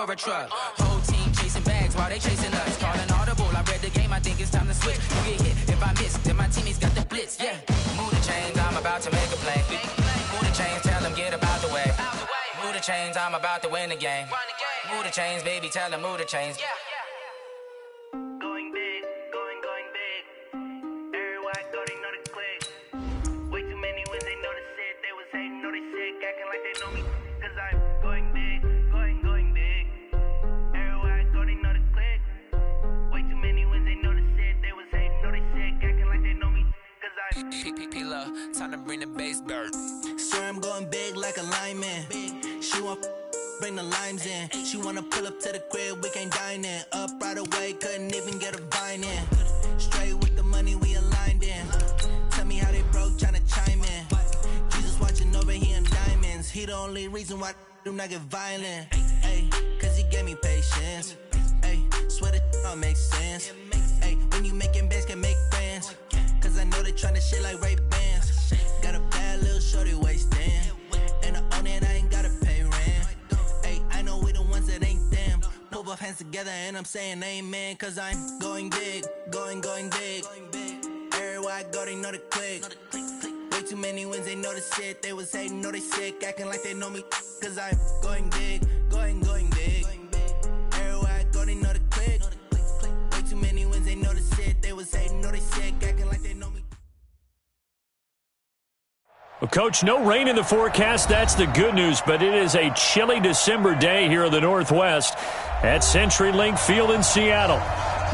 or a truck. Whole team chasing bags while they chasing us. Calling audible, I read the game, I think it's time to switch. You get hit, if I miss, then my teammates got the blitz, yeah. Move the chains, I'm about to make a play. Move the chains, tell them get about the way. Move the chains, I'm about to win the game. Move the chains, baby, tell them move the chains. Going big, going big. Everywhere I go, they know the click. Way too many wins, they know the shit. They was hating, know they sick, acting like they know me. Cause I'm going big, going big. Everywhere I go, they know the click. Way too many wins, they know the shit. They was hating, know they sick, acting like they know me. Cause I'm P-P-P-Love, time to bring the bass bird. Swear I'm going big like a lineman. She want bring the limes in. She wanna pull up to the crib, we can't dine in. Up right away, couldn't even get a vine in. Straight with the money we aligned in. Tell me how they broke, tryna chime in. Jesus watching over here in diamonds. He the only reason why do not get violent. Ay, cause he gave me patience. Ay, swear that all makes sense. Ay, when you making bands can make friends. Cause I know they tryna shit like Ray-Bans. Got a bad little shorty wasting. And I own it, I ain't gotta pay rent. Ay, I know we the ones that ain't them. Pull both hands together and I'm saying amen. Cause I'm going big, going big. Everywhere I go, they know the click. Way too many wins, they know the shit. They was hating, know they sick, acting like they know me. Cause I'm going big, going big. Everywhere I go, they know the click. Way too many wins, they know the shit. They was hating, know they sick, acting like they know me. Well, Coach, no rain in the forecast. That's the good news, but it is a chilly December day here in the Northwest at CenturyLink Field in Seattle.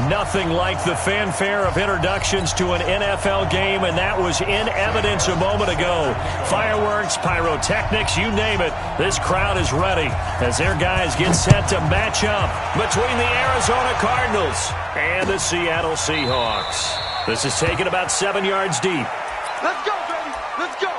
Nothing like the fanfare of introductions to an NFL game, and that was in evidence a moment ago. Fireworks, pyrotechnics, you name it. This crowd is ready as their guys get set to match up between the Arizona Cardinals and the Seattle Seahawks. This is taken about 7 yards deep. Let's go, baby. Let's go.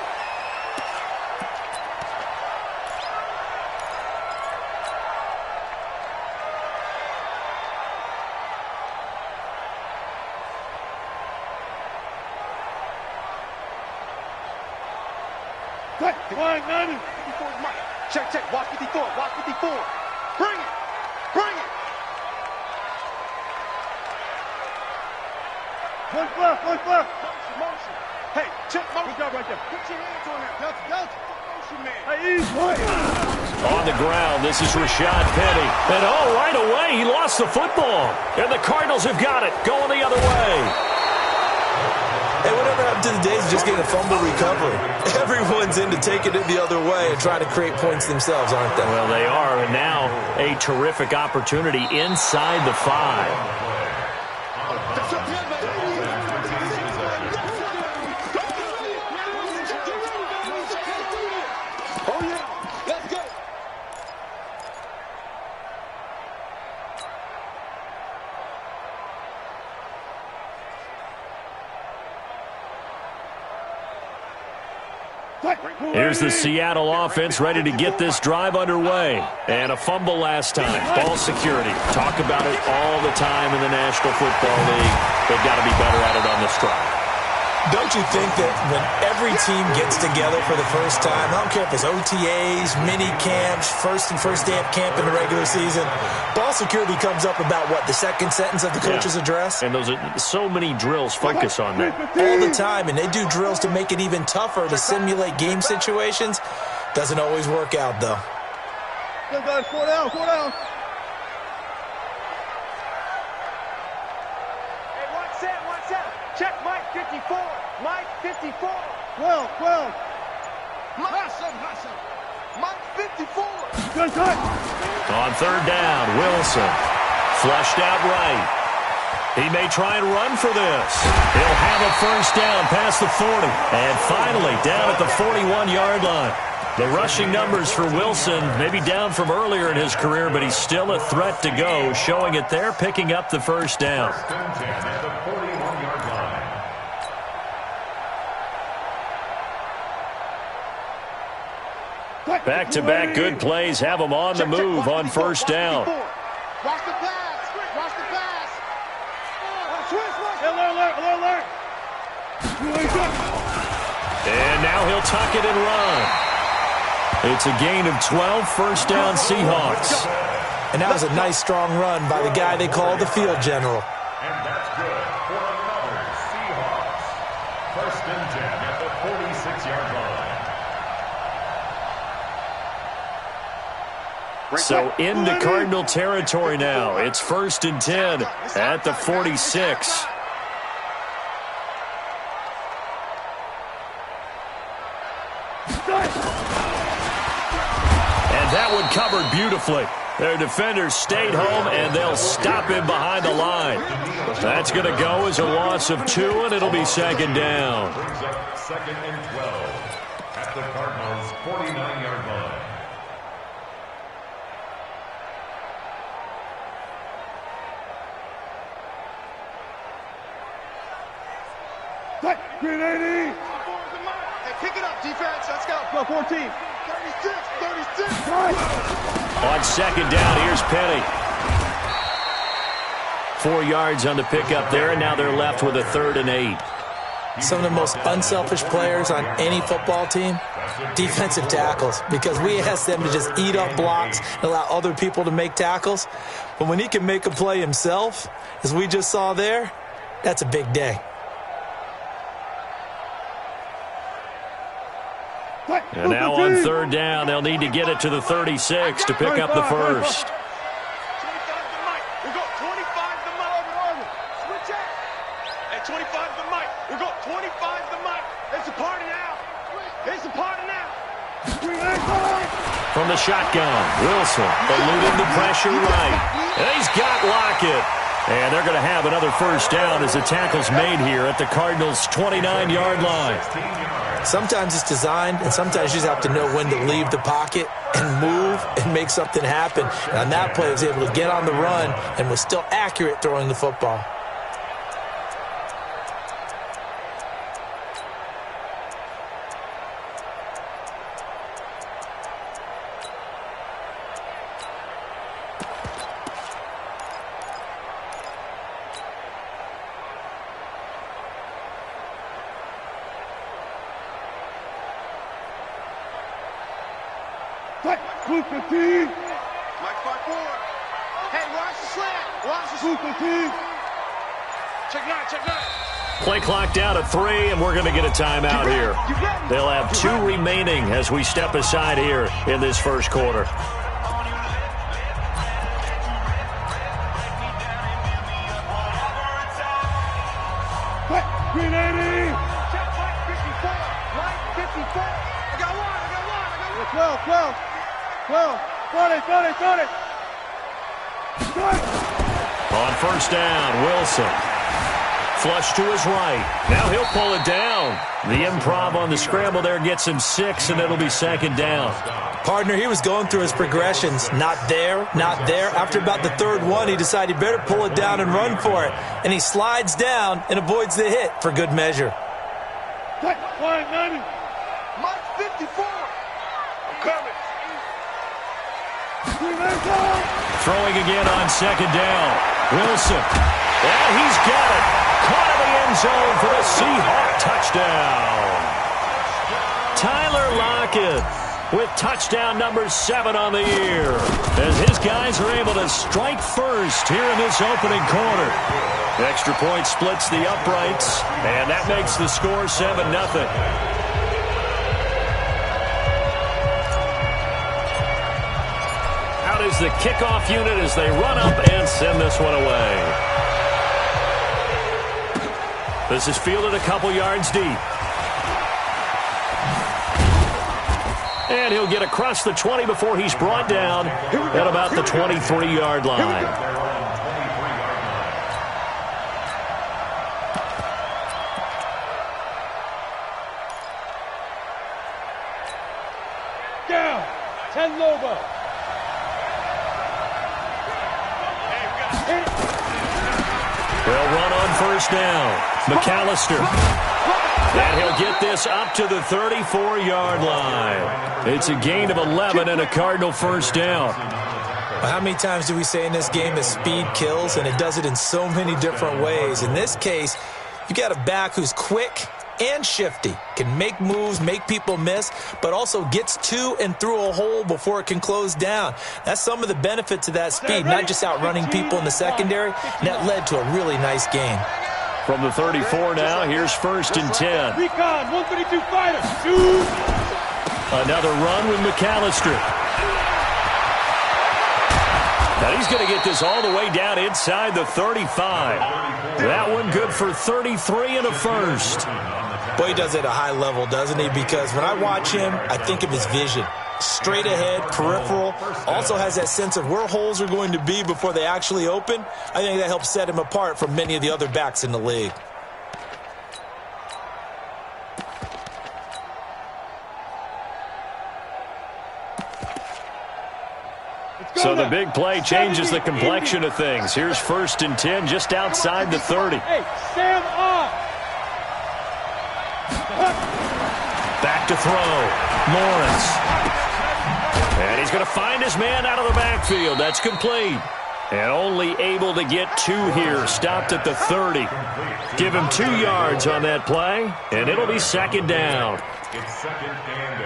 Line 90. 54 is Mike. Check. Watch 54. Watch 54. Bring it. One left. Motion. Hey, check motion. Good job right there. Put your hands on that. Delta. Motion, man. Hey, easy. On the ground, this is Rashad Penny. And right away, he lost the football. And the Cardinals have got it, going the other way. Hey, whatever happened to the days of just getting a fumble recovery? Everyone's into taking it the other way and trying to create points themselves, aren't they? Well, they are, and now a terrific opportunity inside the 5. Here's the Seattle offense ready to get this drive underway. And a fumble last time. Ball security. Talk about it all the time in the National Football League. They've got to be better at it on this drive. Don't you think that when every team gets together for the first time, I don't care if it's OTAs, mini camps, first day of camp in the regular season, ball security comes up about, what, the second sentence of the coach's address? And those are so many drills focus on that. All the time, and they do drills to make it even tougher to simulate game situations. Doesn't always work out, though. Go, guys, 4 down. Watch out. Check Mike 54. Mike 54. 12. Mike 54. Good. On third down, Wilson. Flushed out right. He may try and run for this. He'll have a first down past the 40. And finally, down at the 41-yard line. The rushing numbers for Wilson may be down from earlier in his career, but he's still a threat to go, showing it there, picking up the first down. Back-to-back good plays have him on the move on first down. Watch the pass. Alert. And now he'll tuck it and run. It's a gain of 12, first down Seahawks. And that was a nice, strong run by the guy they call the field general. And that's good for another Seahawks. 1st and 10 at the 46-yard line. So into Cardinal territory now. It's 1st and 10 at the 46. And that one covered beautifully. Their defenders stayed home, and they'll stop him behind the line. That's going to go as a loss of 2, and it'll be 2nd down. Brings up 2nd and 12 at the Cardinals' 49-yard line. Green 80. Hey, pick it up, defense. Let's go. Go 14. 36. Right. On 2nd down, here's Penny. 4 yards on the pickup there, and now they're left with a 3rd and 8. Some of the most unselfish players on any football team, defensive tackles, because we ask them to just eat up blocks and allow other people to make tackles. But when he can make a play himself, as we just saw there, that's a big day. And now on 3rd down, they'll need to get it to the 36 to pick up the first. 25 to Mike. We got 25 to Mike. Switch out. Hey, 25 to Mike. We got 25 to Mike. It's a party now. It's a party now. From the shotgun, Wilson eluding the pressure right. And he's got Lockett. And they're going to have another 1st down as the tackle's made here at the Cardinals' 29-yard line. Sometimes it's designed, and sometimes you just have to know when to leave the pocket and move and make something happen. And on that play, he was able to get on the run and was still accurate throwing the football. Blue 15. Mike 5-4. Hey, watch the slant. Watch the Blue 15. Check 9, check 9. Play clock down to 3, and we're going to get a timeout here. They'll have 2 remaining as we step aside here in this first quarter. Green 80. Check Mike 54. Mike 54. I got one. 12. 40. On 1st down, Wilson. Flush to his right. Now he'll pull it down. The improv on the scramble there gets him 6, and it'll be 2nd down. Partner, he was going through his progressions. Not there. After about the 3rd one, he decided he better pull it down and run for it. And he slides down and avoids the hit for good measure. Line 90. Mike 54. I'm coming. Throwing again on 2nd down. Wilson. And he's got it. Caught in the end zone for the Seahawk touchdown. Tyler Lockett with touchdown number 7 on the year, as his guys are able to strike first here in this opening quarter. Extra point splits the uprights, and that makes the score 7-0. Out is the kickoff unit as they run up and send this one away. This is fielded a couple yards deep. And he'll get across the 20 before he's brought down at about the 23-yard line. Down. 10 Lobo. They'll run on 1st down. McAllister. And he'll get this up to the 34-yard line. It's a gain of 11 and a Cardinal 1st down. Well, how many times do we say in this game that speed kills, and it does it in so many different ways? In this case, you got a back who's quick, and shifty. Can make moves, make people miss, but also gets to and through a hole before it can close down. That's some of the benefits of that speed, not just outrunning people in the secondary, and that led to a really nice gain. From the 34 now, here's 1st and 10. Recon, 132 fighter. Shoot. Another run with McAllister. Now he's going to get this all the way down inside the 35. That one good for 33 and a first. Boy, he does it at a high level, doesn't he? Because when I watch him, I think of his vision. Straight ahead, peripheral, also has that sense of where holes are going to be before they actually open. I think that helps set him apart from many of the other backs in the league. So the big play changes the complexion of things. Here's 1st and 10 just outside the 30. Hey, stand up. Back to throw. Lawrence. And he's going to find his man out of the backfield. That's complete. And only able to get 2 here. Stopped at the 30. Give him 2 yards on that play, and it'll be 2nd down. It's 2nd and 8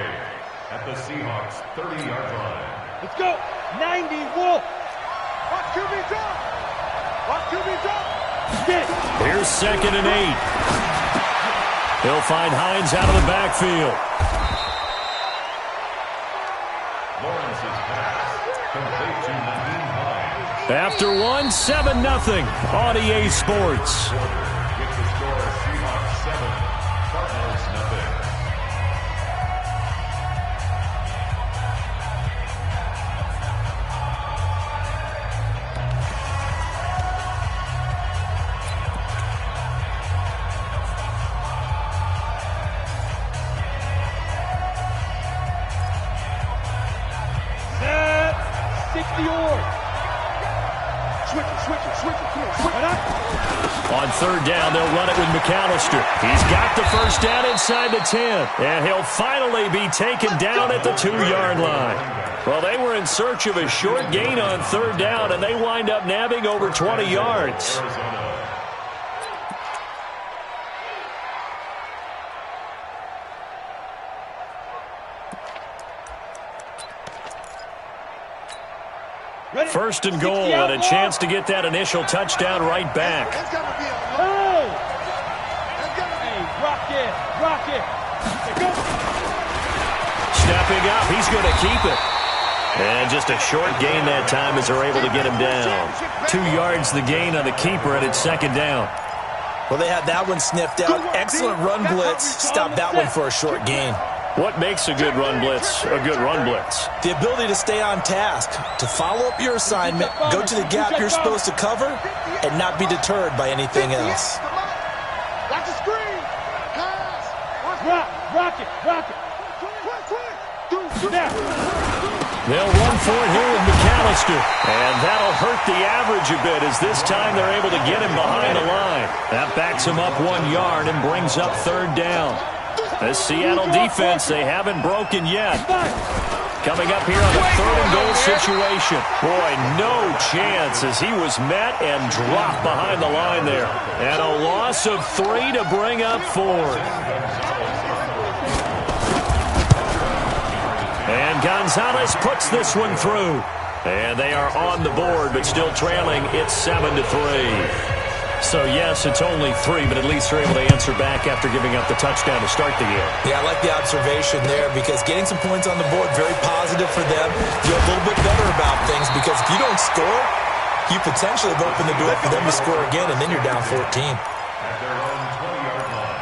at the Seahawks 30-yard line. Let's go. 90, Wolf. Watch QB drop. Watch QB drop. Here's 2nd and 8. He'll find Hines out of the backfield. Lawrence's pass complete to Naheem Hines. After 1, 7-0 on EA Sports. Gets the score Seahawks 7, Cardinals nothing. On 3rd down, they'll run it with McAllister. He's got the 1st down inside the 10. And he'll finally be taken down at the 2-yard line. Well, they were in search of a short gain on 3rd down, and they wind up nabbing over 20 yards. First and goal, and a chance to get that initial touchdown right back. Stepping up, he's going to keep it. And just a short gain that time as they're able to get him down. 2 yards the gain on the keeper, and it's 2nd down. Well, they had that one sniffed out. Excellent run blitz. Stopped that one for a short gain. What makes a good run blitz a good run blitz? The ability to stay on task, to follow up your assignment, go to the gap you're supposed to cover, and not be deterred by anything else. Watch the screen. Pass. Rock it. They'll run for it here with McAllister. And that'll hurt the average a bit as this time they're able to get him behind the line. That backs him up 1 yard and brings up 3rd down. The Seattle defense, they haven't broken yet. Coming up here on a 3rd and goal situation. Boy, no chance as he was met and dropped behind the line there. And a loss of 3 to bring up 4. And Gonzalez puts this one through. And they are on the board, but still trailing. It's 7-3. So, yes, it's only 3, but at least they're able to answer back after giving up the touchdown to start the game. Yeah, I like the observation there because getting some points on the board, very positive for them. Feel a little bit better about things because if you don't score, you potentially have opened the door for them to score again, and then you're down 14. At their own 20-yard line.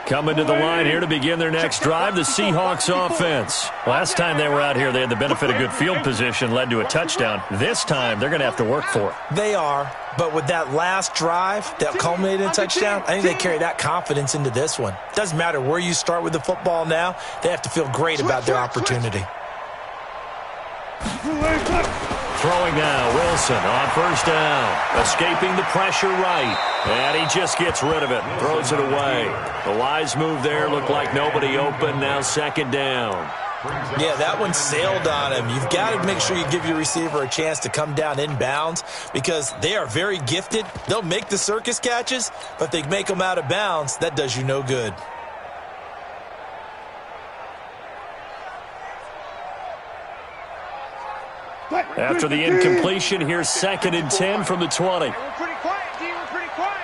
Coming to the line here to begin their next drive, the Seahawks offense. Last time they were out here, they had the benefit of good field position, led to a touchdown. This time, they're going to have to work for it. They are, but with that last drive that culminated in a touchdown, I think they carry that confidence into this one. Doesn't matter where you start with the football now, they have to feel great about their opportunity. Throwing now, Wilson on 1st down. Escaping the pressure right. And he just gets rid of it. Throws it away. The wise move there. Looked like nobody open. Now 2nd down. Yeah, that one sailed on him. You've got to make sure you give your receiver a chance to come down inbounds because they are very gifted. They'll make the circus catches, but if they make them out of bounds, that does you no good. After the incompletion, here's 2nd and 10 from the 20. We're pretty quiet, D. We're pretty quiet.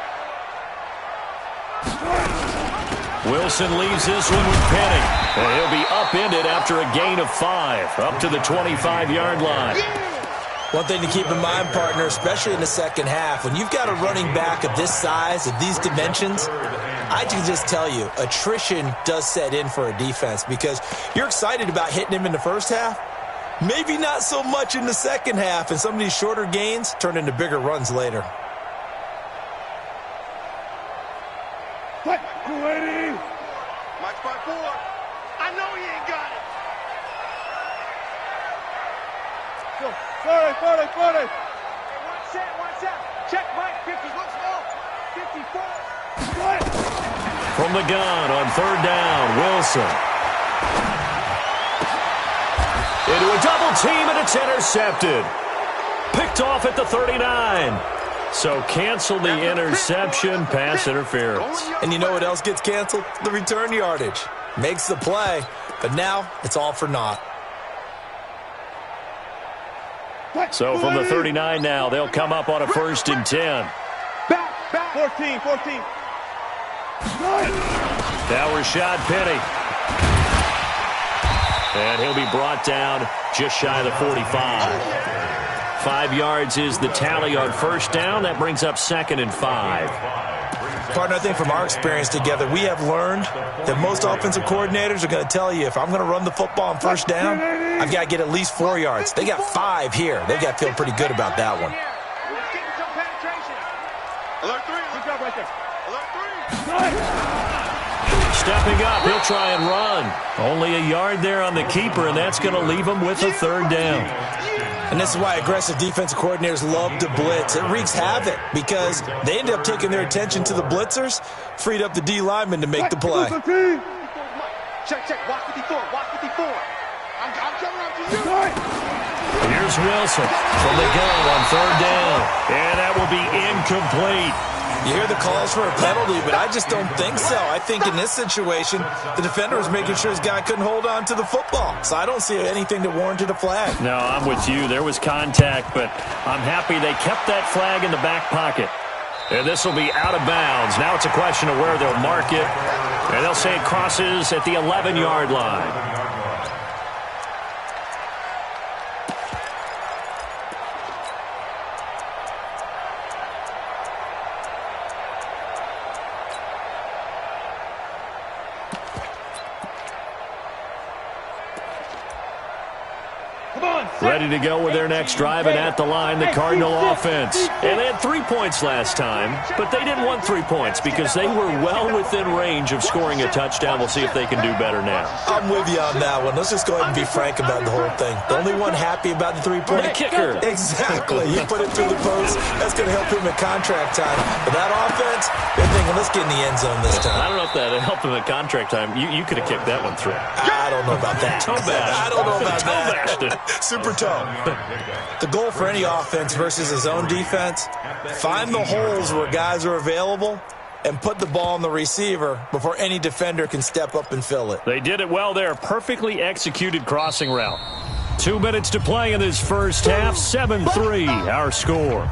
Wilson leaves this one with Penny. And he'll be upended after a gain of 5, up to the 25-yard line. One thing to keep in mind, partner, especially in the second half, when you've got a running back of this size, of these dimensions, I can just tell you, attrition does set in for a defense because you're excited about hitting him in the first half. Maybe not so much in the second half, and some of these shorter gains turn into bigger runs later. What? 280. Mike by 4. I know he ain't got it. 40. Hey, one set. Check, Mike. 50. Looks off. 54. What? From the gun on 3rd down, Wilson. Into a double team, and it's intercepted. Picked off at the 39. So cancel the interception, pass interference. And you know what else gets canceled? The return yardage. Makes the play, but now it's all for naught. So from the 39 now, they'll come up on a 1st and 10. Back. 14. Now Rashad Penny. And he'll be brought down just shy of the 45. 5 yards is the tally on 1st down. That brings up 2nd and 5. Partner, I think from our experience together, we have learned that most offensive coordinators are going to tell you if I'm going to run the football on 1st down, I've got to get at least 4 yards. They got 5 here. They've got to feel pretty good about that one. Alert 3. Good job right there. Alert 3. Stepping up, he'll try and run. Only a yard there on the keeper, and that's going to leave him with a 3rd down. And this is why aggressive defensive coordinators love to blitz. It wreaks havoc because they end up taking their attention to the blitzers, freed up the D lineman to make the play. Check. Watch 54. I'm coming up to you. Here's Wilson from the gun on 3rd down. And that will be incomplete. You hear the calls for a penalty, but I just don't think so. I think in this situation, the defender was making sure his guy couldn't hold on to the football. So I don't see anything that warranted a flag. No, I'm with you. There was contact, but I'm happy they kept that flag in the back pocket. And this will be out of bounds. Now it's a question of where they'll mark it. And they'll say it crosses at the 11-yard line. Ready to go with their next drive, and at the line, the Cardinal offense. And they had 3 points last time, but they didn't want 3 points because they were well within range of scoring a touchdown. We'll see if they can do better now. I'm with you on that one. Let's just go ahead and be frank about the whole thing. The only one happy about the 3-point? The kicker. Exactly. You put it through the post. That's going to help him at contract time. But that offense, they're thinking, let's get in the end zone this time. I don't know if that helped him at contract time. You could have kicked that one through. I don't know about that. Toe bash. I don't know about Toe that. bashed it. Super toe. The goal for any offense versus his own defense, find the holes where guys are available and put the ball on the receiver before any defender can step up and fill it. They did it well there. Perfectly executed crossing route. 2 minutes to play in this first half. 7-3 our score.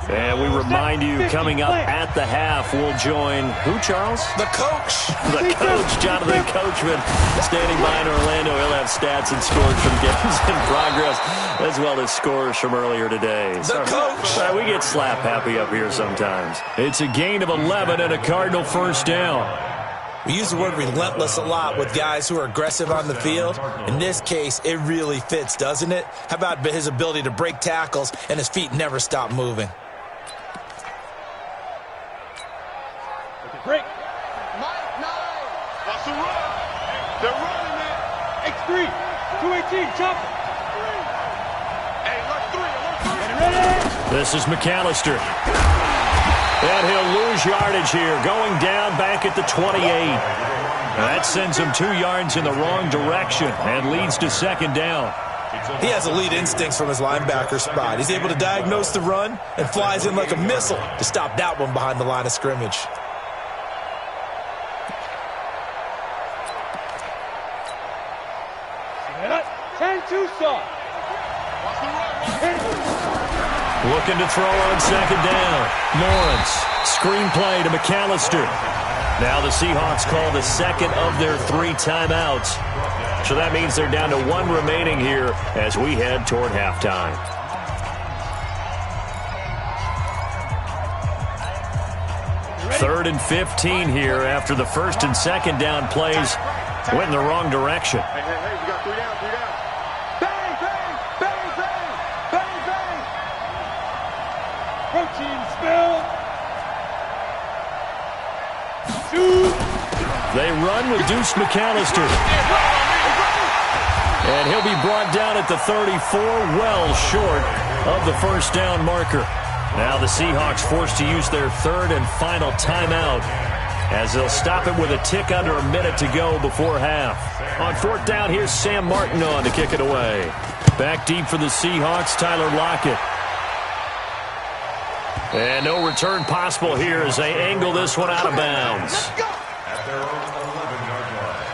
And we remind you, coming up at the half, we'll join who, Charles? The coach. The coach, Jonathan Coachman, standing by in Orlando. He'll have stats and scores from games in progress, as well as scores from earlier today. The coach. We get slap happy up here sometimes. It's a gain of 11 and a Cardinal 1st down. We use the word relentless a lot with guys who are aggressive on the field. In this case, it really fits, doesn't it? How about his ability to break tackles and his feet never stop moving? Break. Mike 9. Watch the run. They're running it. X3. 218, chop. Hey, alert 3. This is McAllister. And he'll lose yardage here, going down back at the 28. That sends him 2 yards in the wrong direction and leads to second down. He has elite instincts from his linebacker spot. He's able to diagnose the run and flies in like a missile to stop that one behind the line of scrimmage. Looking to throw on second down. Lawrence, screenplay to McAllister. Now the Seahawks call the second of their 3 timeouts. So that means they're down to 1 remaining here as we head toward halftime. Third and 15 here after the first and second down plays went in the wrong direction. Hey, we got 3 down, 3 down. Bang, bang, bang, bang, bang, bang. Protein spill. Shoot. They run with Deuce McAllister. And he'll be brought down at the 34, well short of the first down marker. Now the Seahawks forced to use their 3rd and final timeout as they'll stop it with a tick under a minute to go before half. On 4th down, here's Sam Martin on to kick it away. Back deep for the Seahawks, Tyler Lockett. And no return possible here as they angle this one out of bounds. At their own 11-yard line.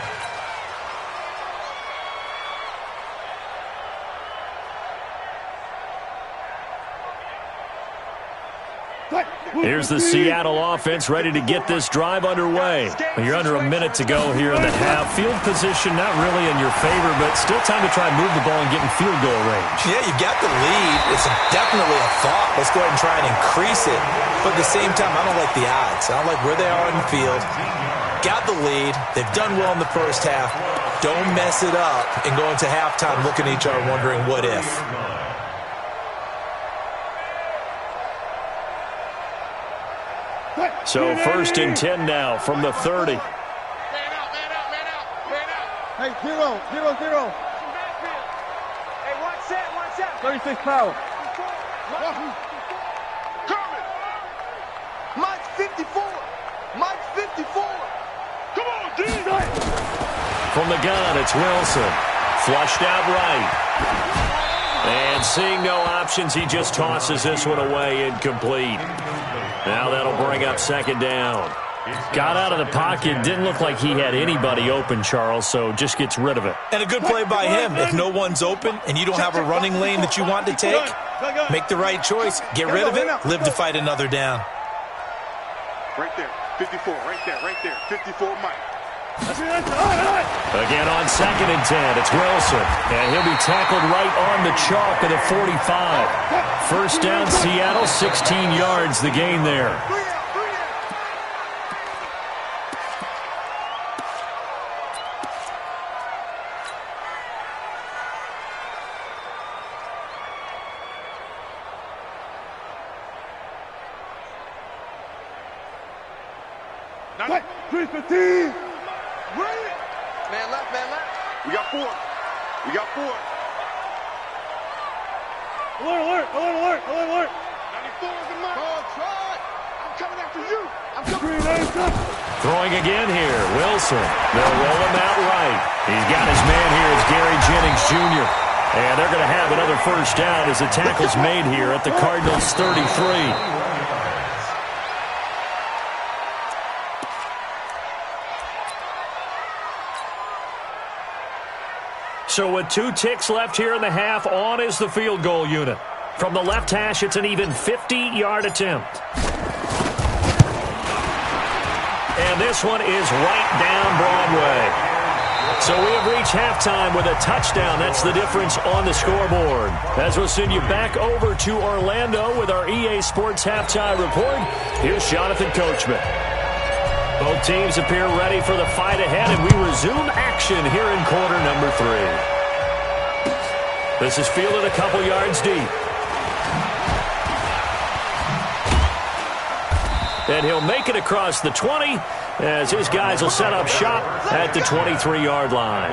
Here's the Seattle offense ready to get this drive underway. You're under a minute to go here in the half. Field position not really in your favor, but still time to try and move the ball and get in field goal range. Yeah, you got the lead. It's definitely a thought. Let's go ahead and try and increase it. But at the same time, I don't like the odds. I don't like where they are in the field. Got the lead. They've done well in the first half. Don't mess it up and go into halftime looking at each other wondering what if. So 1st and 10 now from the 30. Hey, 0, 0, 0. Hey, one set. 36 power. Coming. Mike 54. Mike 54. Come on, D. From the gun, it's Wilson. Flushed out right. And seeing no options, he just tosses this one away, incomplete. Now that'll bring up second down. Got out of the pocket, didn't look like he had anybody open, Charles, so just gets rid of it. And a good play by him. If no one's open and you don't have a running lane that you want to take, make the right choice. Get rid of it, live to fight another down. Right there, 54, right there, 54 Mike. Again on 2nd and 10, it's Wilson. And he'll be tackled right on the chalk of the 45. First down, Seattle, 16 yards, the gain there. Man left, man left. We got 4. We got 4. Alert. 94 is the mark. Oh, try. I'm coming after you. I'm coming. Throwing again here, Wilson. They'll roll him out right. He's got his man here. It's Gary Jennings Jr. And they're going to have another first down as the tackle's made here at the Cardinals' 33. So with 2 ticks left here in the half, on is the field goal unit. From the left hash, it's an even 50-yard attempt. And this one is right down Broadway. So we have reached halftime with a touchdown. That's the difference on the scoreboard. As we'll send you back over to Orlando with our EA Sports Halftime Report, here's Jonathan Coachman. Both teams appear ready for the fight ahead, and we resume action here in quarter number 3. This is fielded a couple yards deep. And he'll make it across the 20 as his guys will set up shop at the 23-yard line.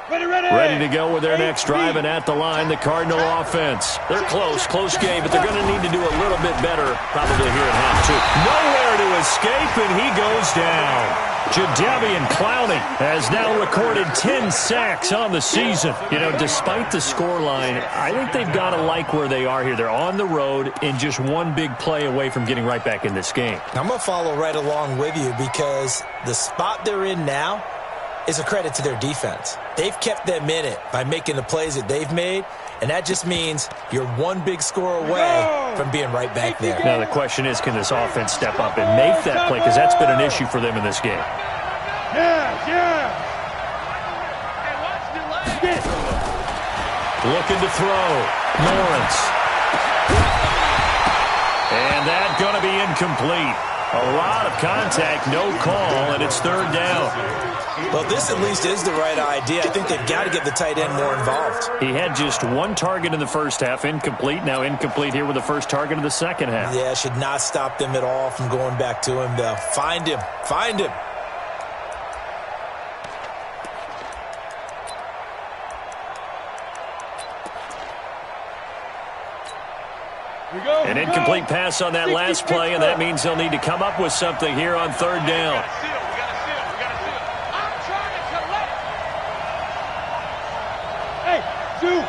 Ready to go with their next drive, and at the line, the Cardinal offense. They're close game, but they're going to need to do a little bit better probably here in half two. Nowhere to escape, and he goes down. Jadeveon Clowney has now recorded 10 sacks on the season. You know, despite the scoreline, I think they've got to like where they are here. They're on the road and just one big play away from getting right back in this game. I'm going to follow right along with you because the spot they're in now is a credit to their defense. They've kept them in it by making the plays that they've made, and that just means you're one big score away from being right back there. Now the question is, can this offense step up and make that play? Because that's been an issue for them in this game. Looking to throw. Lawrence. And that's going to be incomplete. A lot of contact, no call, and it's third down. Well, this at least is the right idea. I think they've got to get the tight end more involved. He had just one target in the first half, incomplete. Now incomplete here with the first target of the second half. Yeah, should not stop them at all from going back to him, though. Find him. Find him. An incomplete pass on that last play, and that means they'll need to come up with something here on third down. Hey, Sue. Here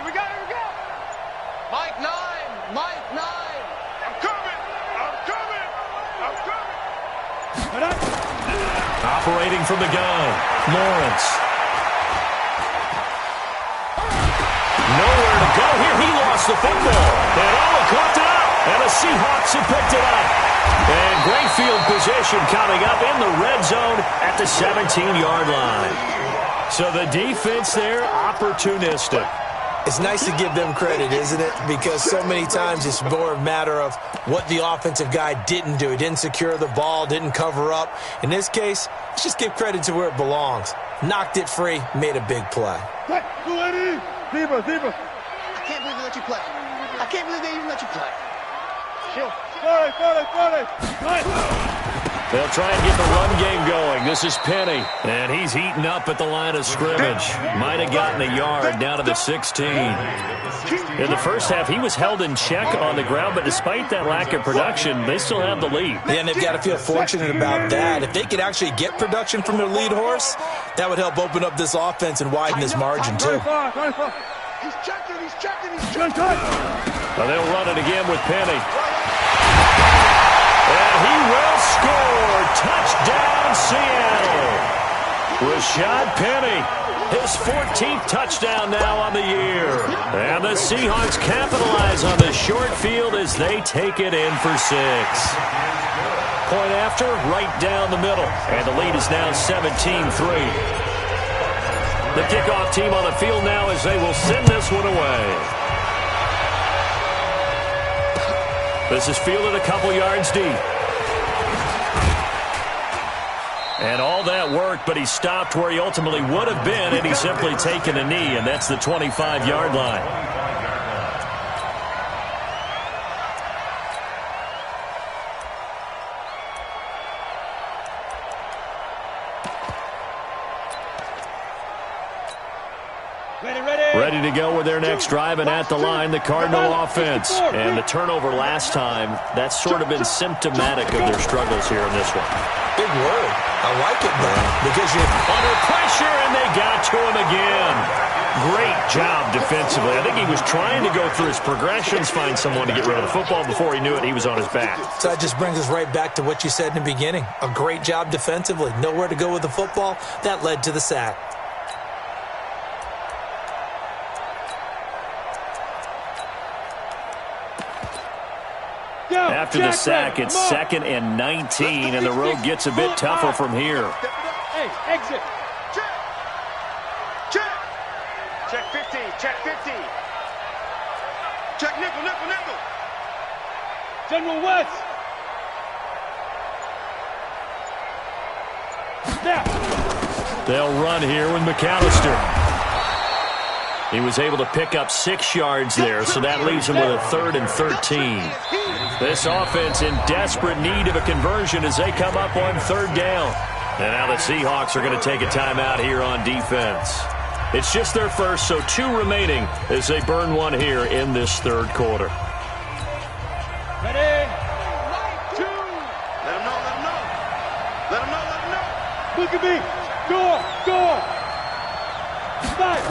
we go. Mike 9. I'm coming. Operating from the gun, Lawrence. Nowhere to go here. He lost the football. And Owen caught it up. And the Seahawks have picked it up. And great field position coming up in the red zone at the 17-yard line. So the defense there, opportunistic. It's nice to give them credit, isn't it? Because so many times it's more a matter of what the offensive guy didn't do. He didn't secure the ball, didn't cover up. In this case, let's just give credit to where it belongs. Knocked it free, made a big play. Zebra. I can't believe they let you play. I can't believe they even let you play. They'll try and get the run game going. This is Penny, and he's heating up at the line of scrimmage. Might have gotten a yard down to the 16. In the first half, he was held in check on the ground, but despite that lack of production, they still have the lead. Yeah, and they've got to feel fortunate about that. If they could actually get production from their lead horse, that would help open up this offense and widen this margin, too. He's checking. Well, they'll run it again with Penny. And he will score. Touchdown, Seattle. Rashad Penny, his 14th touchdown now on the year. And the Seahawks capitalize on the short field as they take it in for 6. Point after, right down the middle. And the lead is now 17-3. The kickoff team on the field now as they will send this one away. This is fielded a couple yards deep. And all that work, but he stopped where he ultimately would have been, and he's simply taken a knee, and that's the 25-yard line. Ready to go with their next drive, and at the line, the Cardinal offense. And the turnover last time, that's sort of been symptomatic of their struggles here in this one. Big word. I like it, though, because you're under pressure, and they got to him again. Great job defensively. I think he was trying to go through his progressions, find someone to get rid of the football. Before he knew it, he was on his back. So that just brings us right back to what you said in the beginning. A great job defensively. Nowhere to go with the football. That led to the sack. After the sack, it's 2nd and 19, and the road gets a bit tougher from here. Hey, exit. Check 50. Check nickel. General West. They'll run here with McAllister. He was able to pick up 6 yards there, so that leaves him with a 3rd and 13. This offense in desperate need of a conversion as they come up on 3rd down. And now the Seahawks are going to take a timeout here on defense. It's just their first, so 2 remaining as they burn one here in this 3rd quarter. Ready? 2. Let him know, let him know. Let him know, let him know. Look at me. Go on. Fight.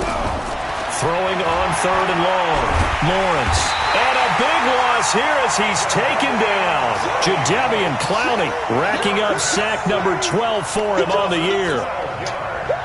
Throwing on 3rd and long. Lawrence. And a big loss here as he's taken down. Jadeveon Clowney racking up sack number 12 for him on the year.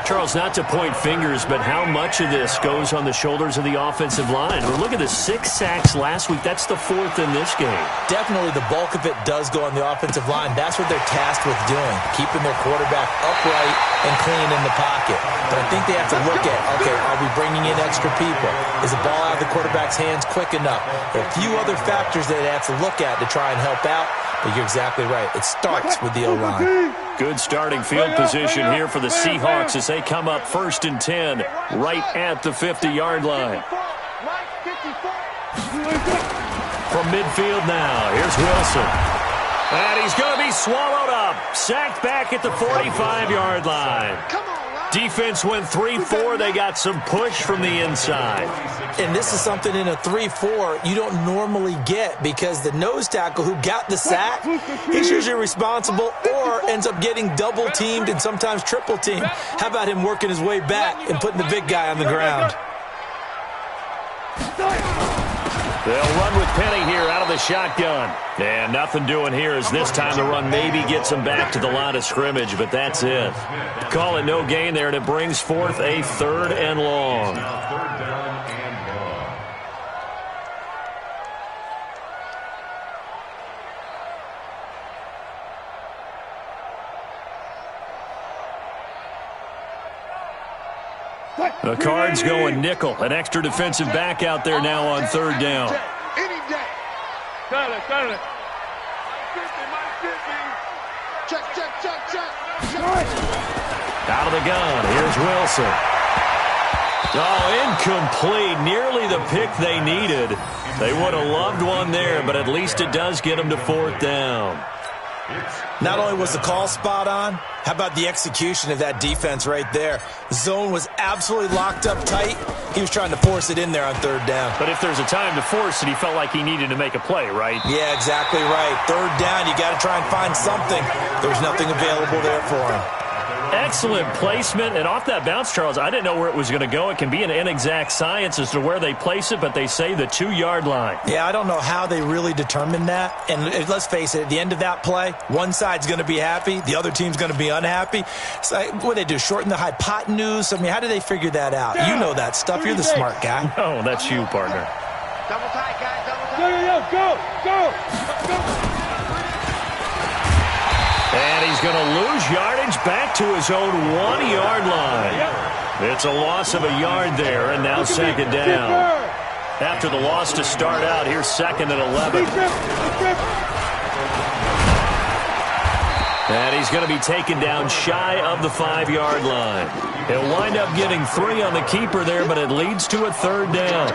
Charles, not to point fingers, but how much of this goes on the shoulders of the offensive line? Well, look at the 6 sacks last week. That's the 4th in this game. Definitely the bulk of it does go on the offensive line. That's what they're tasked with doing, keeping their quarterback upright and clean in the pocket. But I think they have to look at, okay, are we bringing in extra people? Is the ball out of the quarterback's hands quick enough? There are a few other factors that they have to look at to try and help out. But you're exactly right. It starts with the O-line. Good starting field position here for the Seahawks as they come up 1st and 10 right at the 50-yard line. From midfield now, here's Wilson. And he's going to be swallowed up. Sacked back at the 45-yard line. Defense went 3-4. They got some push from the inside. And this is something in a 3-4 you don't normally get because the nose tackle who got the sack, he's usually responsible or ends up getting double-teamed and sometimes triple-teamed. How about him working his way back and putting the big guy on the ground? They'll run with Penny here out of the shotgun. And nothing doing here as this time the run maybe gets them back to the line of scrimmage, but that's it. Call it no gain there, and it brings forth a 3rd and long. The Cards going nickel. An extra defensive back out there now on 3rd down. Any day. Got it. Check. Out of the gun. Here's Wilson. Oh, incomplete. Nearly the pick they needed. They would have loved one there, but at least it does get them to 4th down. Not only was the call spot on, how about the execution of that defense right there? The zone was absolutely locked up tight. He was trying to force it in there on 3rd down. But if there's a time to force it, he felt like he needed to make a play, right? Yeah, exactly right. 3rd down, you got to try and find something. There's nothing available there for him. Excellent placement, and off that bounce, Charles, I didn't know where it was going to go. It can be an inexact science as to where they place it, but they say the 2-yard line. Yeah, I don't know how they really determined that. And let's face it, at the end of that play, one side's going to be happy, the other team's going to be unhappy. So what they do, shorten the hypotenuse? I mean, how do they figure that out? You know that stuff. You're the smart guy. No, that's you, partner. Double tight, guys. Double tight. Go. And he's going to lose yardage back to his own 1-yard line. It's a loss of a yard there, and now 2nd down. After the loss to start out, here's 2nd and 11. And he's going to be taken down shy of the 5-yard line. He'll wind up getting 3 on the keeper there, but it leads to a 3rd down.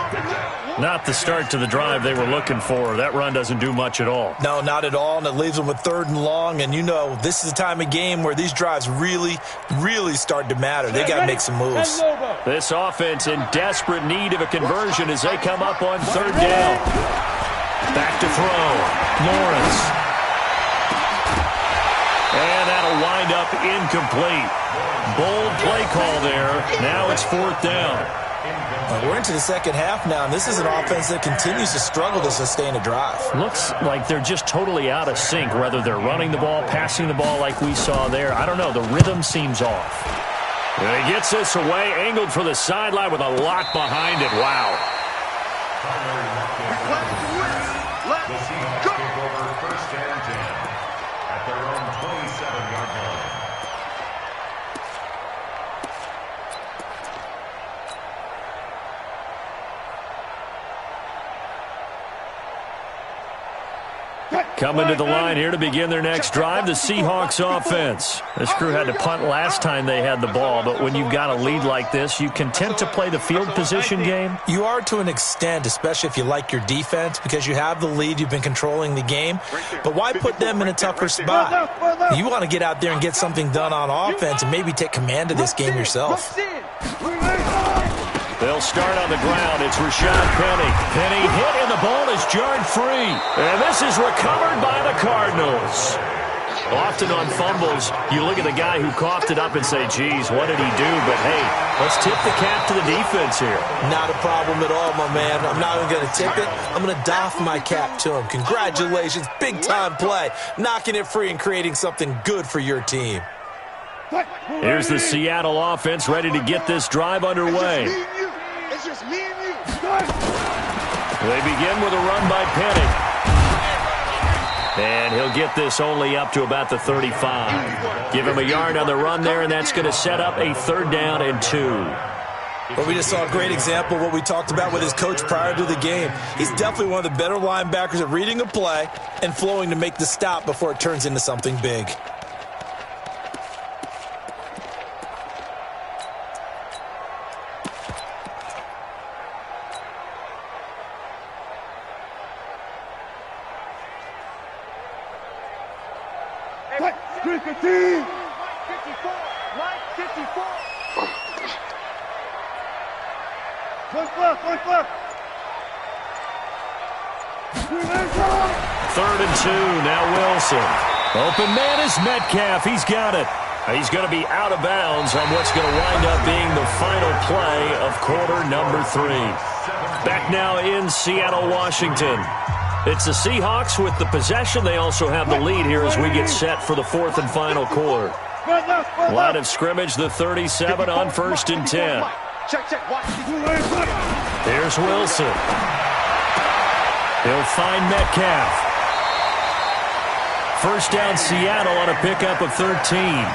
Not the start to the drive they were looking for. That run doesn't do much at all. No, not at all, and it leaves them with 3rd and long. And you know, this is the time of game where these drives really, really start to matter. They got to make some moves. This offense in desperate need of a conversion as they come up on 3rd down. Back to throw. Lawrence. And that'll wind up incomplete. Bold play call there. Now it's 4th down. We're into the 2nd half now, and this is an offense that continues to struggle to sustain a drive. Looks like they're just totally out of sync, whether they're running the ball, passing the ball like we saw there. I don't know. The rhythm seems off. And he gets this away, angled for the sideline with a lot behind it. Wow. The Seahawks take over 1st and 10 at their own 27-yard line. Coming to the line here to begin their next drive, the Seahawks offense. This crew had to punt last time they had the ball, but when you've got a lead like this, you content to play the field position game? You are to an extent, especially if you like your defense, because you have the lead, you've been controlling the game. But why put them in a tougher spot? You want to get out there and get something done on offense and maybe take command of this game yourself. They'll start on the ground. It's Rashad Penny. Penny hit and the ball is jarred free. And this is recovered by the Cardinals. Often on fumbles, you look at the guy who coughed it up and say, geez, what did he do? But, hey, let's tip the cap to the defense here. Not a problem at all, my man. I'm not even going to tip it. I'm going to doff my cap to him. Congratulations. Big-time play. Knocking it free and creating something good for your team. Here's the Seattle offense ready to get this drive underway. It's just me and you. They begin with a run by Penny. And he'll get this only up to about the 35. Give him a yard on the run there, and that's going to set up a 3rd down and 2. Well, we just saw a great example of what we talked about with his coach prior to the game. He's definitely one of the better linebackers at reading a play and flowing to make the stop before it turns into something big. Mike 54. Mike 54. One left. 3rd and 2. Now Wilson. Open man is Metcalf. He's got it. He's going to be out of bounds on what's going to wind up being the final play of quarter number 3. Back now in Seattle, Washington. It's the Seahawks with the possession. They also have the lead here as we get set for the 4th and final quarter. Line of scrimmage, the 37 on 1st and 10. Here's Wilson. He'll find Metcalf. 1st down Seattle on a pickup of 13.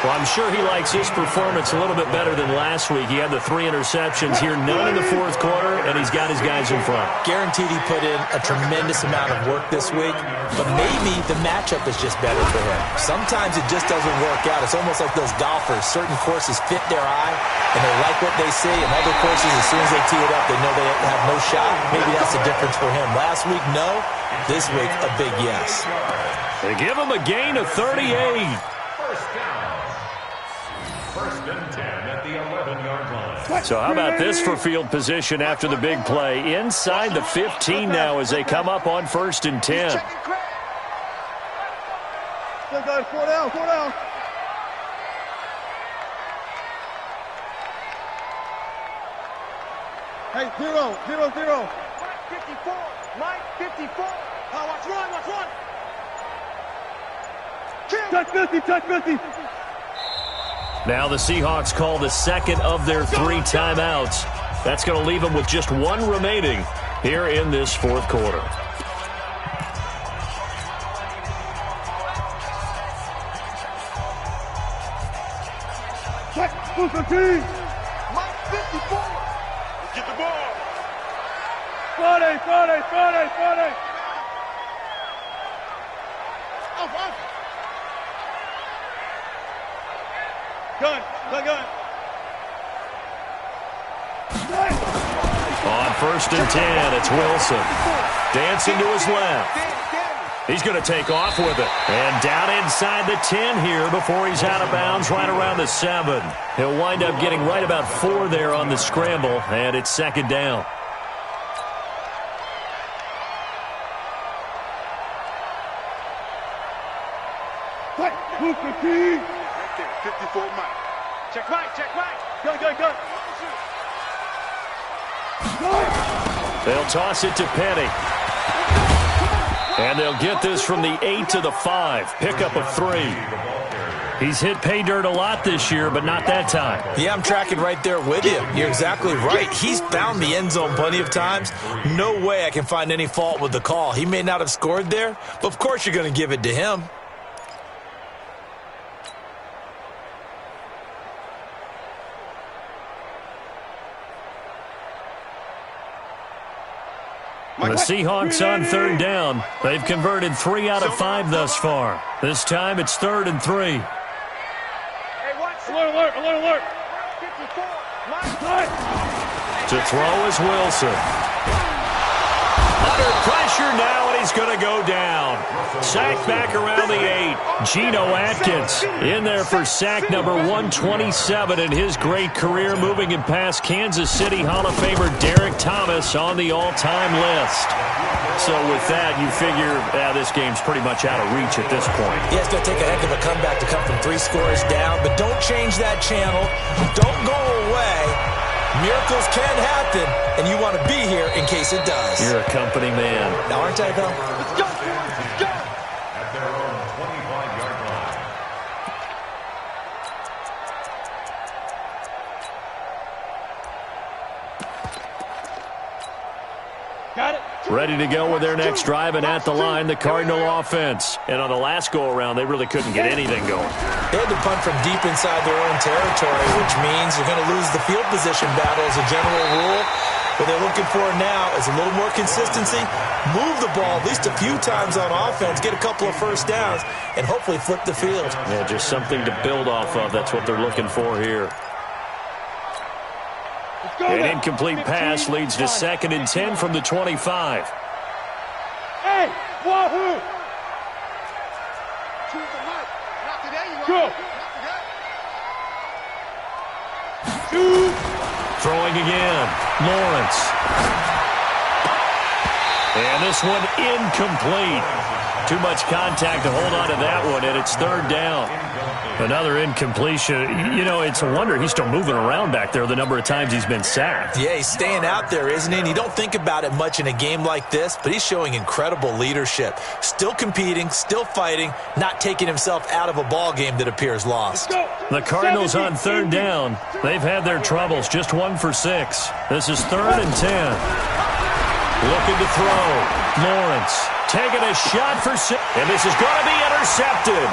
Well, I'm sure he likes his performance a little bit better than last week. He had the 3 interceptions here, none in the 4th quarter, and he's got his guys in front. Guaranteed he put in a tremendous amount of work this week, but maybe the matchup is just better for him. Sometimes it just doesn't work out. It's almost like those golfers. Certain courses fit their eye, and they like what they see, and other courses, as soon as they tee it up, they know they have no shot. Maybe that's the difference for him. Last week, no. This week, a big yes. They give him a gain of 38. 1st and 10 at the 11-yard line. So how about this for field position after the big play? Inside the 15 now as they come up on 1st and 10. Still got 4 down. Hey, 0. Mike 54. Watch run. Touch 50. Now the Seahawks call the 2nd of their 3 timeouts. That's going to leave them with just 1 remaining here in this 4th quarter. Mike 54. Let's get the ball. Friday. Gun. On 1st and 10, it's Wilson. Dancing to his left. He's going to take off with it. And down inside the 10 here before he's out of bounds right around the 7. He'll wind up getting right about 4 there on the scramble, and it's 2nd down. Right there, 54 Mike. Check Mike. Gun. They'll toss it to Penny. And they'll get this from the 8 to the 5. Pickup of 3. He's hit pay dirt a lot this year, but not that time. Yeah, I'm tracking right there with you. You're exactly right. He's found the end zone plenty of times. No way I can find any fault with the call. He may not have scored there, but of course you're going to give it to him. The Seahawks on third down. They've converted 3 out of 5 thus far. This time it's 3rd and 3. Hey, watch. Alert, alert, alert, alert. 54. To throw is Wilson. Under pressure now, and he's going to go down. Sack back around the 8. Geno Atkins in there for sack number 127 in his great career, moving him past Kansas City Hall of Famer Derek Thomas on the all-time list. So with that, you figure this game's pretty much out of reach at this point. Yeah, it's going to take a heck of a comeback to come from 3 scores down, but don't change that channel. Don't go away. Miracles can happen, and you want to be here in case it does. You're a company man. Now, aren't I, though? Let's go. Let's go. At their own 25-yard line. Got it. Ready to go with their next drive, and at the line, the Cardinal offense. And on the last go-around, they really couldn't get anything going. They had to punt from deep inside their own territory, which means you're going to lose the field position battle as a general rule. What they're looking for now is a little more consistency, move the ball at least a few times on offense, get a couple of first downs, and hopefully flip the field. Yeah, just something to build off of. That's what they're looking for here. An incomplete pass leads to 2nd and 10 from the 25. Hey, wahoo! Go! Throwing again. Lawrence. And this one incomplete. Too much contact to hold on to that one, and it's 3rd down. Another incompletion. You know, it's a wonder he's still moving around back there the number of times he's been sacked. Yeah, he's staying out there, isn't he? And you don't think about it much in a game like this, but he's showing incredible leadership. Still competing, still fighting, not taking himself out of a ball game that appears lost. The Cardinals on 3rd down. They've had their troubles, just 1 for 6. This is 3rd and 10. Looking to throw. Lawrence taking a shot for 6. And this is going to be intercepted.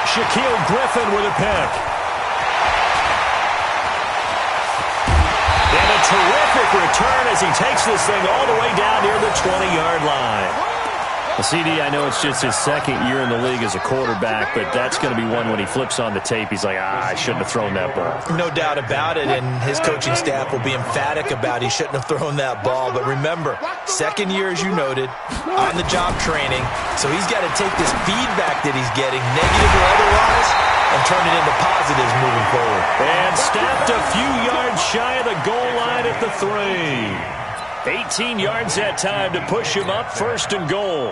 Shaquille Griffin with a pick. And a terrific return as he takes this thing all the way down near the 20-yard line. CD, I know it's just his 2nd year in the league as a quarterback, but that's going to be one when he flips on the tape. He's like, I shouldn't have thrown that ball. No doubt about it, and his coaching staff will be emphatic about he shouldn't have thrown that ball. But remember, 2nd year, as you noted, on-the-job training, so he's got to take this feedback that he's getting, negative or otherwise, and turn it into positives moving forward. And snapped a few yards shy of the goal line at the 3. 18 yards that time to push him up, 1st and goal.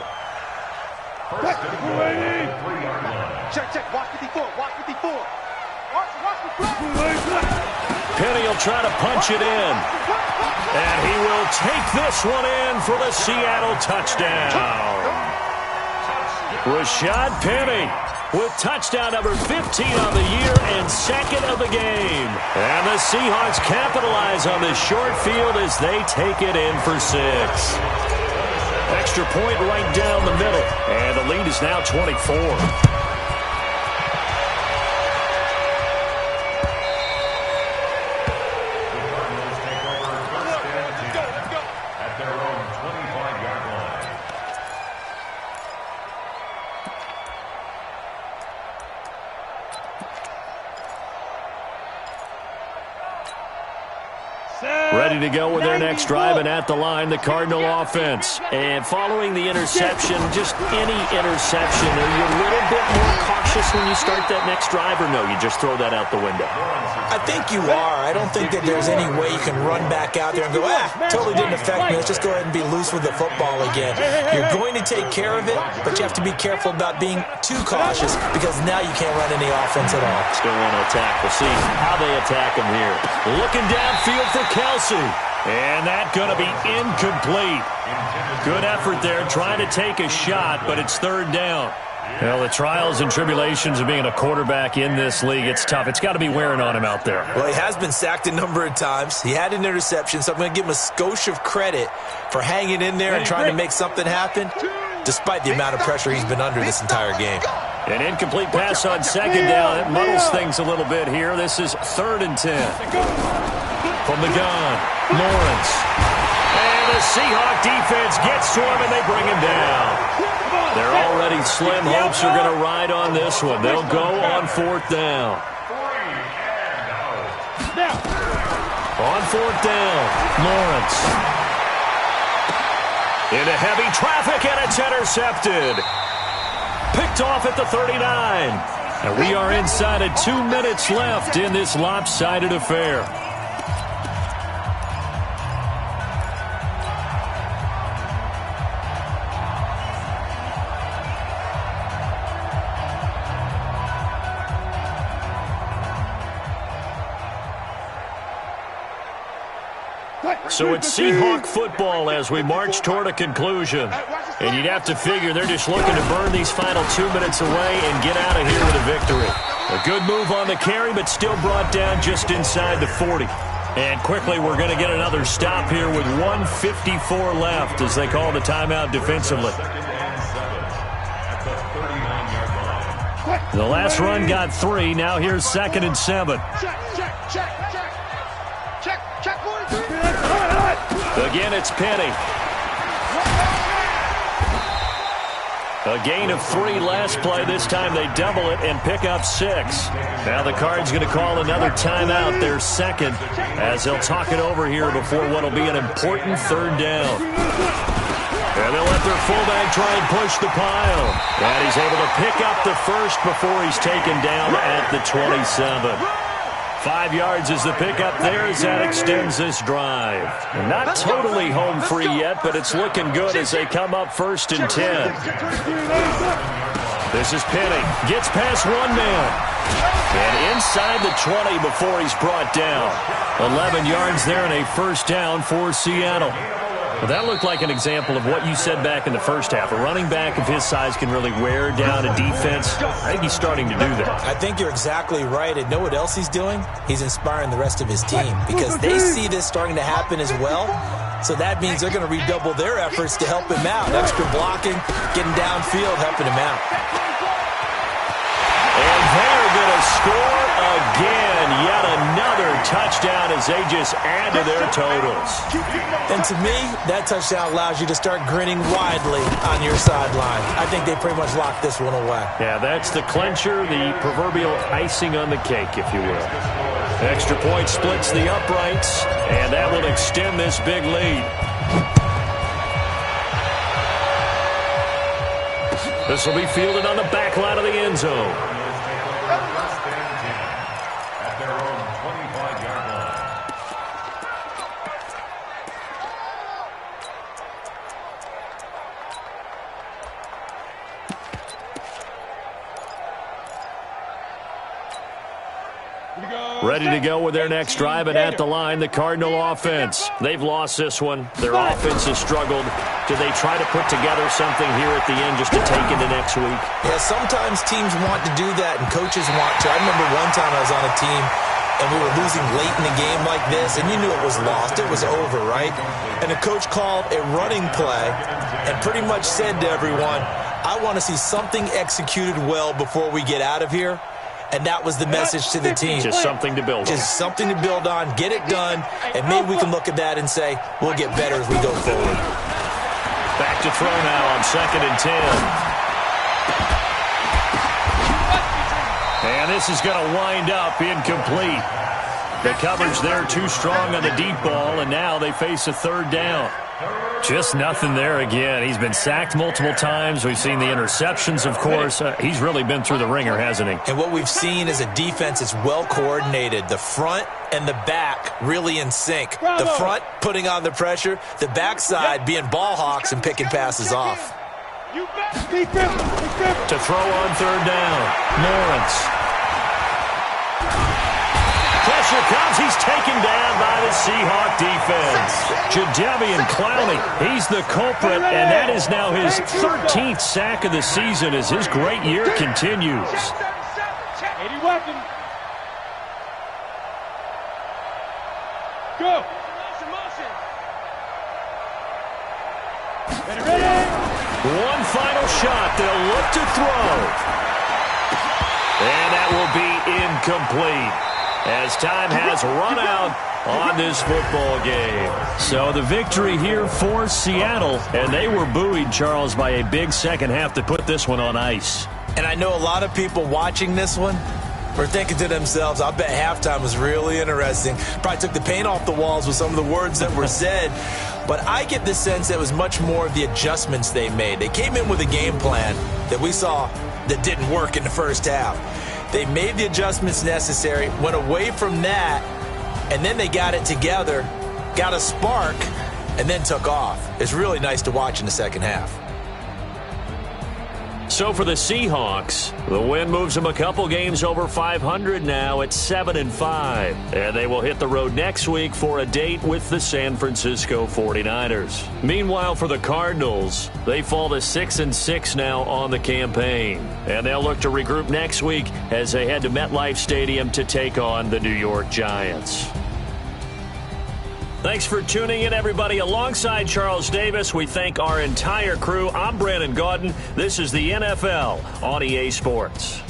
Check. Watch 54. Watch 54. Watch the play. Penny will try to punch it in. And he will take this one in for the Seattle touchdown. Rashad Penny with touchdown number 15 on the year and 2nd of the game. And the Seahawks capitalize on this short field as they take it in for 6. Extra point right down the middle. And the lead is now 24. Ready to go with their next drive, and at the line, the Cardinal offense. And following the interception, just any interception, are you a little bit more cautious when you start that next drive, or no, you just throw that out the window? I think you are. I don't think that there's any way you can run back out there and go, totally didn't affect me. Let's just go ahead and be loose with the football again. You're going to take care of it, but you have to be careful about being too cautious because now you can't run any offense at all. Still want to attack. We'll see how they attack him here. Looking downfield for Kelsey. And that going to be incomplete. Good effort there, trying to take a shot, but it's 3rd down. Well, the trials and tribulations of being a quarterback in this league, it's tough. It's got to be wearing on him out there. Well, he has been sacked a number of times. He had an interception, so I'm going to give him a skosh of credit for hanging in there and trying to make something happen, despite the amount of pressure he's been under this entire game. An incomplete pass on 2nd down. It muddles things a little bit here. This is 3rd and 10. From the gun, Lawrence. And the Seahawk defense gets to him, and they bring him down. They're already slim hopes are going to ride on this one. They'll go on 4th down. On 4th down, Lawrence. Into heavy traffic, and it's intercepted. Picked off at the 39. And we are inside of 2 minutes left in this lopsided affair. So it's Seahawk football as we march toward a conclusion. And you'd have to figure they're just looking to burn these final 2 minutes away and get out of here with a victory. A good move on the carry, but still brought down just inside the 40. And quickly, we're going to get another stop here with 1:54 left as they call the timeout defensively. The last run got 3. Now here's 2nd and 7. Again, it's Penny. A gain of 3 last play. This time they double it and pick up 6. Now the Cards going to call another timeout, their 2nd, as they'll talk it over here before what will be an important 3rd down. And they'll let their fullback try and push the pile. And he's able to pick up the 1st before he's taken down at the 27. 5 yards is the pickup there as that extends this drive. And not totally home free yet, but it's looking good as they come up 1st and 10. This is Penny. Gets past 1 man. And inside the 20 before he's brought down. 11 yards there and a 1st down for Seattle. Well, that looked like an example of what you said back in the first half. A running back of his size can really wear down a defense. I think he's starting to do that. I think you're exactly right. And know what else he's doing? He's inspiring the rest of his team because they see this starting to happen as well. So that means they're going to redouble their efforts to help him out. Extra blocking, getting downfield, helping him out. And they're going to score again. Yet another touchdown as they just add to their totals. And to me, that touchdown allows you to start grinning widely on your sideline. I think they pretty much locked this one away. Yeah, that's the clincher, the proverbial icing on the cake, if you will. Extra point splits the uprights, and that will extend this big lead. This will be fielded on the back line of the end zone. Ready to go with their next drive, and at the line, the Cardinal offense. They've lost this one. Their offense has struggled. Do they try to put together something here at the end just to take into next week? Yeah, sometimes teams want to do that, and coaches want to. I remember one time I was on a team, and we were losing late in the game like this, and you knew it was lost. It was over, right? And the coach called a running play and pretty much said to everyone, I want to see something executed well before we get out of here. And that was the message to the team. Just something to build on. Just something to build on, get it done, and maybe we can look at that and say, we'll get better as we go forward. Back to throw now on 2nd and 10. And this is going to wind up incomplete. The coverage there too strong on the deep ball, and now they face a 3rd down. Just nothing there again. He's been sacked multiple times. We've seen the interceptions, of course. He's really been through the ringer, hasn't he? And what we've seen is a defense that's well coordinated. The front and the back really in sync. The front putting on the pressure. The backside being ball hawks and picking passes off. To throw on 3rd down, Lawrence. Pressure comes. He's taken down by the Seahawk defense. Jadeveon Clowney, he's the culprit, and that is now his 13th sack of the season as his great year continues. 80 weapons. Go. Ready. One final shot. They'll look to throw. And that will be incomplete. as time has run out on this football game. So the victory here for Seattle, and they were buoyed, Charles, by a big second half to put this one on ice. And I know a lot of people watching this one were thinking to themselves, I bet halftime was really interesting. Probably took the paint off the walls with some of the words that were said. But I get the sense that it was much more of the adjustments they made. They came in with a game plan that we saw that didn't work in the first half. They made the adjustments necessary, went away from that, and then they got it together, got a spark, and then took off. It's really nice to watch in the second half. So for the Seahawks, the win moves them a couple games over 500 now at 7-5. And they will hit the road next week for a date with the San Francisco 49ers. Meanwhile, for the Cardinals, they fall to 6-6 now on the campaign. And they'll look to regroup next week as they head to MetLife Stadium to take on the New York Giants. Thanks for tuning in, everybody. Alongside Charles Davis, we thank our entire crew. I'm Brandon Gaudin. This is the NFL on EA Sports.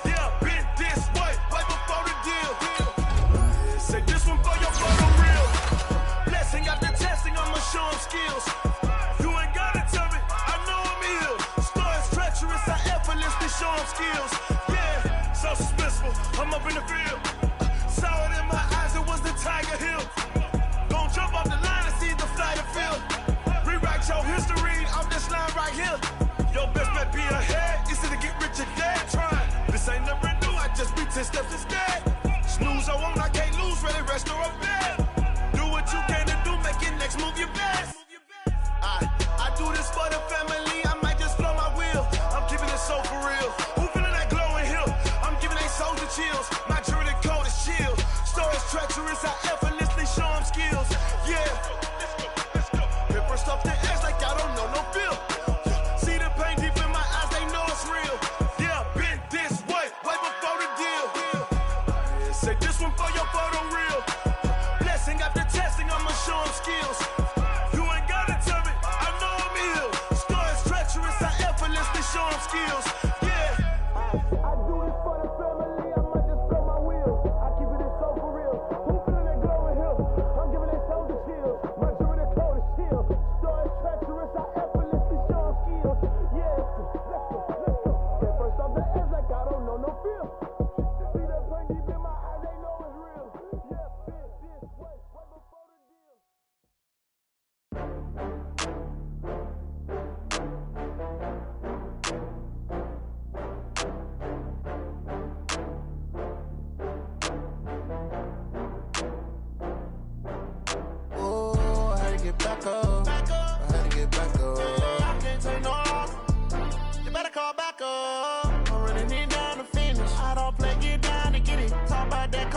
Yeah, been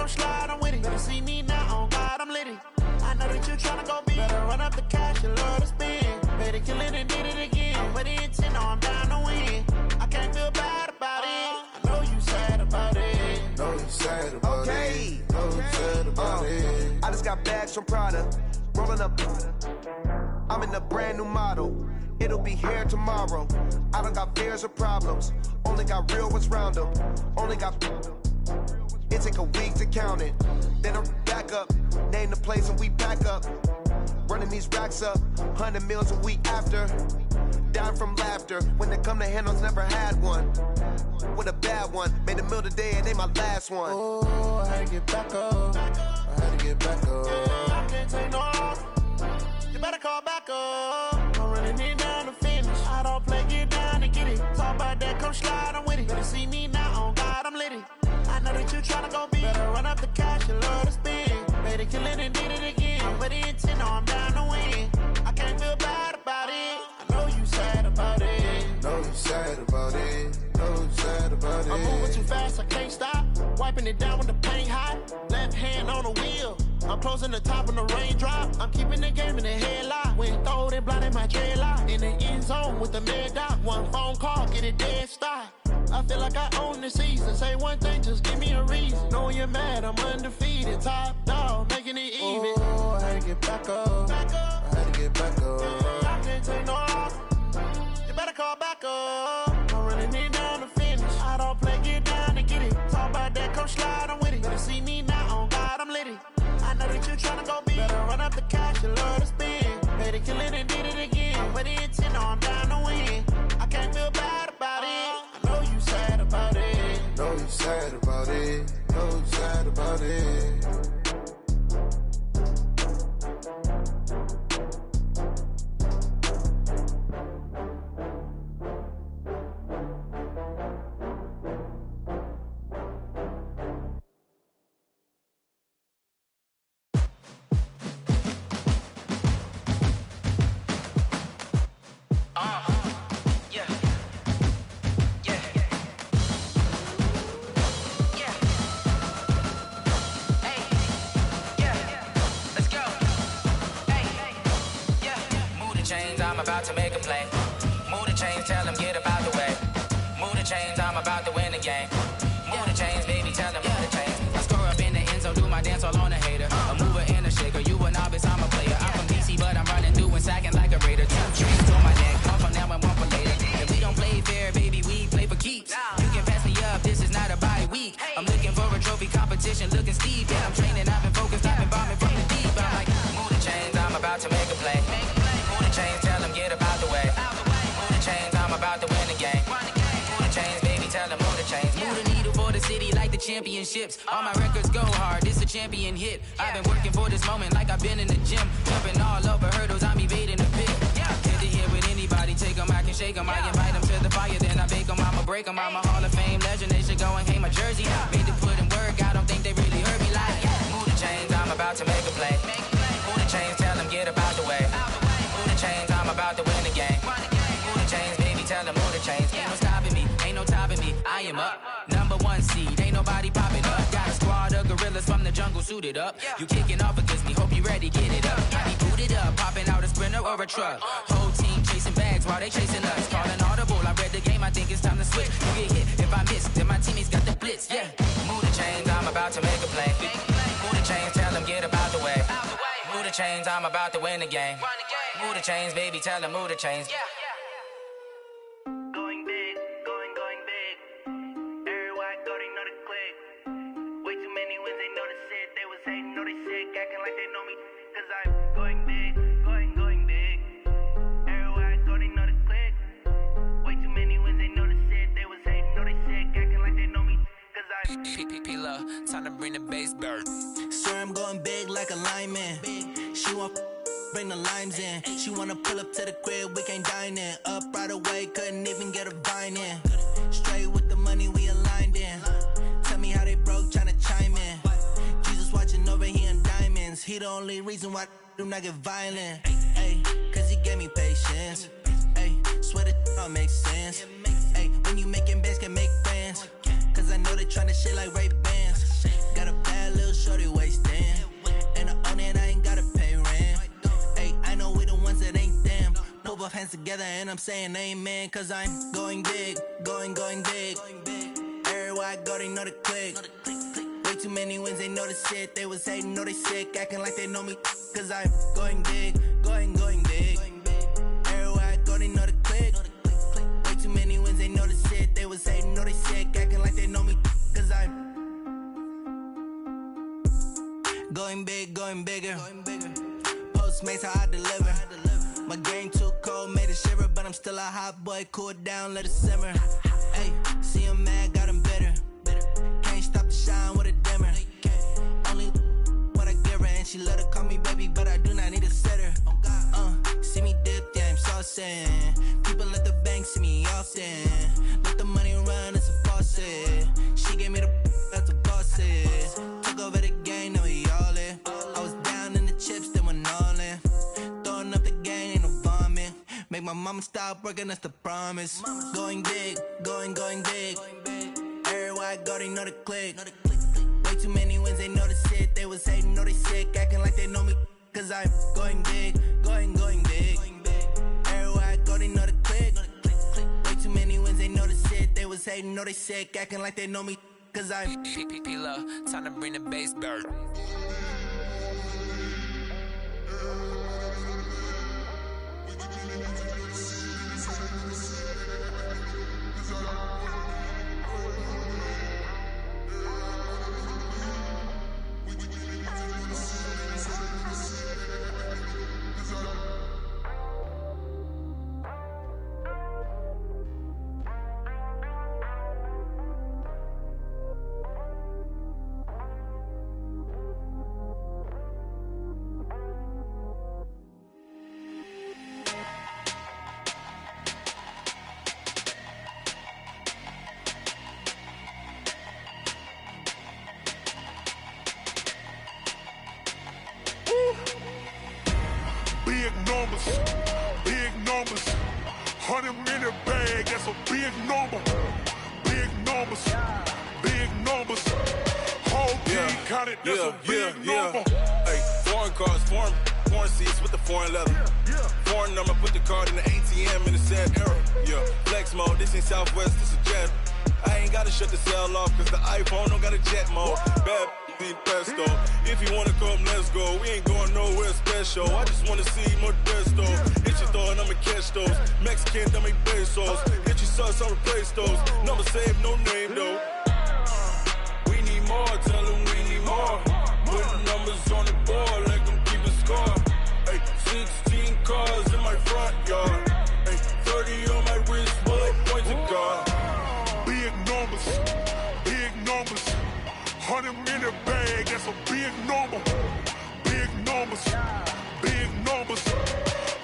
come slide, I'm with it. Better see me now, on God, I'm litty. I know that you tryna go big. Better run up the cash, you love to spend. Better kill it and did it again. But the intent, no, I'm down to win. I can't feel bad about it. I know you sad about it. Know you sad about it. Know you sad about it. I just got bags from Prada. Rolling up. I'm in a brand new model. It'll be here tomorrow. I don't got fears or problems. Only got real ones round them. Only got. It take a week to count it. Then I'm back up. Name the place and we back up. Running these racks up. 100 meals a week after. Down from laughter. When they come to handles, never had one. With a bad one. Made a meal today and they my last one. Oh, I had to get back up. I had to get back up. I can't take no loss. You better call back up. I'm running it down to finish. I don't play, get down and get it. Talk about that, come slide, I'm with it. Better see me now, on God, I'm litty. I know that you tryna go big. Better run up the cash, you love to spend. Better kill it and did it again. But the intent, no, I'm down to win. I can't feel bad about it. I know you sad about it. Know you sad about it. Know you sad about it. I'm moving too fast, I can't stop. Wiping it down with the paint hot. Left hand on the wheel. I'm closing the top when the raindrop. I'm keeping the game in the headlock. When throwed and blinded my dreadlock. In the end zone with the mad dot. One phone call, get it dead stop. I feel like I own the season. Say one thing, just give me a reason. Knowing you're mad, I'm undefeated. Top dog, making it even. Oh, I had to get back up. I had to get back up. I can't take no loss. You better call back up. I'm running it down to finish. I don't play, get down to get it. Talk about that, come slide, I'm with it. Better see me now, on God, I'm litty. I know that you tryna go big. Better run up the cash, you love to spend. Better kill it and did it again. But the intent, no, I'm down to win. I can't feel bad about it. I know you sad about it. Know you sad about it. Know you sad about it. I'm about to make a play. Move the chains, tell them get up out the way. Move the chains, I'm about to win the game. Move the chains, baby, tell them move the chains. I score up in the end zone, do my dance all on a hater. A mover and a shaker, you a novice, I'm a player. I'm from DC, but I'm running through and sacking like a raider. 2 chains on my neck, one for now and one for later. If we don't play fair, baby, we play for keeps. You can pass me up, this is not a bye week. I'm looking for a trophy competition, looking steep. Yeah, I'm training, I've been focused, I've been bombing from the deep. I'm like, move the chains, I'm about to make a play. Move the chains, tell them get up out the way. Move the chains, I'm about to win the game. Move the chains, baby, tell them move the chains. Move the needle for the city like the championships. All my records go hard, this a champion hit. I've been working for this moment like I've been in the gym. Jumping all over hurdles, I'm evading the pit. Get to here with anybody, take them, I can shake them. I invite them to the fire, then I bake them, I'ma break them. I'm a Hall of Fame legend, they should go and hang my jersey. Made to put in work, I don't think they really heard me like. Move the chains, I'm about to make a play. Move the chains, tell them get up out the way. Move the chains, I'm about to win the game. Move the chains, baby, tell them move the chains. Ain't no stopping me, ain't no topping me. I am up, #1 seed, ain't nobody popping up. Got a squad of gorillas from the jungle suited up. You kicking off against me, hope you ready, get it up. Got me booted up, popping out a Sprinter or a truck. Whole team chasing bags while they chasing us. Calling audible, I read the game, I think it's time to switch. You get hit if I miss, then my teammates got the blitz, yeah. Move the chains, I'm about to make a play. Move the chains, tell them get up out the way. Move the chains, I'm about to win the game. Move the chains, baby, tell them move the chains. Going big, going big. Everywhere I go, they know the click. Way too many wins, they know the shit. They was hating, know they sick, acting like they know me. Cause I'm going big, going big. Everywhere I go, they know the click. Way too many wins, they know the shit. They was hating, know they sick, acting like they know me. Cause I'm P-Love, time to bring the bass back. Swear I'm going big like a lineman. She want bring the limes in. She wanna pull up to the crib, we can't dine in. Up right away, couldn't even get a vine in. Straight with the money we aligned in. Tell me how they broke, tryna chime in. Jesus watching over here in diamonds. He the only reason why do not get violent. Ay, cause he gave me patience. Ay, swear that all makes sense. Ay, when you making bands can make friends. Cause I know they tryna shit like Ray Bans. Got a bad little shorty wasting. And I own it, I ain't gotta pay rent. Hey, I know we the ones that ain't them. Put both hands together and I'm saying amen. Cause I'm going big, going big. Everywhere I go, they know the click. Way too many wins, they know the shit. They was hating, know they sick, acting like they know me. Cause I'm going big, going big. Everywhere I go, they know the click. Way too many wins, they know the shit. They was hating, know they sick, acting like they know me. Cause I'm going big, going bigger. Postmates, how I deliver. My game too cold, made it shiver. But I'm still a hot boy, cool it down, let it simmer. Hey, see him mad, got him bitter. Can't stop the shine with a dimmer. Only what I give her, and she let her call me baby, but I do not need a sitter. See me dip, yeah, I'm saucing. People at the bank see me often. Let the money run, it's a faucet. She gave me the that's a boss is. Took over the game, now we all in. I was down in the chips, then went all in. Throwing up the game, ain't no vomit. Make my mama stop working, that's the promise. Going big, going big. Everywhere I go, they know the click. Way too many wins, they know the shit. They was hating, know they sick, acting like they know me. Cause I'm going big, going big. Everywhere I go, they know the click. Way too many wins, they know the shit. They was hating, know they sick, acting like they know me. Cause I'm P-P-P-Love, time to bring the bass back. Big numbers, 100 minute bag, that's a big number. Big numbers, whole team counted, that's a big number. Hey, foreign cars, foreign seats with the foreign leather. Foreign number, put the card in the ATM in the sad era. Yeah, flex mode, this ain't Southwest, this a jet. I ain't gotta shut the cell off, cause the iPhone don't got a jet mode. Bad pesto. If you wanna come, let's go. We ain't going nowhere special. I just wanna see Modesto. Hit your thought, I'ma catch those. Mexican, don't make pesos. Hit your sauce, I'll replace those. Number saved, no name though. We need more, tell them we need more. Put numbers on the board, let them keep a score. Hey, 16 cars in my front yard. Hey, 30 on my wrist, bullet points of God. Big numbers, 100 minute bag, that's a big number. Big numbers,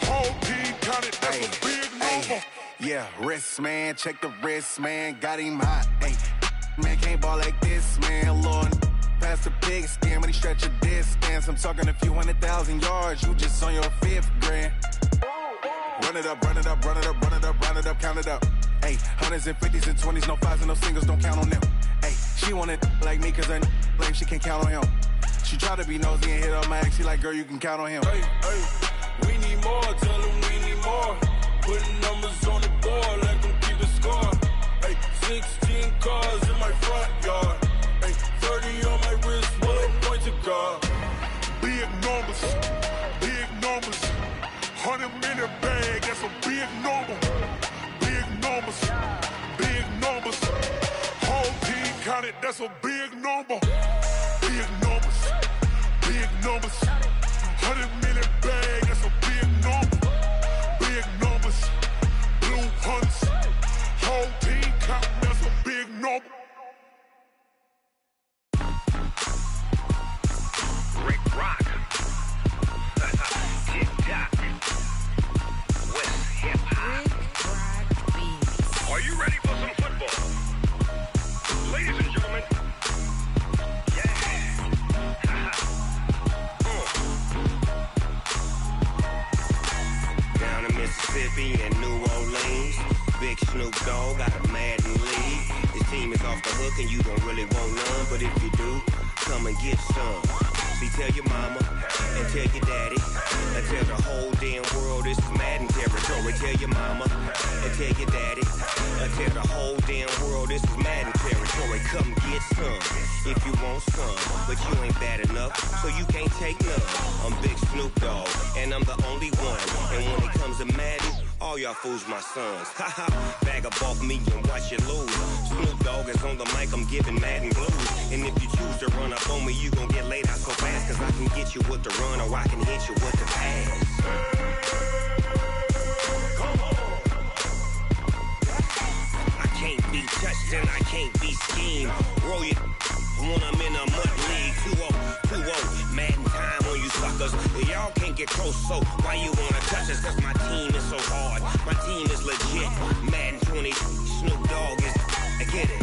whole team counted, that's a big number. Yeah, wrist man, check the wrist man, got him hot. Ay, man can't ball like this, man. Lord, past the pig skin, when he stretch a distance. I'm talking a few 100,000 yards, you just on your 5th grand. Run it up, count it up. Ay, hundreds and 50s and 20s, no 5s and no singles, don't count on them. Ay, she want it like me, cause her lame, she can't count on him. She try to be nosy and hit up my ex, she like, girl, you can count on him. Hey, we need more, tell them we need more. Putting numbers on the board, let them keep a score. Hey, 16 cars in my front yard. Hey, 30 on my wrist, bullet points of God. Big numbers, 100 minute bag, that's a big number. Big numbers, whole team counted, that's a big number. Big numbers, 100 minute bag, that's a big number. Big numbers, blue hunts, whole team counting, that's a big number. Rick Rock. Tick-tock. West hip-hop. Are you ready for some football? Ladies and gentlemen. Yeah. Down in Mississippi and New Orleans, Big Snoop Dogg got a Madden league. His team is off the hook and you don't really want none, but if you do, come and get some. See, tell your mama and tell your daddy and tell the whole damn world this is Madden territory. Tell your mama and tell your daddy and tell the whole damn world this is Madden territory. Come get some if you want some, but you ain't bad enough, so you can't take none. I'm Big Snoop Dogg, and I'm the only one. And when it comes to Madden, all y'all fools my sons. Haha, bag up off me and watch you lose. Snoop Dogg is on the mic, I'm giving Madden blues. And if you choose to run up on me, you gon' get laid out so fast, cause I can get you with the run or I can hit you with the pass. I can't be touched and I can't be schemed. Roll you when I'm in a mud league. 2-0, Madden time on you suckers. Y'all can't get close, so why you wanna touch us? Cause my team is so hard, my team is legit. Madden 20, Snoop Dogg is, I get it.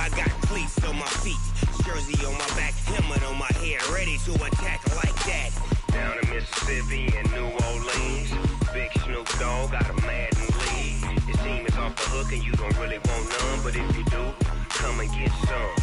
I got cleats on my feet, jersey on my back, helmet on my head, ready to attack like that. Down in Mississippi and New Orleans, Big Snoop Dogg got a Madden league. Your team is off the hook and you don't really want none, but if you do, come and get some.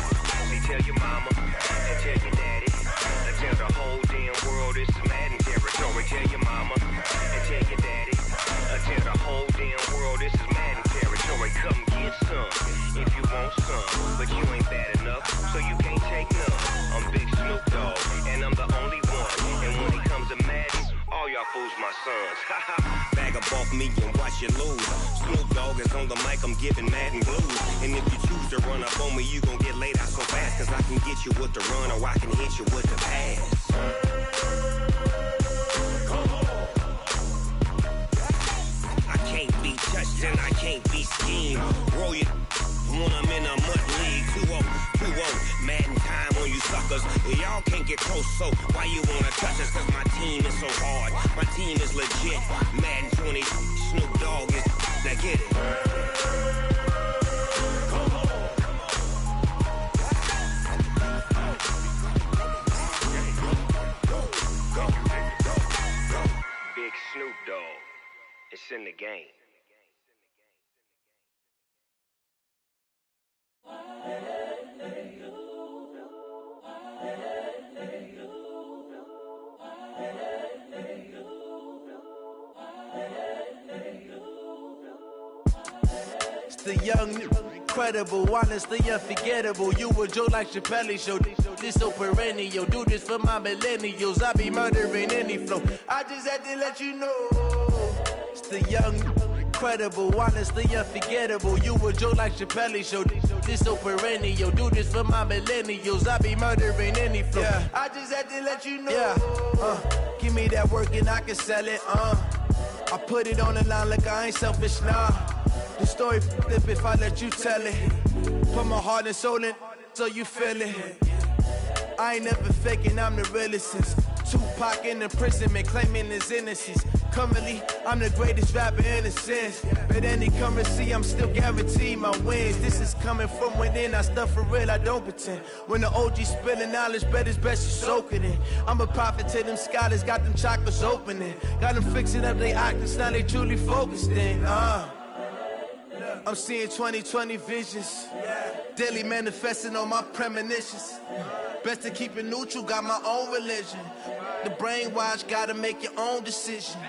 See, tell your mama and tell your daddy and tell the whole damn world this is Madden territory. Tell your mama and tell your daddy and tell the whole damn world this is Madden territory. Come get some if you want some, but you ain't bad enough, so you can't take none. I'm Big Snoop Dogg, and I'm the only one. And when it comes to Madden, all y'all fools my sons. Bag up off me and watch you lose. Snoop Dogg is on the mic, I'm giving Madden blues. And if you choose to run up on me, you gon' get laid out so fast, cause I can get you with the run or I can hit you with the pass. I can't be touched and I can't be schemed. Roll you when I'm in a mud league. 2-0, Madden time on you suckers. Y'all can't get close, so why you wanna touch us? Cause my team is so hard, my team is legit. Madden 20, Snoop Dogg is, now get it. Big Snoop Dogg, it's in the game. It's the young, incredible, honestly unforgettable. You a joke like Chappelle show. This so perennial. Do this for my millennials. I be murdering any flow. I just had to let you know. It's the young, incredible, honestly unforgettable. You a joke like Chappelle show. This so perennial. Do this for my millennials. I be murdering any flow. Yeah. I just had to let you know. Yeah. Give me that work and I can sell it. I put it on the line like I ain't selfish, nah. The story flip if I let you tell it. Put my heart and soul in so you feel it. I ain't never faking, I'm the realest since Tupac in imprisonment, claiming his innocence. Currently, I'm the greatest rapper in a sense. But any currency, I'm still guaranteed my wins. This is coming from within, I stuff for real, I don't pretend. When the OG spilling knowledge, bet it's best you soak it in. I'm a prophet to them scholars, got them chakras opening. Got them fixing up their octaves, now they truly focused in. I'm seeing 2020 visions, daily manifesting on my premonitions. Best to keep it neutral, got my own religion. The brainwash, gotta make your own decision.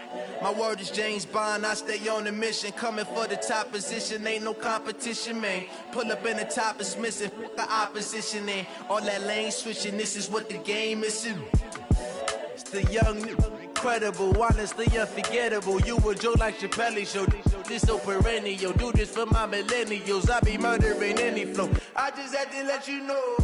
My word is James Bond, I stay on a mission. Coming for the top position, ain't no competition, man. Pull up in the top is missing, the opposition in. All that lane switching, this is what the game is. It's the young, incredible, honestly unforgettable. You a joke like Chappelle show. This so perennial. Do this for my millennials. I be murdering any flow. I just had to let you know.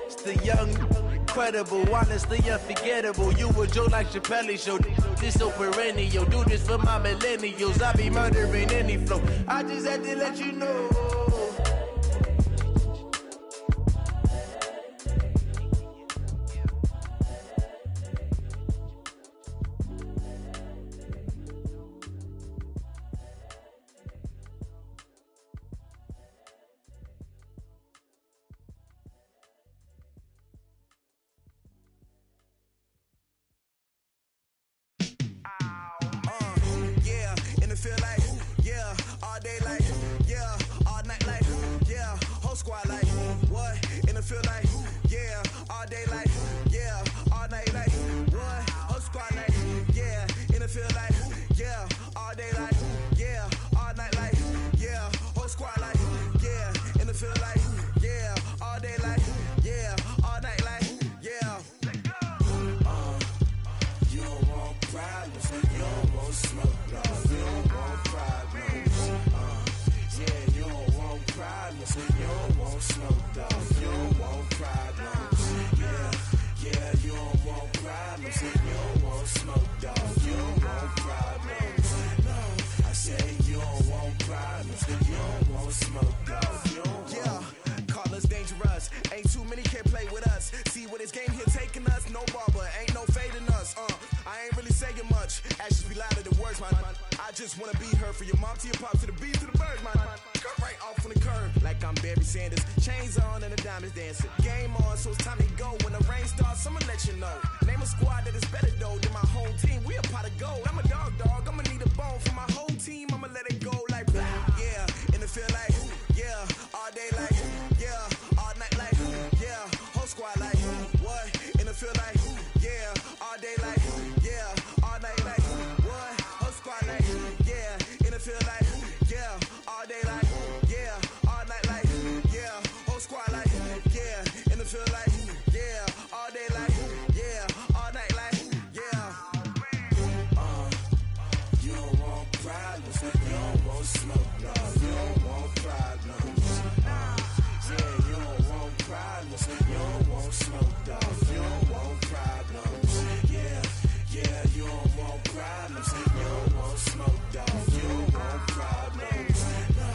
It's the young, incredible, honestly unforgettable. You a joke like Chappelle show. This so perennial. Do this for my millennials. I be murdering any flow. I just had to let you know. Feel like, yeah, all day like, yeah, all night dog. You don't want problems. Yeah, you don't want problems. You don't want smoke, dog. You don't want problems. Yeah, you don't want problems. You don't want smoke, dog. You don't want problems. No, I say you don't want problems. You don't want smoke, dog. You don't want. Call us dangerous. Ain't too many can play with us. See what this game here taking us. No barber, ain't no fading us. I ain't really saying much. Actions be louder than words, man. I just wanna be heard. For your mom to your pop to the beat to the birds, man. Cut right off on the curb like I'm Barry Sanders. Chains on and the diamonds dancing. Game on, so it's time to go. When the rain starts, I'ma let you know. Name a squad that is better though than my home team. We a pot of gold. I'm a dog. I'ma need a bone for my whole team. I'ma let it go like blah. Yeah, and it feel like yeah, all day like yeah, all night like yeah, whole squad like what? And it feel like yeah, all day like yeah, all night like what? Whole squad like yeah, and it feel like yeah, all day like yeah, all night like yeah, whole squad like yeah, and it feel like yeah, all day like yeah, all night like yeah. You don't want problems. You don't want smoke, dog. You don't want problems. Yeah, you don't want problems. You don't want smoke, dog. You don't want problems. Yeah, you don't want problems. You don't want smoke, dog. You don't want problems. No,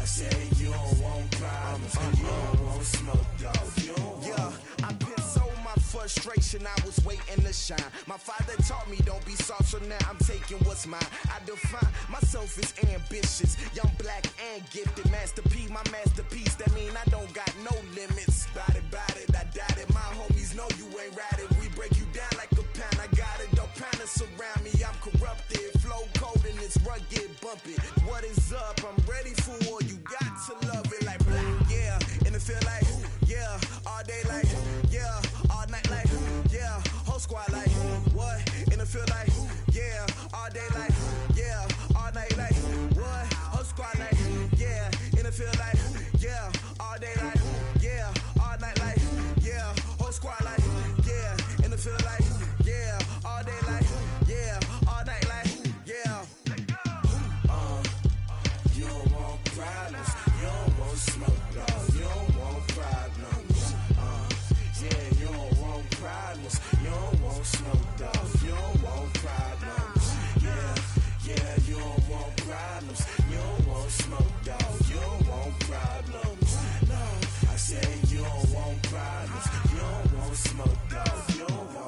I say you don't want problems. You don't want smoke, dog. You don't want. I've been so my frustration, I was waiting to shine. My father taught me don't be soft, so now I'm taking what's mine. I define myself as ambitious, young, black, and gifted. Master P, my masterpiece. That mean I don't got no limits. Bout it, I doubt it. My homies know you ain't ratted. We break you down like a pound. I got it, don't pound to surround me. I'm corrupted, flow cold and it's rugged, bump it. What is up? I'm ready for war. You got to love it like blah. Yeah, and it feel like yeah, all day like yeah, all night like yeah, whole squad like what? And it feel like yeah, all day like yeah, all night like what? Whole squad like yeah, and it feel like yeah, all day like yeah, all night like yeah, whole squad like yeah, and it feel like yeah, all day like yeah, all night like yeah. You don't want problems. You don't want smoke, dog. You don't want problems. Yeah, you don't want problems. You don't want smoke, dog. You don't want problems. Yeah, you don't want problems. You don't want smoke, dog. You don't want problems. No, I say you don't want problems. You don't want smoke, dog. You don't want.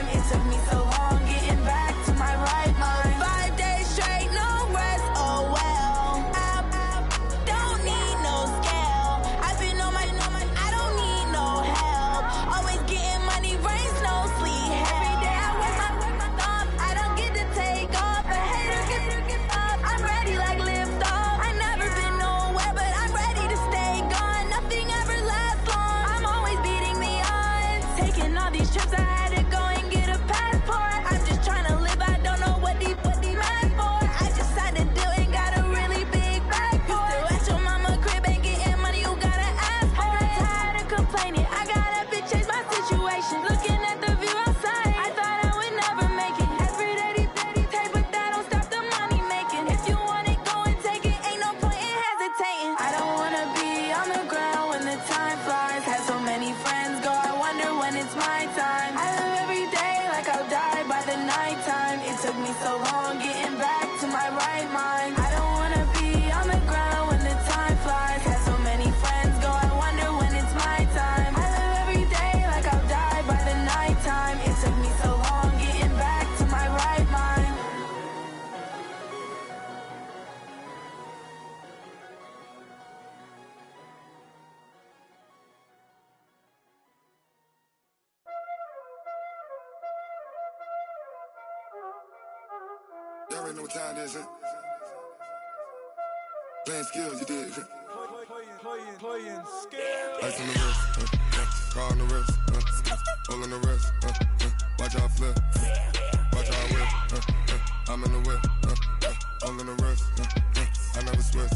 It took me so long getting back to my right my time. I live every day like I'll die by the nighttime. It took me so long getting back to my right mind. I don't wanna be on the ground when the time flies. Had so many friends go, I wonder when it's my time. I live every day like I'll die by the nighttime. It took me so long getting back to my right mind. Y'all already know what time it is, huh? Playing skills, you did. Playing skills. Ice on the wrist, car on the wrist, all on the wrist, watch out flip, watch out whip, I'm in the whip, all on the wrist, I never switch,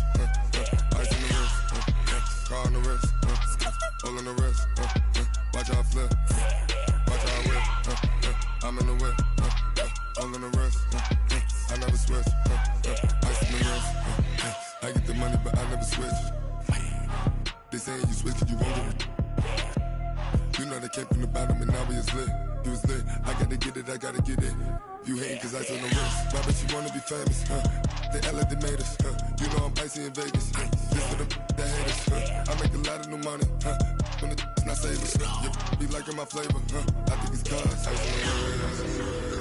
ice on the wrist, car on the wrist, all on the wrist, watch out flip, watch out whip, I'm in the whip, all on the wrist, I never switch, ice on the wrist, I get the money but I never switch. They saying you switch cause you won't get it. You know they came from the bottom and now we is lit. You was lit, I gotta get it, I gotta get it. You hating cause ice on the wrist. Why bet you wanna be famous, They act like they made us, You know I'm icy in Vegas, This for the that hate us, I make a lot of new money, When it's not savers, You be liking my flavor, I think it's cause ice on the wrist,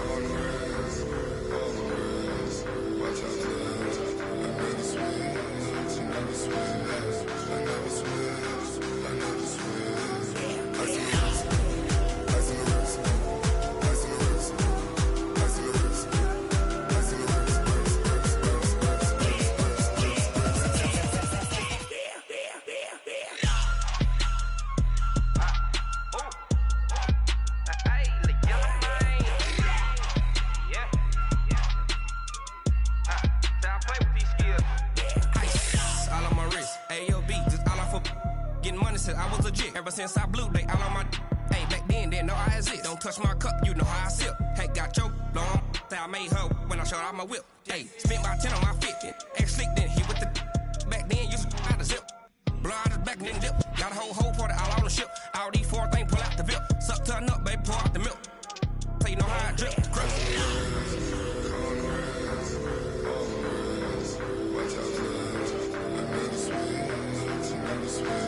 on the wrist, on the wrist. Watch out for this, I never switch, I never switch. I never switch, I never switch. Ice in the wrist, ice in the wrist, ice in the wrist, ice in the wrist, ice in the wrist, I was legit. Ever since I blew, they all on my hey, back then, didn't know I exist. Don't touch my cup, you know how I sip. Hey, got choked, long. Say I made her when I showed out my whip. Hey, spent about 10 on my 50. Ex-slick, then hit with the back then, used to out the zip. Blow out his back, then dip. Got a whole party all on the ship. All these four things, pull out the VIP. Suck to a nut, baby, pour out the milk. So you know how I drip. Crush. watch out for this. I never switch, I never switch.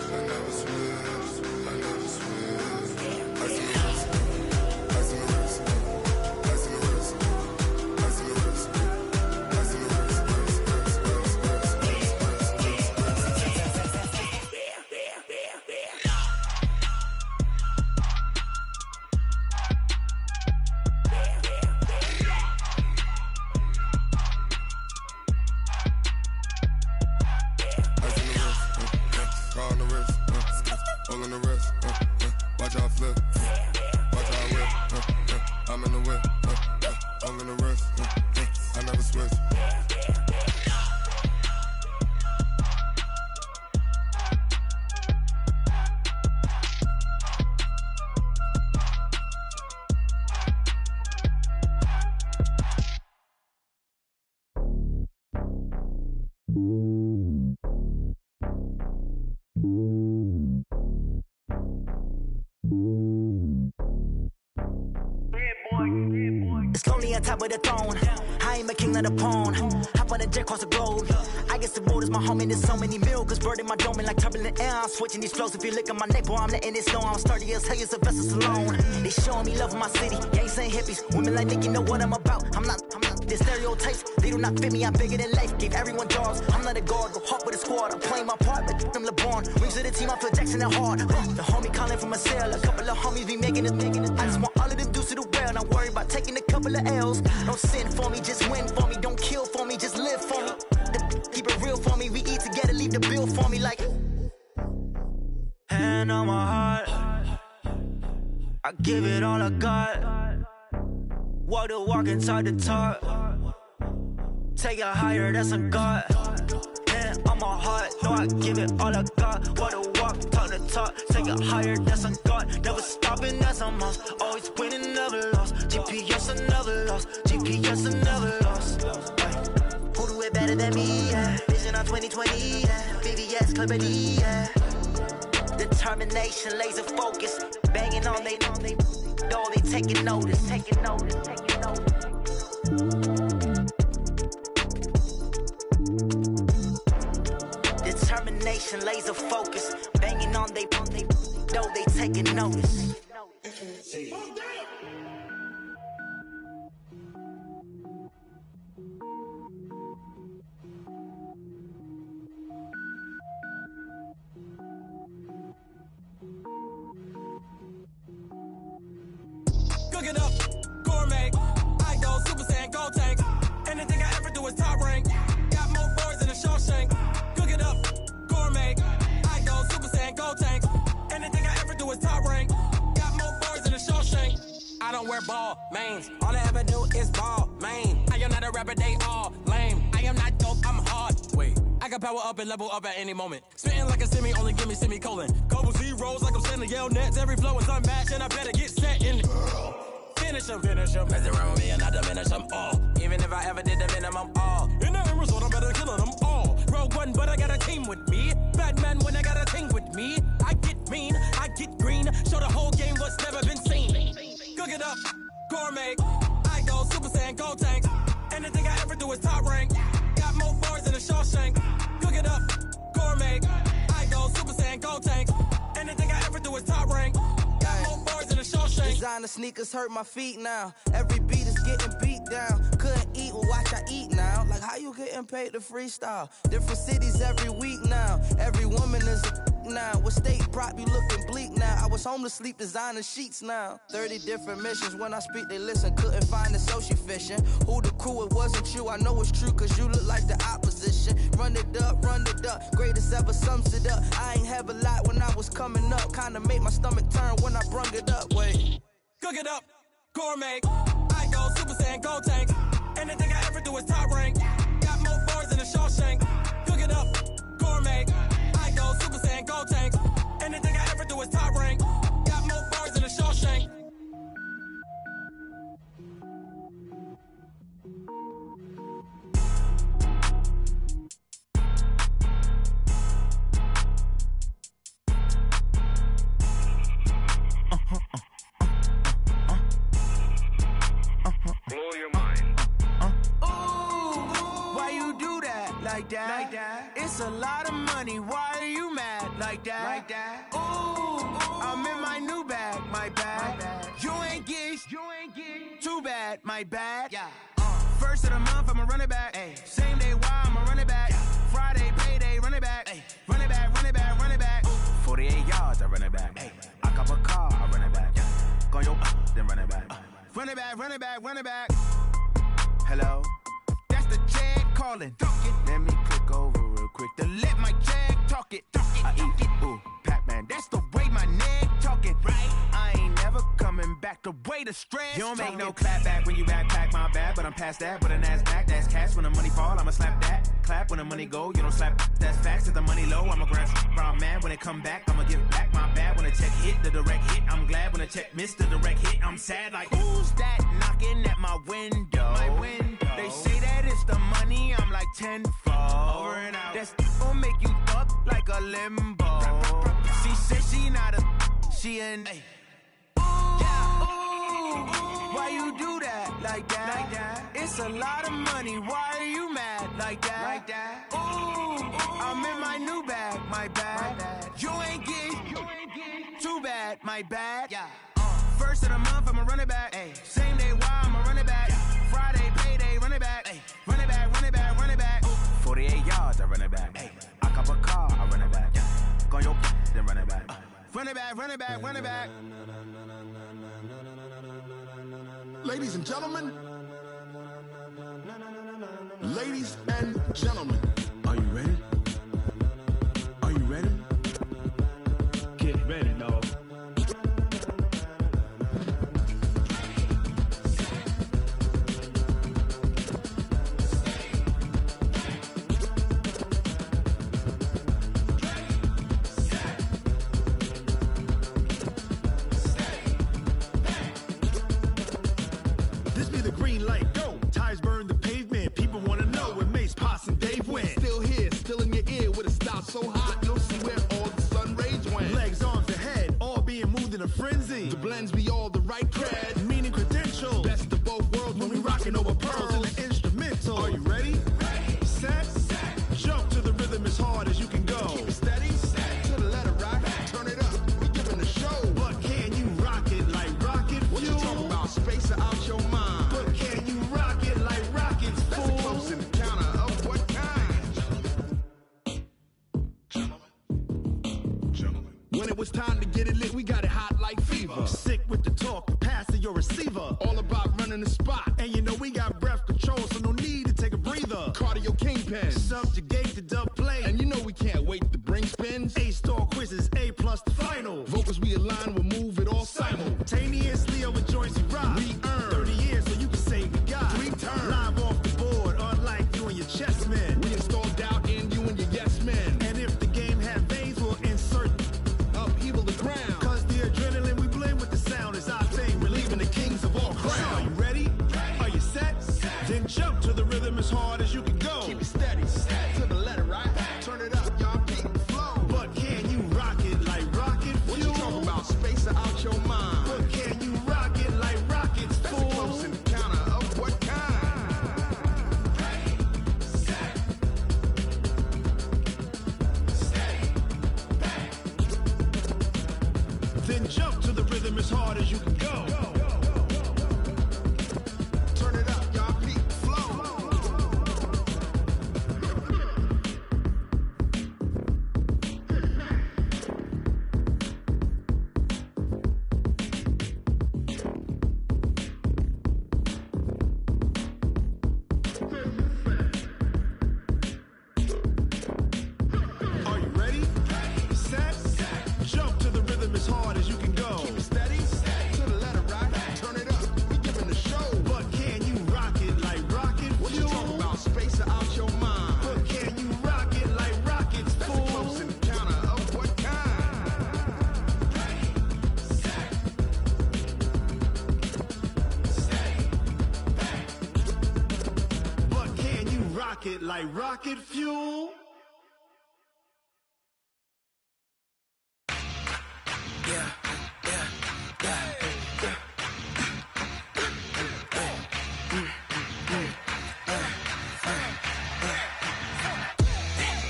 I never switch, I never switch. Ice in the wrist, ice in the wrist, ice in the wrist, ice in the wrist, ice in the wrist, car on the wrist, all on the wrist, watch out flip, watch out whip, I'm in the whip, all in the wrist, I never switch. It's lonely on top of the throne. I ain't a king of the pawn. Hop on a jet across the globe. I guess the road is my home and there's so many milkers bird in my dome and like turbulent air. I'm switching these flows. If you look at my neck, boy, I'm letting it snow. I'm sturdy as hell, a vessel alone. They showing me love in my city. Gangs ain't hippies. Women like Nicky know what I'm about. I'm not the stereotypes. They do not fit me. I'm bigger than life. Gave everyone jobs. I'm not a guard. Go hard with a squad. I'm playing my part like them LeBron. Rings to the team. I feel Jackson and hard. The homie calling from a cell. A couple of homies be making it. I just want all of them dudes to the well. Not worry about taking a couple of L's. Don't sin for me, just win for me. Don't kill for me, just live for me. Keep it real for me. We eat together, leave the bill for me like. Hand on my heart, I give it all I got. Walk the walk inside the talk. Take it higher, that's a God. Hand on my heart, no, I give it all I got. Walk the walk, talk the talk. Take it higher, that's a God. Never stopping, that's a must. Always winning, never lost. GPS, I never lost. GPS, I never lost. Who do it better than me? Yeah. Vision on 2020. Yeah. VVS, Clippity. Yeah. Determination, laser focus, banging on they door, they taking notice. Determination, laser focus, banging on they door, they taking notice. Cook it up, gourmet. I go Super Saiyan, gold tank. Anything I ever do is top rank. Got more boys than a Shawshank. Cook it up, gourmet. I go Super Saiyan, gold tank. Anything I ever do is top rank. Got more boys than a Shawshank. I don't wear ball mains. All I ever do is ball main. I am not a rapper, they all lame. I am not dope, I'm hard. Wait, I can power up and level up at any moment. Spitting like a semi, only give me semicolon. Couple zeros like I'm sending yell nets. Every flow is unmatched and I better get set in. Finish them. Mess around with me and I diminish them all. Even if I ever did the minimum, all. In the end result, I'm better killing them all. Rogue One, but I got a team with me. Batman when I got a team with me. I get mean, I get green. Show the whole game what's never been seen. Cook it up, gourmet. I go Super Saiyan, gold tank. Anything I ever do is top rank. Got more bars than a Shawshank. Cook it up, gourmet. I go Super Saiyan, gold tank. Anything I ever do is top rank. Got more bars than a Shawshank. Designer sneakers hurt my feet now. Every beat is getting beat down. Couldn't eat, well watch I eat now. Like how you getting paid to freestyle? Different cities every week now. Every woman is a now. With state prop, you looking bleak now. I was home to sleep designing sheets now. 30 different missions. When I speak, they listen. Couldn't find it, so she fishing. Who the crew? It wasn't you. I know it's true, cause you look like the opposition. Run it up. Greatest ever sums it up. I ain't have a lot when I was coming up. Kinda made my stomach turn when I brung it up. Wait. Cook it up, gourmet. I go Super Saiyan, gold tank. Anything I ever do is top rank. Got more bars than a Shawshank. Cook it up, gourmet. I go Super Saiyan, gold tank. Anything I ever do is top rank. Got more bars than a Shawshank. Blow your mind. Why you do that? Like that? It's a lot of money. Why are you mad? Like that? Ooh, I'm in my new bag. My bad. You ain't get. Too bad. My bad. Yeah. First of the month, I'ma run it back. Ay. Same day, why I'ma run it back. Friday, payday, run it back. Ay. Run it back. 48 yards, I run it back. Ay. I cop a car, I run it back. Go yo, then run it back. Run it back. Hello? That's the Jag calling. Let me click over real quick to let my Jag talk it. I eat it, ooh, Pac-Man. That's the way my neck talking. Right? I ain't never coming back the way the stress. You don't make no clap back when you backpack my bad, but I'm past that. But a NASDAQ, that's cash. When the money fall, I'ma slap that. Clap when the money go, you don't slap. That's facts. If the money low, I'ma grab brown man. When it come back, I'ma give back my bad. When the check hit, the direct hit. I'm glad when the check missed the direct hit. I'm sad like, who's that knocking at my window? They say that it's the money, I'm like tenfold. Over and out. That's gon' make you fuck like a limbo. She said she not a, she an. Why you do that? Like that? It's a lot of money. Why are you mad? Like that? Ooh, I'm in my new bag. My bad. You ain't get too bad. My bad. Yeah. First of the month, I'ma run it back. Ay. Same day, why I'ma run it back. Friday, payday, run it back. Ay. Run it back. 48 yards, I run it back. Ay. I cop a car, I run it back. Go yo, then run it back. Run it back. Ladies and gentlemen, are you ready? Get ready, dog. This be the green light, go. Tires burn the pavement. People wanna know where Mace, Posse, and Dave went. Still here, still in your ear with a style so hot, you'll see where all the sun rays went. Legs a frenzy. The blends be all the right cred, meaning credential. Best of both worlds when we rockin' over pearls in the instrumental. Are you ready? Set. Jump to the rhythm as hard as you can go. Keep it steady. To the letter rock. Turn it up. We giving a show. But can you rock it like rocket fuel? What you talking about? Space out your mind. But can you rock it like rockets, fool? That's a close encounter of what kind? When it was time to get it lit, we got it hot like fever. Sick with the talk, passing your receiver. All about running the spot. And you know we got breath control, so no need to take a breather. Cardio kingpin, subjugate the dub play. And you know we can't wait to bring spins. A-star quizzes, A+ the final. Vocals we align, we'll move it all simultaneously over joints we rock. We earn 30 years, so you can say we got 3 turns. Live off the board, unlike you and your chess men. We install doubt in you and your yes men. And if the game had veins, we'll insert upheaval the ground. Cause the adrenaline we blend with the sound is our thing, relieving the kings of all crowns. Are you ready? Are you set? Then jump to the rhythm as hard as you can go. Keep it steady, to the letter right. Turn it up, y'all keep the flow. But can you rock it like rocket fuel? What you talking about? Space out your mind. But can you rock it like rockets, fool? That's a close encounter of what kind? Then jump to the rhythm as hard as you can go. Turn it up, y'all keep the flow. Are you ready? Set. Jump to the rhythm as hard as you can go. Keep it steady. To the letter right. Turn it up. We giving the show. But can you rock it like rocket fuel? What you talking about? Space out your mind. But can you rock it like rockets, fool? That's a close encounter of what kind? But can you rock it like rocket fuel?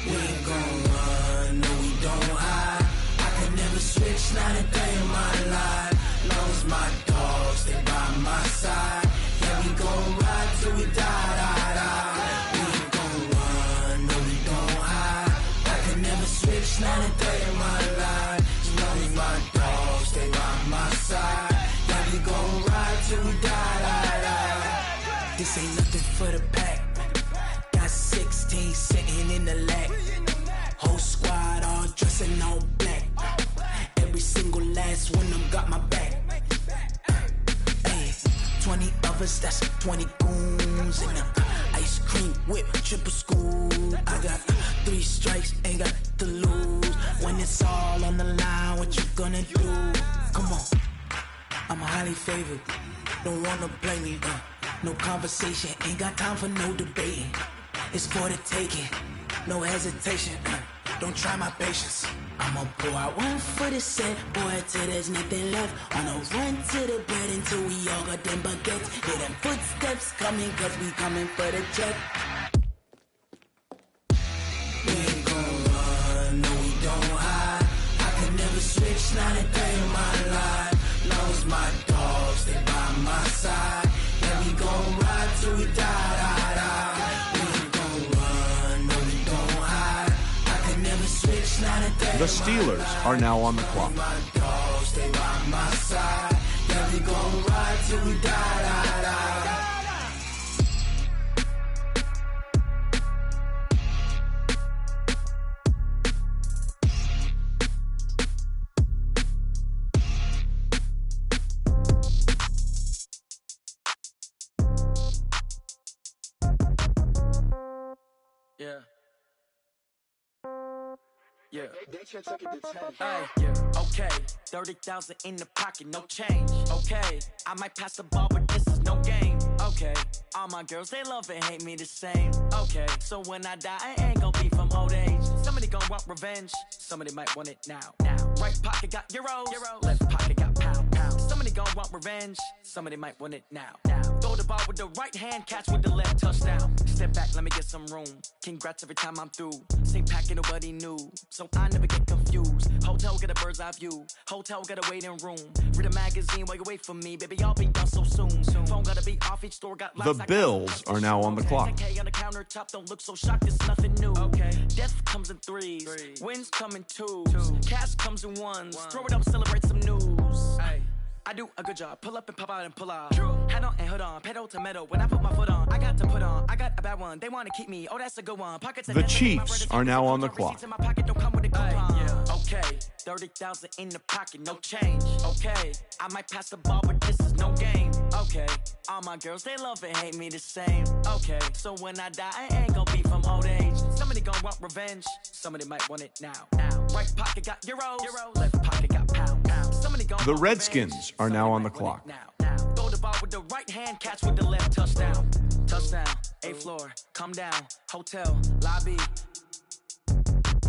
We ain't gon' run, no we don't hide. I could never switch, not a day in my life. Long as my dogs, they by my side. Yeah, we gon' ride till we die. We ain't gon' run, no we don't hide. I could never switch, not a day in my life. As long as my dogs, they by my side. Yeah, we gon' ride till we die. This ain't nothing for the pack. Got 16 sitting in the lap. Whole squad all dressed in all black. Every single last one of them got my back. Hey, 20 of us, that's 20 goons in them. Ice cream whip, triple scoop. I got 3 strikes, ain't got to lose. When it's all on the line, what you gonna do? Come on, I'm highly favored. Don't wanna blame me, no conversation, ain't got time for no debating. It's for the taking, no hesitation. Don't try my patience. I'ma pour out one for the set, boy, till there's nothing left. On a run to the bed until we all got them baguettes. Hear them footsteps coming, cause we coming for the check. We ain't gon' run, no we don't hide. I could never switch, not a day in my life. Long as my dogs, they by my side. Yeah, we gon' ride till we die. We ain't gon' run, no we don't hide. I could never switch, not a day. The Steelers are now on the clock. My dogs, they by my side. Yeah, we gon' ride till we die. Yeah. Yeah. Hey, yeah. Okay. 30,000 in the pocket, no change. Okay. I might pass the ball, but this is no game. Okay. All my girls, they love and hate me the same. Okay. So when I die, I ain't gonna be from old age. Somebody gonna want revenge. Somebody might want it now. Right pocket got euros. Left pocket got gon' want revenge. Somebody might want it now. Throw the ball with the right hand, catch with the left, touchdown. Step back, let me get some room. Congrats every time I'm through. Same pack and nobody knew, so I never get confused. Hotel get a bird's eye view. Hotel got a waiting room. Read a magazine while you wait for me, baby. I'll be done so soon. Phone gotta be off, each store got The Bills are now on the clock. on the countertop, don't look so shocked, it's nothing new. Okay. Death comes in threes, wins come in twos, cash comes in ones. Throw it up, celebrate some news. Ay. I do a good job, pull up and pop out and pull out. Head on and hood on, pedal to metal. When I put my foot on, I got to put on. I got a bad one, they want to keep me. Oh, that's a good one. Pockets The Chiefs are now on the clock. in my pocket don't come with a coupon. Okay, 30,000 in the pocket, no change. Okay, I might pass the ball, but this is no game. Okay, all my girls, they love and hate me the same. Okay, so when I die, I ain't gonna be from old age. Somebody gonna want revenge, somebody might want it now. Right pocket got euros, left pocket got pounds. Somebody gonna The Redskins are now on the clock. Throw the ball with the right hand, catch with the left, touchdown. Touchdown, 8th floor, come down, hotel, lobby.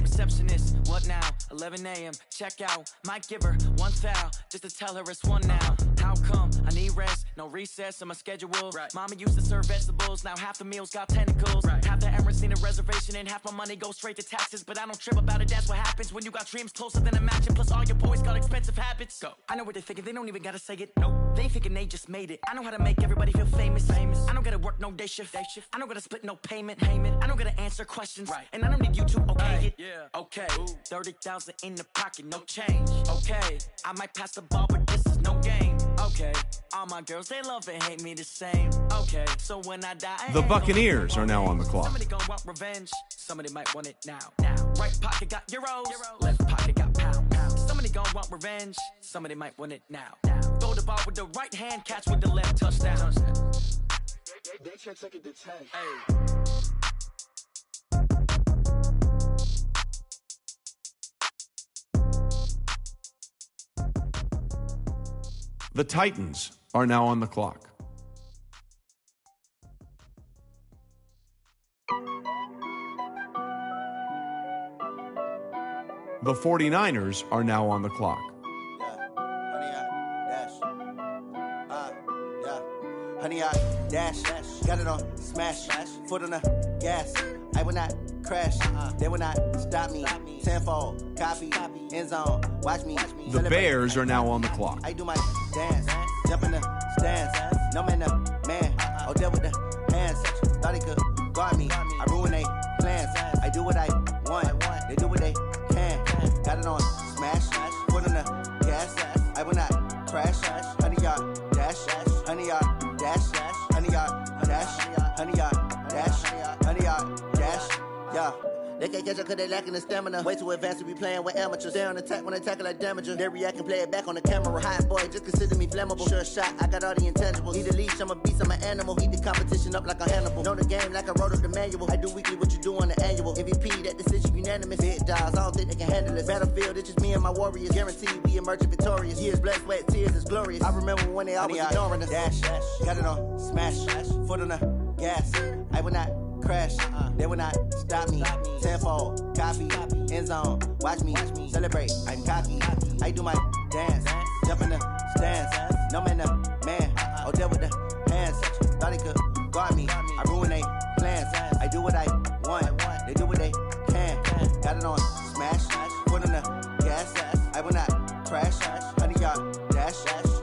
Receptionist, what now? 11 a.m. Check out. Might give her one foul just to tell her it's one now. How come? I need rest, no recess in my schedule. Mama used to serve vegetables, now half the meals got tentacles. Half the Emirates need a reservation and half my money goes straight to taxes. But I don't trip about it, that's what happens when you got dreams closer than a match. And plus all your boys got expensive habits. Go. I know what they're thinking, they don't even gotta say it. Nope. They thinking they just made it. I know how to make everybody feel famous. I don't gotta work no day shift. I don't gotta split no payment. I don't gotta answer questions. And I don't need you to okay it. Okay, 30,000 in the pocket, no change. Okay, I might pass the ball, but this is no game. Okay, all my girls, they love and hate me the same. Okay, so when I die, The Buccaneers are now on the clock. Somebody gonna want revenge, somebody might want it now. Right pocket got euros, left pocket got pounds. Somebody gonna want revenge, somebody might want it now. Throw the ball with the right hand, catch with the left, touchdown. They check it to 10. Hey. The Titans are now on the clock. The 49ers are now on the clock. Honey, I dash, got it on smash, foot on the gas. I will not crash, they will not stop me. Tenfold, copy, end zone, watch me. The Bears are now on the clock. I do my dance, jump in the stands. No man, the man, oh, deal with the hands. Thought he could guard me, I ruin they plans. I do what I want, they do what they can. Got it on smash, foot on the gas. I will not crash, honey, y'all dash, honey, y'all dash, honey, y'all dash, honey, y'all dash, honey, y'all dash, yeah. They can't catch up cause they lacking the stamina. Way too advanced to be playing with amateurs. Stay on attack when they tackle like damager. They react and play it back on the camera. Hot boy, just consider me flammable. Sure shot, I got all the intangibles. Need a leash, I'm a beast, I'm an animal. Heat the competition up like a Hannibal. Know the game like I wrote up the manual. I do weekly what you do on the annual. MVP, that decision unanimous. Big dogs, I don't think they can handle it. Battlefield, it's just me and my warriors. Guaranteed we emerging victorious. Years, blood, sweat, tears, it's glorious. I remember when they always ignoring us. Dash, got it on smash, foot on the gas. I will not crash, they will not stop me. Tenfold, copy, end zone, watch me celebrate. I'm cocky, I do my dance, jump in the stands. No man, the man, oh, deal with the hands. Thought he could guard me, I ruin they plans. I do what I want, they do what they can. Got it on smash, foot on the gas. I will not crash, honey, y'all dash,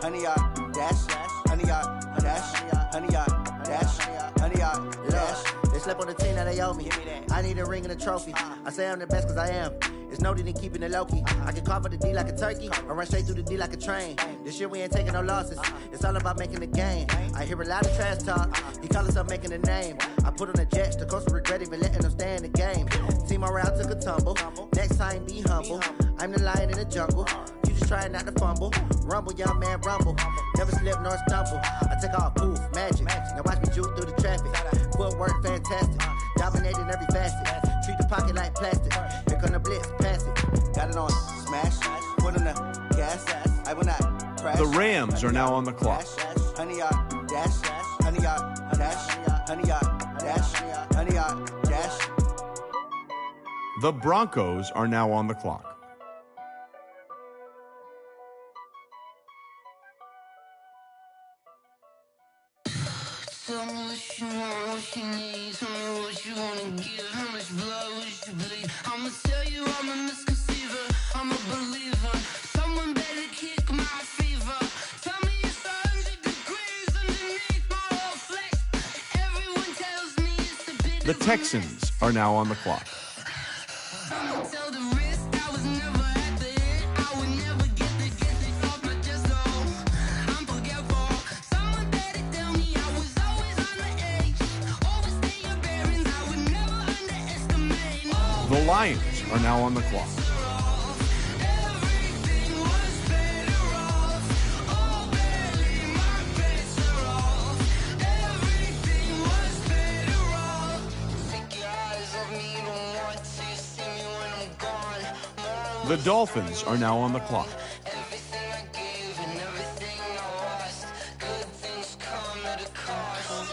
honey, y'all dash, honey, y'all dash, honey, y'all dash, honey, y'all dash. They slept on the team that they owe me. I need a ring and a trophy. I say I'm the best cause I am. It's no need in keeping it low key. I can carve for the D like a turkey, or run straight through the D like a train. This year we ain't taking no losses. It's all about making the game. I hear a lot of trash talk. He call himself making a name. I put on the Jets. The coach regret even letting them stay in the game. Team around took a tumble. Next time be humble. I'm the lion in the jungle. You just trying not to fumble. Rumble, young man, rumble. Never slip nor stumble. I take off, poof, magic. Now watch me juke through the traffic. Footwork fantastic. Dominating every facet. Treat the pocket like plastic. Here come the blitz, pass it. Got it on smash. Foot on the gas. I will not crash. The Rams are now on the clock. Honey, y'all dash. Honey, y'all dash. Honey, y'all dash. Honey, y'all dash. The Broncos are now on the clock. Tell me what you want, what you need. Tell me what you wanna give. How much blood would you bleed? I'ma tell you I'm a misconceiver. I'm a believer. Someone better kick my fever. Tell me it's 100 degrees underneath my whole flesh. Everyone tells me it's a bit. The Texans are now on the clock. I'ma tell the risk I was never at the end. I would never get it off my chest. Oh, I'm forgetful. Someone better tell me I was always on the edge. Overstay your bearings. I would never underestimate. The Lions are now on the clock. Everything was better off. Oh, barely my bets are off. Everything was better off. Take your eyes off me, don't want to see me when I'm gone. The Dolphins are now on the clock. Everything I gave and everything I lost. Good things come at a cost.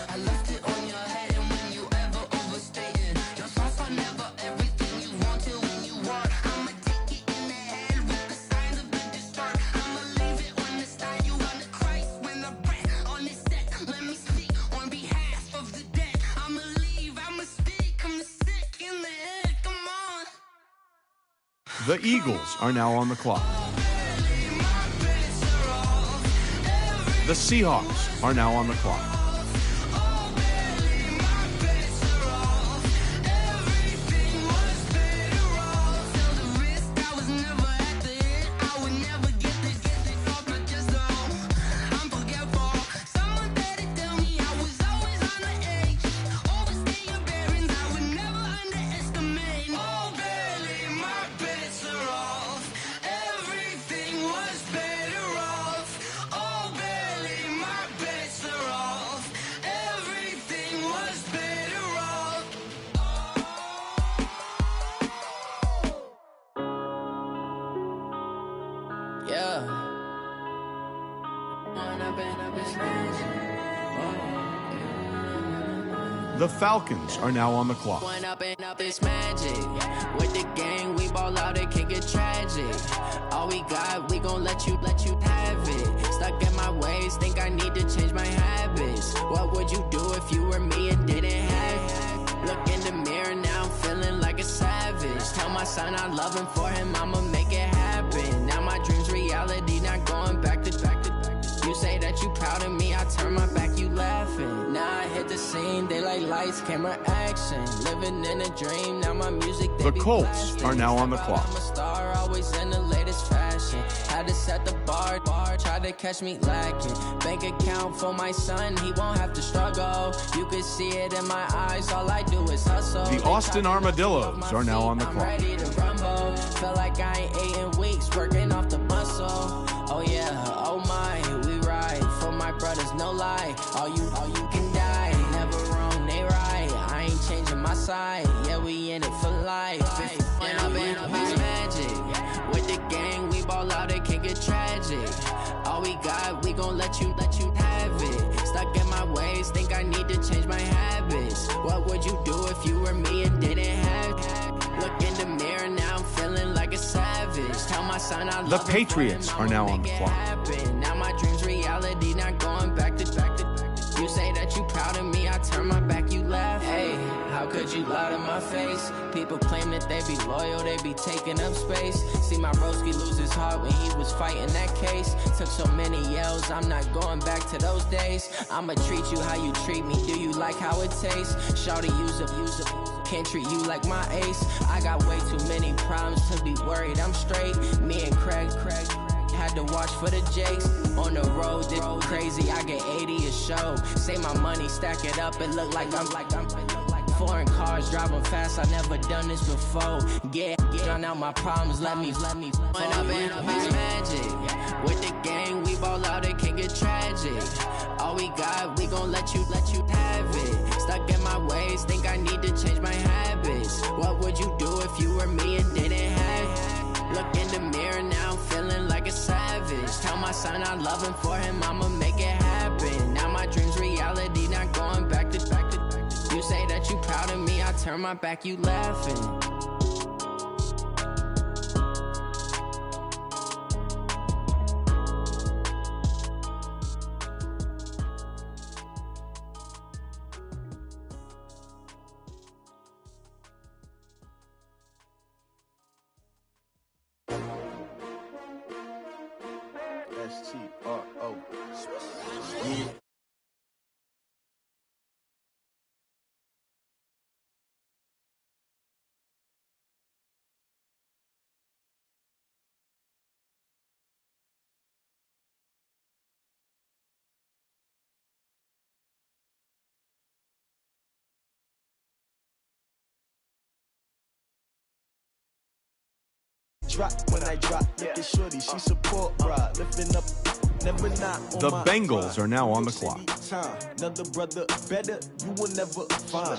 I left it on your head, and when you ever overstay it, your thoughts are never everything you wanted when you want. I'ma take it in the head with the signs of the distort. I'ma leave it on the side. You on the Christ when the breath on this set. Let me speak on behalf of the dead. I'ma leave, I'ma speak. I'm the sick in the head. Come on. The Eagles are now on the clock. The Seahawks are now on the clock. The Falcons are now on the clock. One up and up is magic. With the gang, we ball out, it can get tragic. All we got, we gon' let you have it. Stuck in my ways, think I need to change my habits. What would you do if you were me and didn't have it? Look in the mirror, now I'm feeling like a savage. Tell my son I love him, for him I'ma make it happen. Now my dream's reality, not going back to. You say that you proud of me, I turn my back, you laughing. Now I hit the scene, they like lights, camera, action. Living in a dream, now my music, they The be Colts blasting. are now on the clock. I'm a star, always in the latest fashion. Had to set the bar, tried to catch me lacking. Bank account for my son, he won't have to struggle. You can see it in my eyes, all I do is hustle. The Austin Armadillos are now on the I'm clock. ready to rumble. Feel like I ain't ate in weeks, working off the muscle. Oh yeah, oh my, we ride for my brothers, no lie. All you can die, never wrong, they right. I ain't changing my side, yeah, we in it for life. And I've been magic. With the gang, we ball out, it can get tragic. All we got, we gon' let you have it. Stuck in my ways, think I need to change my habits. What would you do if you were me and didn't have it? Look in the mirror, now I'm feeling like a savage. Tell my son I love The him, Patriots for him, are now I'ma on the make it clock. happen. Now my dream's reality, not going back to. You say that you proud of me, I turn my back, you laugh. Hey, how could you lie to my face? People claim that they be loyal, they be taking up space. See my broski lose his heart when he was fighting that case. Took so many yells, I'm not going back to those days. I'ma treat you how you treat me, do you like how it tastes? Shawty, use up, can't treat you like my ace. I got way too many problems to be worried, I'm straight. Me and Craig had to watch for the Jakes. On the road, this crazy, I get 80 a show. Say my money, stack it up, it look like I'm foreign cars, driving fast, I never done this before. Get drown out my problems, let me When up and up is magic. With the gang, we ball out, it can get tragic. All we got, we gon' let you have it. Stuck in my ways, think I need to change my habits. What would you do if you were me and didn't have it? Look in the mirror, now I'm feeling like a savage. Tell my son I love him, for him I'ma make it happen. Now my dream's reality, not going back to. You say that you proud of me, I turn my back, you laughing. TjM4IV's. Yeah. Drop when I drop, look at shorty, she support bra, lifting up, never not on The my Bengals are now on the clock. Another brother better, you will never find.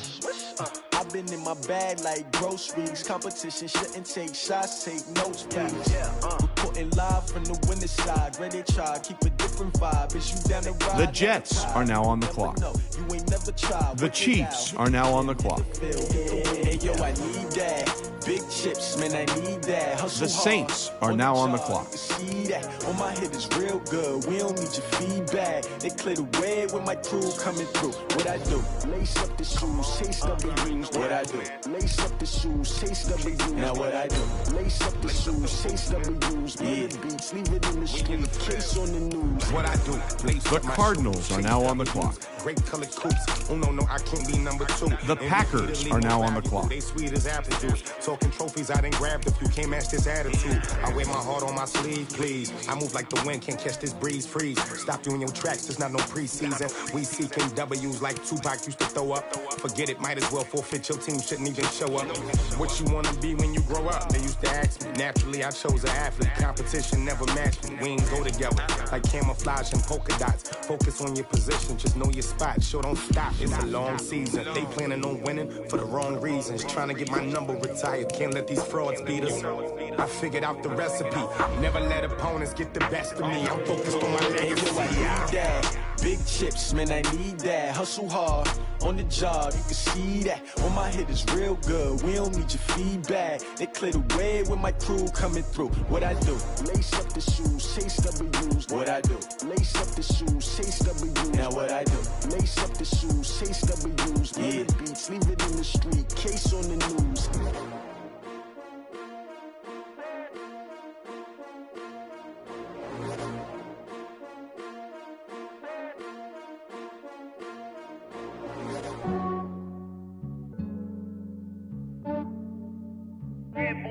I've been in my bag like groceries. Competition shouldn't take shots, take notes, please. Reporting live from the winning side. Ready to try, keep a different vibe. Is you down the ride? The Jets are now on the clock. You ain't never tried. The Chiefs are now on the clock. Hey yo, I need that. Big chips, man, I need that. Hustle The Saints are now on the clock. See that? On my head is real good. We don't need your feedback. They clear the way with my crew coming through. What I do? Lace up the shoes, chase W's. What I do? Lace up the shoes, chase W's. Now what I do? Lace up the shoes, chase W's. Yeah. Beats, leave it in the street. Case on the news. What I do? The Cardinals are now on the clock. Great colored coops. Oh no, I can't be number 2. The Packers are now on the clock. They sweet as apple juice. Talking trophies, I done grabbed a few. Can't match this attitude. I wear my heart on my sleeve, please. I move like the wind, can't catch this breeze. Freeze. Stop you in your tracks. There's not no preseason. We seeking W's like Tupac used to throw up. Forget it, might as well forfeit. Your team shouldn't even show up. What you wanna be when you grow up? They used to ask me. Naturally, I chose an athlete. Competition never matched me. We ain't go together like camouflage and polka dots. Focus on your position, just know your spot. Sure, don't stop. It's a long season. They planning on winning for the wrong reasons. Trying to get my number retired. Can't let these frauds beat us. I figured out the recipe. Never let opponents get the best of me. I'm focused on my legacy. I need that. Big chips, man, I need that. Hustle hard on the job, you can see that. On my head is real good. We don't need your feedback. They clear the way with my crew coming through. What I do? Lace up the shoes, chase W's. What I do? Lace up the shoes, chase W's. Now what I do? Lace up the shoes, chase W's. Yeah. Beats, leave it in the street. Case on the news.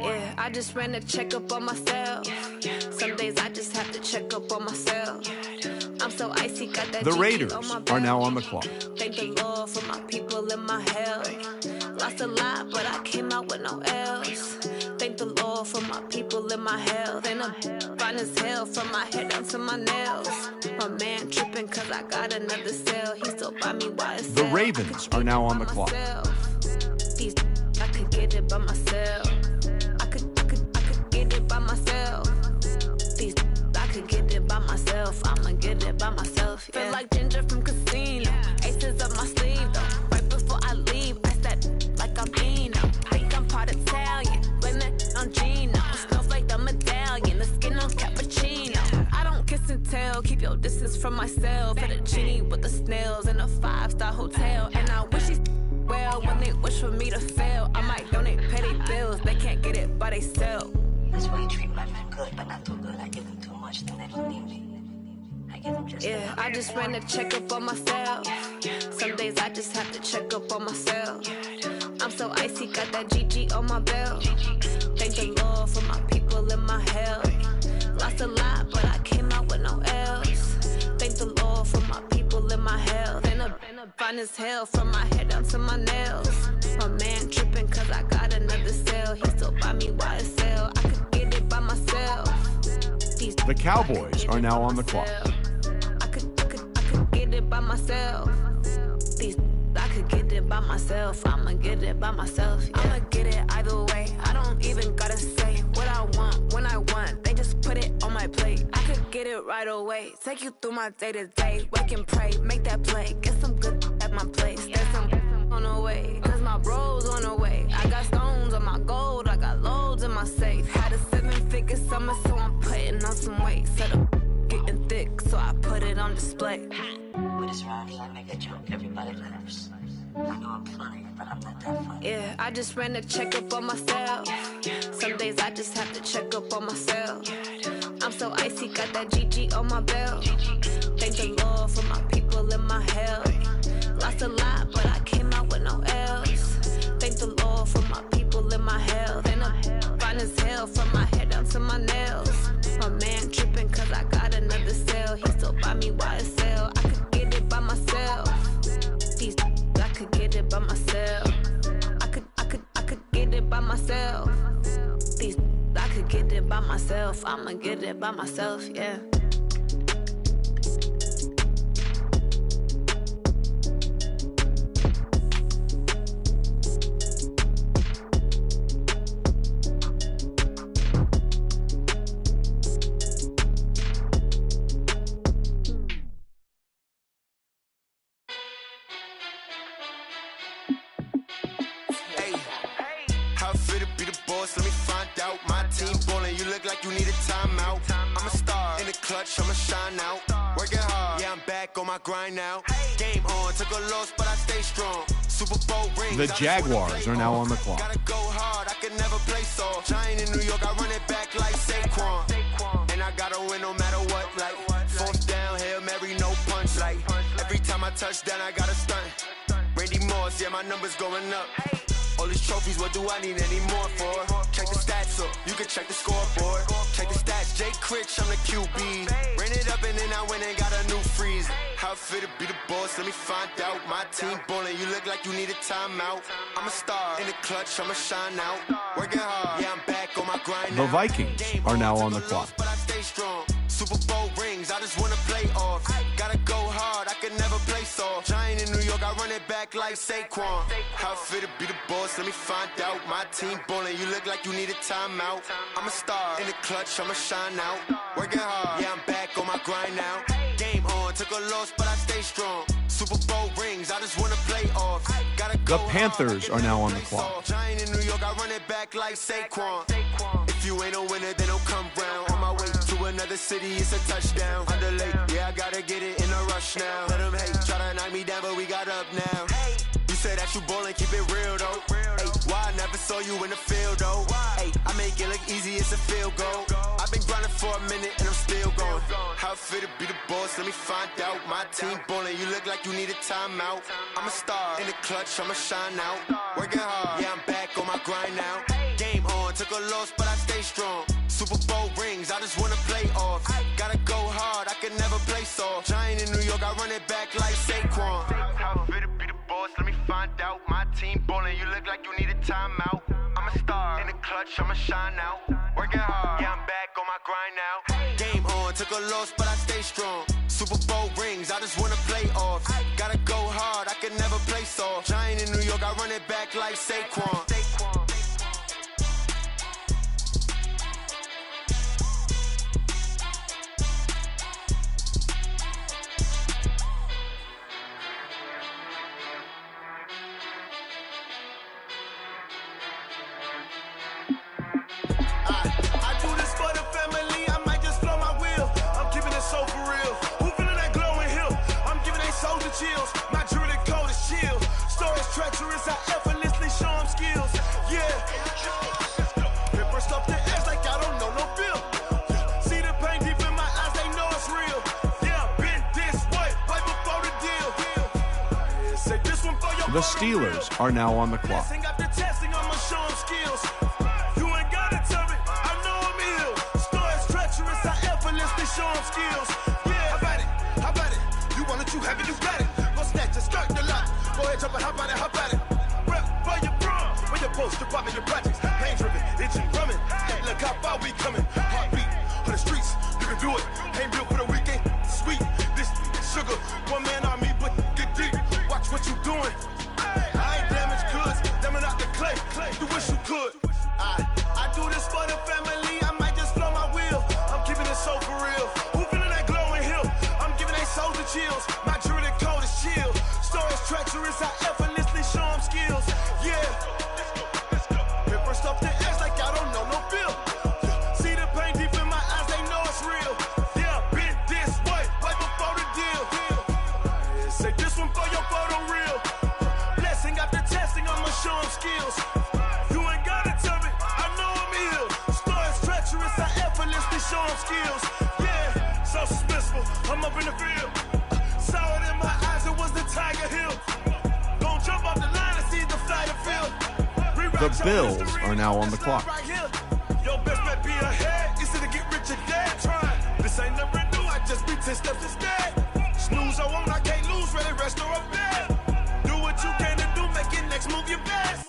Yeah, I just ran a checkup on myself. Some days I just have to check up on myself. I'm so icy, got that The GG Raiders on my are belt. now on the clock. Thank the Lord for my people in my health. Lost a lot, but I came out with no L's. Thank the Lord for my people in my health. And I'm fine as hell from my head down to my nails. My man tripping cause I got another cell. He still buy me YSL. The Ravens are now on the clock. These I could get it by myself. I could get it by myself. These I could get it by myself. I'ma get it by myself. Yeah. Feel like Ginger from Casino. Aces up my sleeve though. Right before I leave, I that like I'm Eno. Think I'm part Italian. Blame it on Gino. Smells like the medallion. The skin on cappuccino. I don't kiss and tell. Keep your distance from myself. Fettuccine with the snails in a 5-star hotel. And I wish he's well when they wish for me to fail. I might donate petty bills. They can't get it by they sell. That's why you treat my men good, but not too good. I give them too much, then they don't need me. I give them just Yeah, I just ran a checkup on myself. Some days I just have to check up on myself. I'm so icy, got that GG on my belt. Thank the Lord for my people in my health. Lost a lot, but I came out with no L's. Thank the Lord for my people in my health. And I'm fine as hell from my head down to my nails. My man tripping cause I got another cell. He still buy me YSL. I could get it by myself. The Cowboys are now on the clock. I could get it by myself. These I could get it by myself. I'ma get it by myself. Yeah. I'ma get it either way. I don't even gotta say what I want when I want. They just put it on my plate. I could get it right away. Take you through my day to day. Wake and pray, make that play. Get some good at my place. There's some on the way. Cause my bro's on the way. I got stones on my gold. I got loads in my safe. Had a 7-figure summer, so I'm putting on some weight. Set up getting thick, so I put it on display. With this round, I make a joke, everybody laughs. I know I'm funny, but I'm not that funny. Yeah, I just ran a checkup on myself. Some days I just have to check up on myself. I'm so icy, got that GG on my belt. Thank the Lord for my people and my health. Lost a lot, but I came out with no L's. Thank the Lord for my people and my health. And I'm fine as hell from my head down to my nails. My man tripping cause I got another cell. He still buy me YSL. I could get it by myself. These I could get it by myself. I could get it by myself. These I could get it by myself. I'ma get it by myself, yeah. I'ma shine out, working hard, yeah, I'm back on my grind now. Game on, took a loss, but I stay strong. Super Bowl rings. The Jaguars are now on the clock. Gotta go hard, I can never play soft. Giant in New York, I run it back like Saquon. And I gotta win no matter what, like fourth down, Hail Mary, no punch. Like every time I touch down, I gotta stunt. Randy Moss, yeah, my numbers going up. All these trophies, what do I need any more for? Check the stats up, you can check the scoreboard. Check the stats, Jay Critch, I'm the QB. Ran it up and then I went and got a new freeze. How it feel to be the boss, let me find out. My team ballin', you look like you need a timeout. I'm a star, in the clutch, I'ma shine out. Working hard, yeah, I'm back on my grind now. The Vikings are now on the clock. But I stay strong. Super Bowl rings, I just wanna play off. Gotta go hard, I can never play soft. Giant in New York, I run it back like Saquon. How it feel to be the boss, let me find out. My team ballin', you look like you need a timeout. I'm a star, in the clutch, I'ma shine out. Working hard, yeah, I'm back on my grind now. Game on, took a loss, but I stay strong. Super Bowl rings, I just wanna play off. Gotta go The Panthers are now on the clock. Giant in New York, I run it back like Saquon. If you ain't a winner, then don't come round. On my way to another city, it's a touchdown. Underlay, yeah, I gotta get it in a rush now. Let them hate, try to knock me down, but we got up now. You said that you ballin', keep it real though. Hey, why I never saw you in the field though? Hey, I make it look easy, it's a field goal. I've been grinding for a minute and I'm still going. How it feel to be the boss, let me find out. My team ballin', you look like you need a timeout. I'm a star, in the clutch, I'ma shine out. Working hard, yeah, I'm back on my grind now. Game on, took a loss, but I stay strong. Super Bowl rings, I just wanna play off. Gotta go hard, I can never play soft. Giant in New York, I run it back like Saquon. How it feel to be the boss, let me find out. My team ballin', you look like you need a timeout. I'm a star, in the clutch, I'ma shine out. Working hard, yeah, I'm back on my grind now. Game on, took a loss, but I stay strong. Super Bowl rings, I just wanna play off. Gotta go hard, I can never play soft. Giant in New York, I run it back like Saquon. Chills. My jewelry coat is chill. Stories treacherous, I effortlessly show them skills. Yeah. Paper stuff the edge like I don't know no bill. See the pain deep in my eyes, they know it's real. Yeah, been this way, right before the deal. Yeah, say this one for your The Steelers are now on the clock. Testing after testing, I'ma show them skills. You ain't gotta tell me, I know I'm ill. Stories treacherous, I effortlessly show them skills. Yeah, how about it? You want it, you have it, you got it. Skirt the lot. Go ahead, jump and hop on it. Rep for your prom. When you're post, you're popping your projects. Pain driven, itching, drumming. Hey, look how far we coming. Heartbeat on the streets. You can do it. Ain't built for the weekend. Sweet, this sugar. One man army, but get deep. Watch what you doing. I ain't damaged goods. Damn it out the clay. You wish you could. I do this for the family. I might just blow my wheel. I'm keeping it so for real. Who feeling that glowing hill? I'm giving they soldier chills. My jewelry coat is chill. Stories treacherous, I effortlessly show them skills. Yeah. Paper stuff the edge like I don't know no bill. See the pain deep in my eyes, they know it's real. Yeah, skills. You ain't gotta tell me, I know I'm ill. Stories treacherous, I effortlessly show them skills. Yeah, so suspenseful, I'm up in the field. Saw it in my eyes, it was the Tiger Hill. Don't jump off the line and see the flight of field. The Bills are now on the clock. Your best bet be ahead, easy to get rich or dead. Try. This ain't never new, I just be 10 steps instead. Snooze I won't, I can't lose, ready, rest or a bed. Do what you can to do, make your next move your best.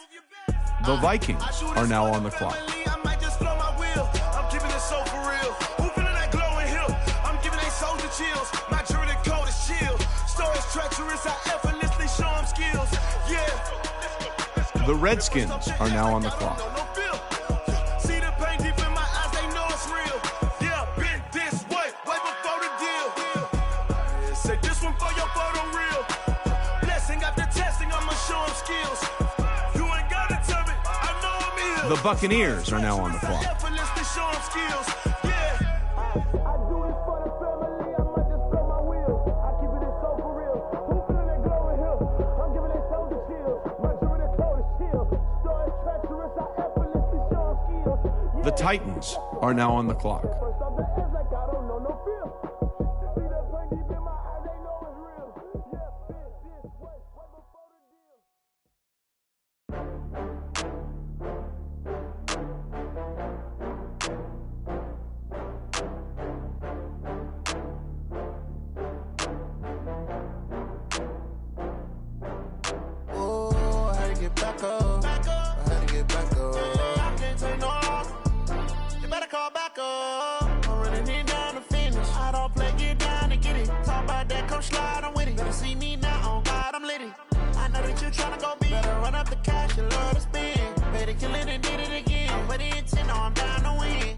The Vikings are now on the clock. I might just blow my wheel. I'm keeping it so for real. Who feeling that glowing hill? I'm giving they soldier chills. My journey cold is chill. Stories treacherous, I effortlessly show them skills. Yeah. The Redskins are now on the clock. See the pain deep in my eyes, they know it's real. Yeah, been this way before the deal. Say this one for your photo real. Blessing after testing, I'ma show them skills. You ain't gotta tell me, I know I'm ill. The Buccaneers are now on the clock. Effortlessly show them skills. Yeah. I do this for the family, I might just blow my wheel. I keep it so for real. Who feeling that glowing hill? I'm giving they soldier chills. My journey cold is chill. Stories treacherous, I effortlessly show them skills. The Titans are now on the clock. Oh, I had to get back up. I had to get back up. I can't take no loss. You better call back up. I'm running it down to finish. I don't play, get down to get it. Talk about that, come slide, I'm with it. Better see me now, on God, I'm litty. I know that you tryna go big. Better run up the cash, you love to spend. Better kill it and did it again. I'm with the intent, no, I'm down to win.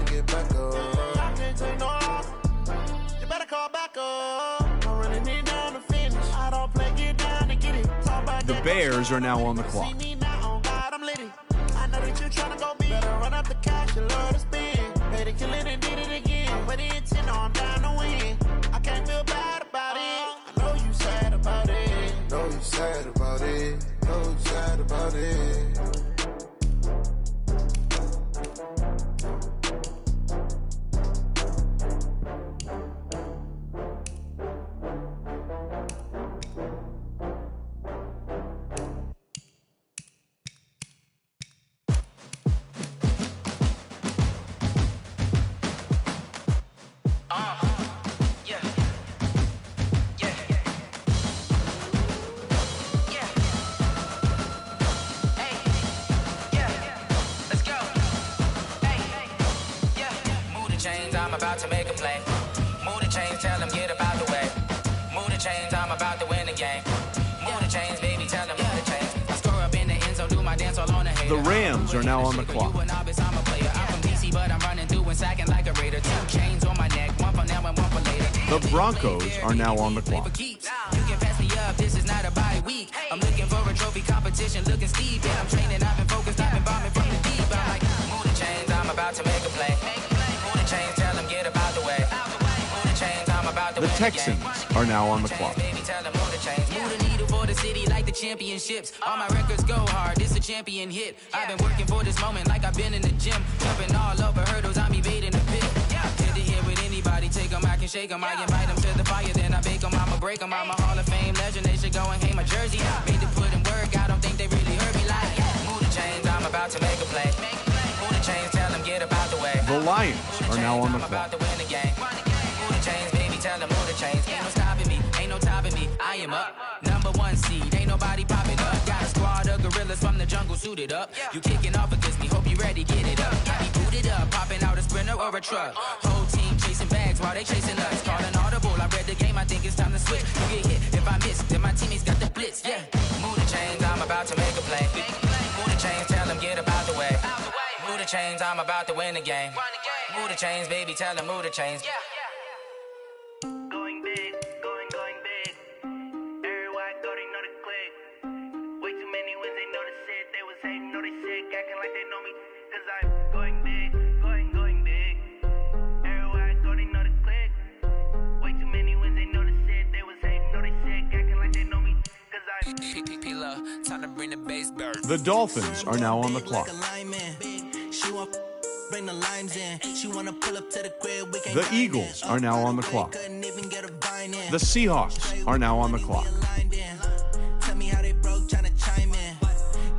Get back up. I can't take no loss. You better call back up. I'm running it down to finish. I don't play, get down to get it. Talk about The Bears are now on the clock. see me now, on God, I'm litty. I know that you tryna go big. Better run up the cash, you love to spend. Better kill it and did it again. I'm with the intent, no, I'm down to win. I can't feel bad about it. I know you sad about it. Know you sad about it. Know you sad about it. I'm about to make a play. Move the chains, tell them get up out the way. Move the chains, I'm about to win the game. Move the chains, baby, tell them move the chains. I score up in the end zone, do my dance all on the hater. The Rams are now on the clock. I'm a player. I'm from DC, but I'm running through and sacking like a raider. 2 chains on my neck, one for now and one for later. The Broncos are now on the clock. You can pass me up, this is not a bye week. I'm looking for a trophy competition, looking steep. Yeah, I'm training, I've been focused, I've been bombing from the deep. I'm like, move the chains, I'm about to make a play. Move the Texans are now on the clock. Move the needle for the city like the championships. All my records go hard, this a champion hit. I've been working for this moment like I've been in the gym. Jumping all over hurdles, I'm evading the pit. Get to here with anybody, take them, I can shake them. I invite them to the fire, then I bake them, I'ma break them. I'm a Hall of Fame legend, they should go and hang my jersey. Made to put in work, I don't think they really heard me like. Move the chains, I'm about to make a play. Move the chains, tell them get about the way. The Lions are now on the clock. Move the chains, baby, tell them move the chains. Ain't no stopping me, ain't no topping me. I am up, #1 seed, ain't nobody popping up. Got a squad of gorillas from the jungle suited up. You kicking off against me, hope you ready, get it up. I be booted up, popping out a Sprinter or a truck. Whole team chasing bags while they chasing us. Calling audible, I read the game, I think it's time to switch. You get hit if I miss, then my teammates got the blitz, yeah. Move the chains, I'm about to make a play. Move the chains, tell them get about the way. Move the chains, I'm about to win the game. Move the chains, baby, tell them move the chains. Going big, going big. Everywhere I go, they know the click. Way too many wins, they know the shit. They was hating, know they sick, acting like they know me. Cause I'm going big, going big. Everywhere I go, they know the click. Way too many wins, they know the shit. They was hating, know they sick, acting like they know me. Cause I'm P-P-P-Love, time to bring the bass bird. The Dolphins are now on the clock. She want bring the limes in. She wanna pull up to the crib. We can't The Eagles are now on the clock. The Seahawks are now on the clock. Tell me how they broke, tryna chime in.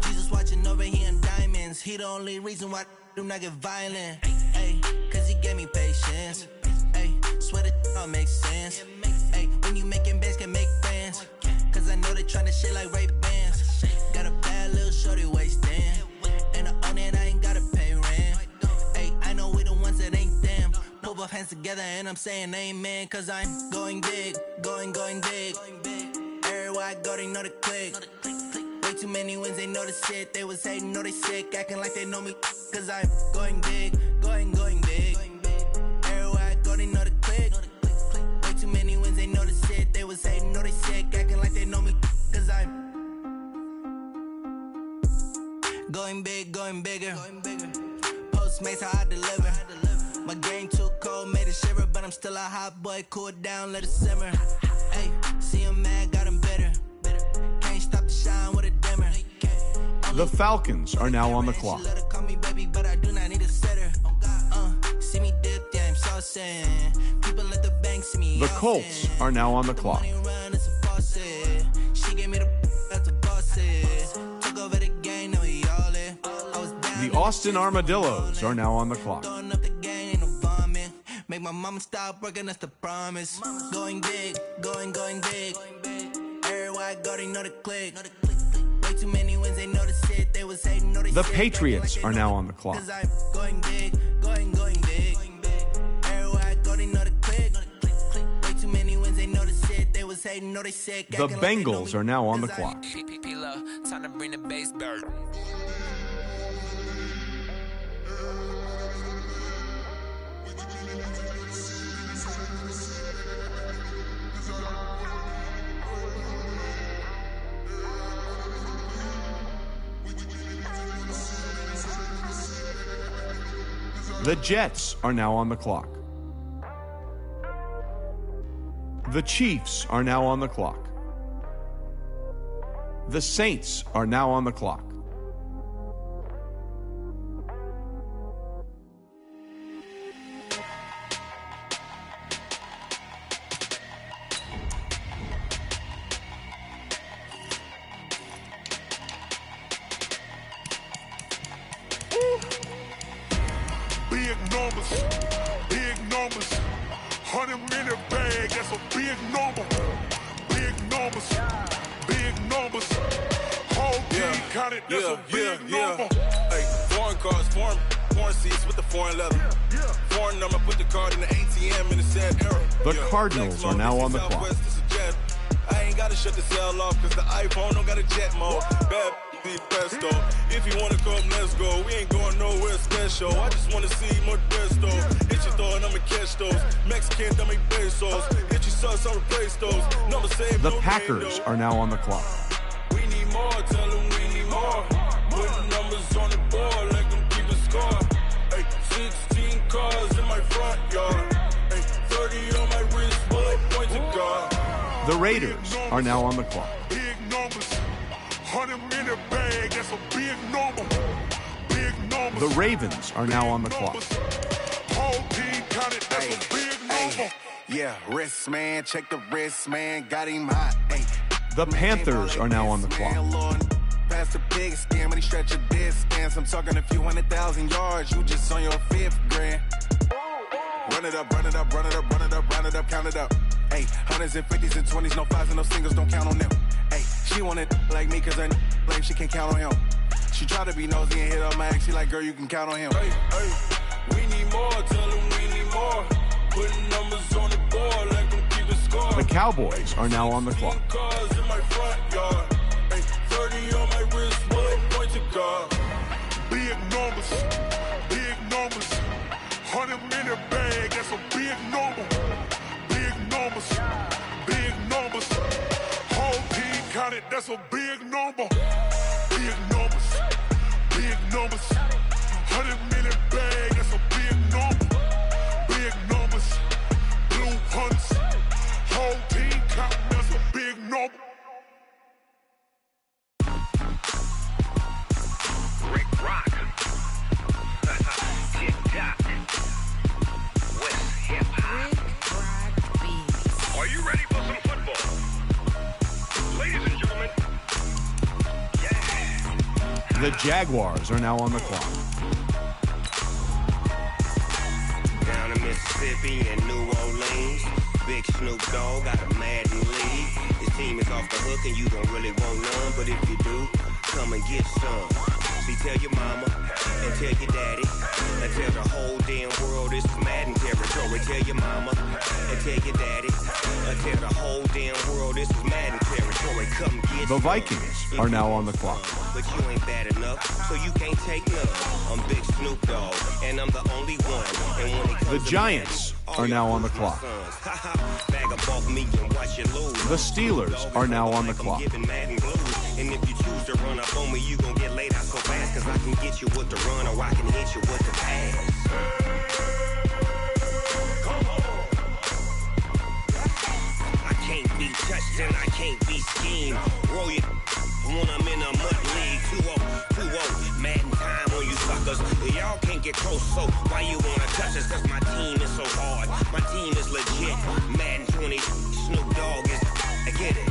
Jesus watching over here in diamonds. He the only reason why I do not get violent. Ay, cause he gave me patience. Ay, swear that all makes sense. Ay, when you making bands, can make friends. Cause I know they tryna shit like Ray-Bans. Got a bad little shorty wasting. And I own it, I ain't gotta pay rent. Ay, I know we the ones that ain't them. Pull both hands together and I'm saying amen. Cause I'm going big, going big. Everywhere I go, they know the click. Way too many wins, they know the shit. They was hating, know they sick, acting like they know me. Cause I'm going big, going big. Everywhere I go, they know the click. Way too many wins, they know the shit. They was hating, know they sick, acting like they know me. Cause I'm going big, going bigger. Postmates, how I deliver. My game too cold, made it shiver, but I'm still a hot boy. Cool it down, let it simmer. Hey, see him mad, got him bitter. Can't stop the shine with a dimmer. The Falcons are now on the clock. Call me baby, but I do not need a sitter. See me dip, yeah, I'm saucing. People at the bank see me. The Colts are now on the clock. She gave me the that's a boss. Took over the game, now we all in. The Austin Armadillos are now on the clock. Make my mama stop working, that's the promise. Going big, going big. Everywhere I go, they know the click. Way too many wins, they know the shit. They was hating, know they The sick, Patriots like are now on the clock. Cause I'm going big, going big. Everywhere I go, they know the click. Way too many wins, they know the shit. They was hating, know they sick. The Bengals are now on the clock. P-P-P-Love, time to bring the bass bird. The Jets are now on the clock. The Chiefs are now on the clock. The Saints are now on the clock. Big numbers. 100-minute bag, that's a big number. Big numbers. Whole team counted, that's a big number. Hey, foreign cars, foreign seats with the foreign leather. Foreign number, put the card in the ATM in the sad era. The Cardinals are now on the clock. I ain't gotta shut the cell off cause the iPhone don't got a jet mode. Bad pesto. If you wanna come, let's go. We ain't going nowhere special. I just wanna see more Modesto. Hit your throw and I'ma catch those. Mexican, I'ma pesos. Hit your sauce, I'll replace those. Number save, The Packers are now on the clock. We need more, tell them we need more. Putting numbers on the board, let them keep a score. Hey, 16 cars in my front yard. Hey, 30 on my wrist, bullet points The Raiders are now on the clock. Big numbers. 100-minute bag, that's a big number. Big numbers. The Ravens are now on the clock. Whole team counted, that's a big number. Yeah, wrist man, check the wrist man, got him hot. Ay. The Panthers are now on the clock. Past the big skin, when he stretch a distance. I'm talking a few 100,000 yards, you just on your 5th grand. Run it up, run it up, run it up, run it up, run it up, count it up. Hey, hundreds and 50s and 20s, no 5s and no singles, don't count on them. Hey, she wanted like me cause her lame, she can't count on him. She tried to be nosy and hit up my ex, she like, girl, you can count on him. Hey, we need more, tell them we need more. Putting numbers on the board, let them keep the score. The Cowboys are now on the clock. Cars in my front yard. Hey, 30 on my wrist, one point to guard. Big numbers, big numbers. 100-minute bag, that's a big number. Big numbers, big numbers. Whole team counted, that's a big number. Big numbers, big numbers. 100-minute bag, that's a big number. Big numbers, blue hunts. Whole team counting, that's a big number. Rick Rock. TikTok. West Hip Hop. Are you ready for some football? Ladies and gentlemen. Yeah. The Jaguars are now on the clock. Down in Mississippi and New Orleans, Big Snoop Dogg got a Madden league. His team is off the hook and you don't really want none, but if you do, come and get some. See, tell your mama and tell your daddy and tell the whole damn world this is Madden territory. Tell your mama and tell your daddy and tell the whole damn world this is Madden territory. Come get The some. Vikings are now on the clock. But you ain't bad enough, so you can't take none. I'm Big Snoop Dogg, and I'm the only one. And when it The comes Giants are now on the clock. bag up off me and watch you lose. The Steelers are now on the clock. Giving Madden blues. And if you choose to run up on me, you gon' get laid out so fast. Cause I can get you with the run or I can hit you with the pass. I can't be touched and I can't be schemed. Roll you when I'm in a mud league. 2-0, Madden time on you suckers. Y'all can't get close, so why you wanna touch us? Cause my team is so hard. My team is legit. Madden 20, Snoop Dogg is, I get it.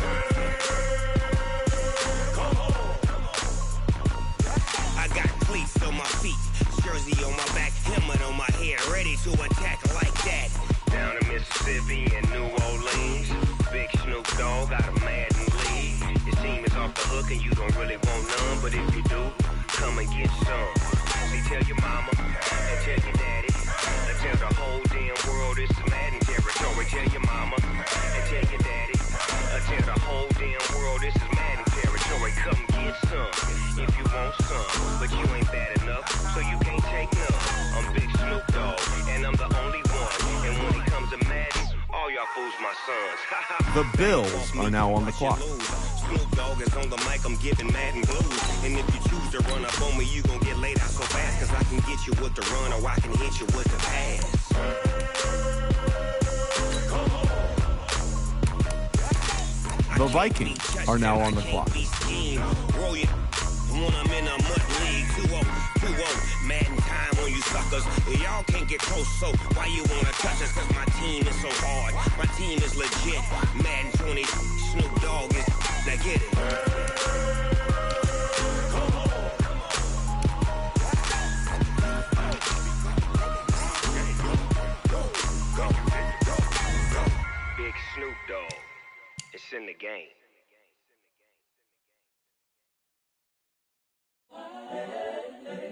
I got cleats on my feet, jersey on my back, helmet on my head, ready to attack like that. Down in Mississippi and New Orleans, Big Snoop Dogg got a Madden league. Your team is off the hook and you don't really want none, but if you do, come and get some. See, tell your mama and tell your daddy and tell the whole damn world this is Madden territory. Tell your mama and tell your daddy and tell the whole damn world this is Madden territory. Come get some if you want some, but you ain't bad enough, so you can't take none. I'm Big Snoop Dogg, and I'm the only one. And when it comes to Madden, all y'all fools my sons. The Bills are now on the clock. Snoop Dogg is on the mic, I'm giving Madden blues. And if you choose to run up on me, you gon' get laid out so fast. Cause I can get you with the run or I can hit you with the pass. The Vikings are now on the clock. Roll you when I'm in a mud league. 2-0, Madden time on you suckers. Y'all can't get close, so why you wanna touch us? Cause my team is so hard. My team is legit. Madden 20, Snoop Dogg is, now get it. Big Snoop Dogg, it's in the game.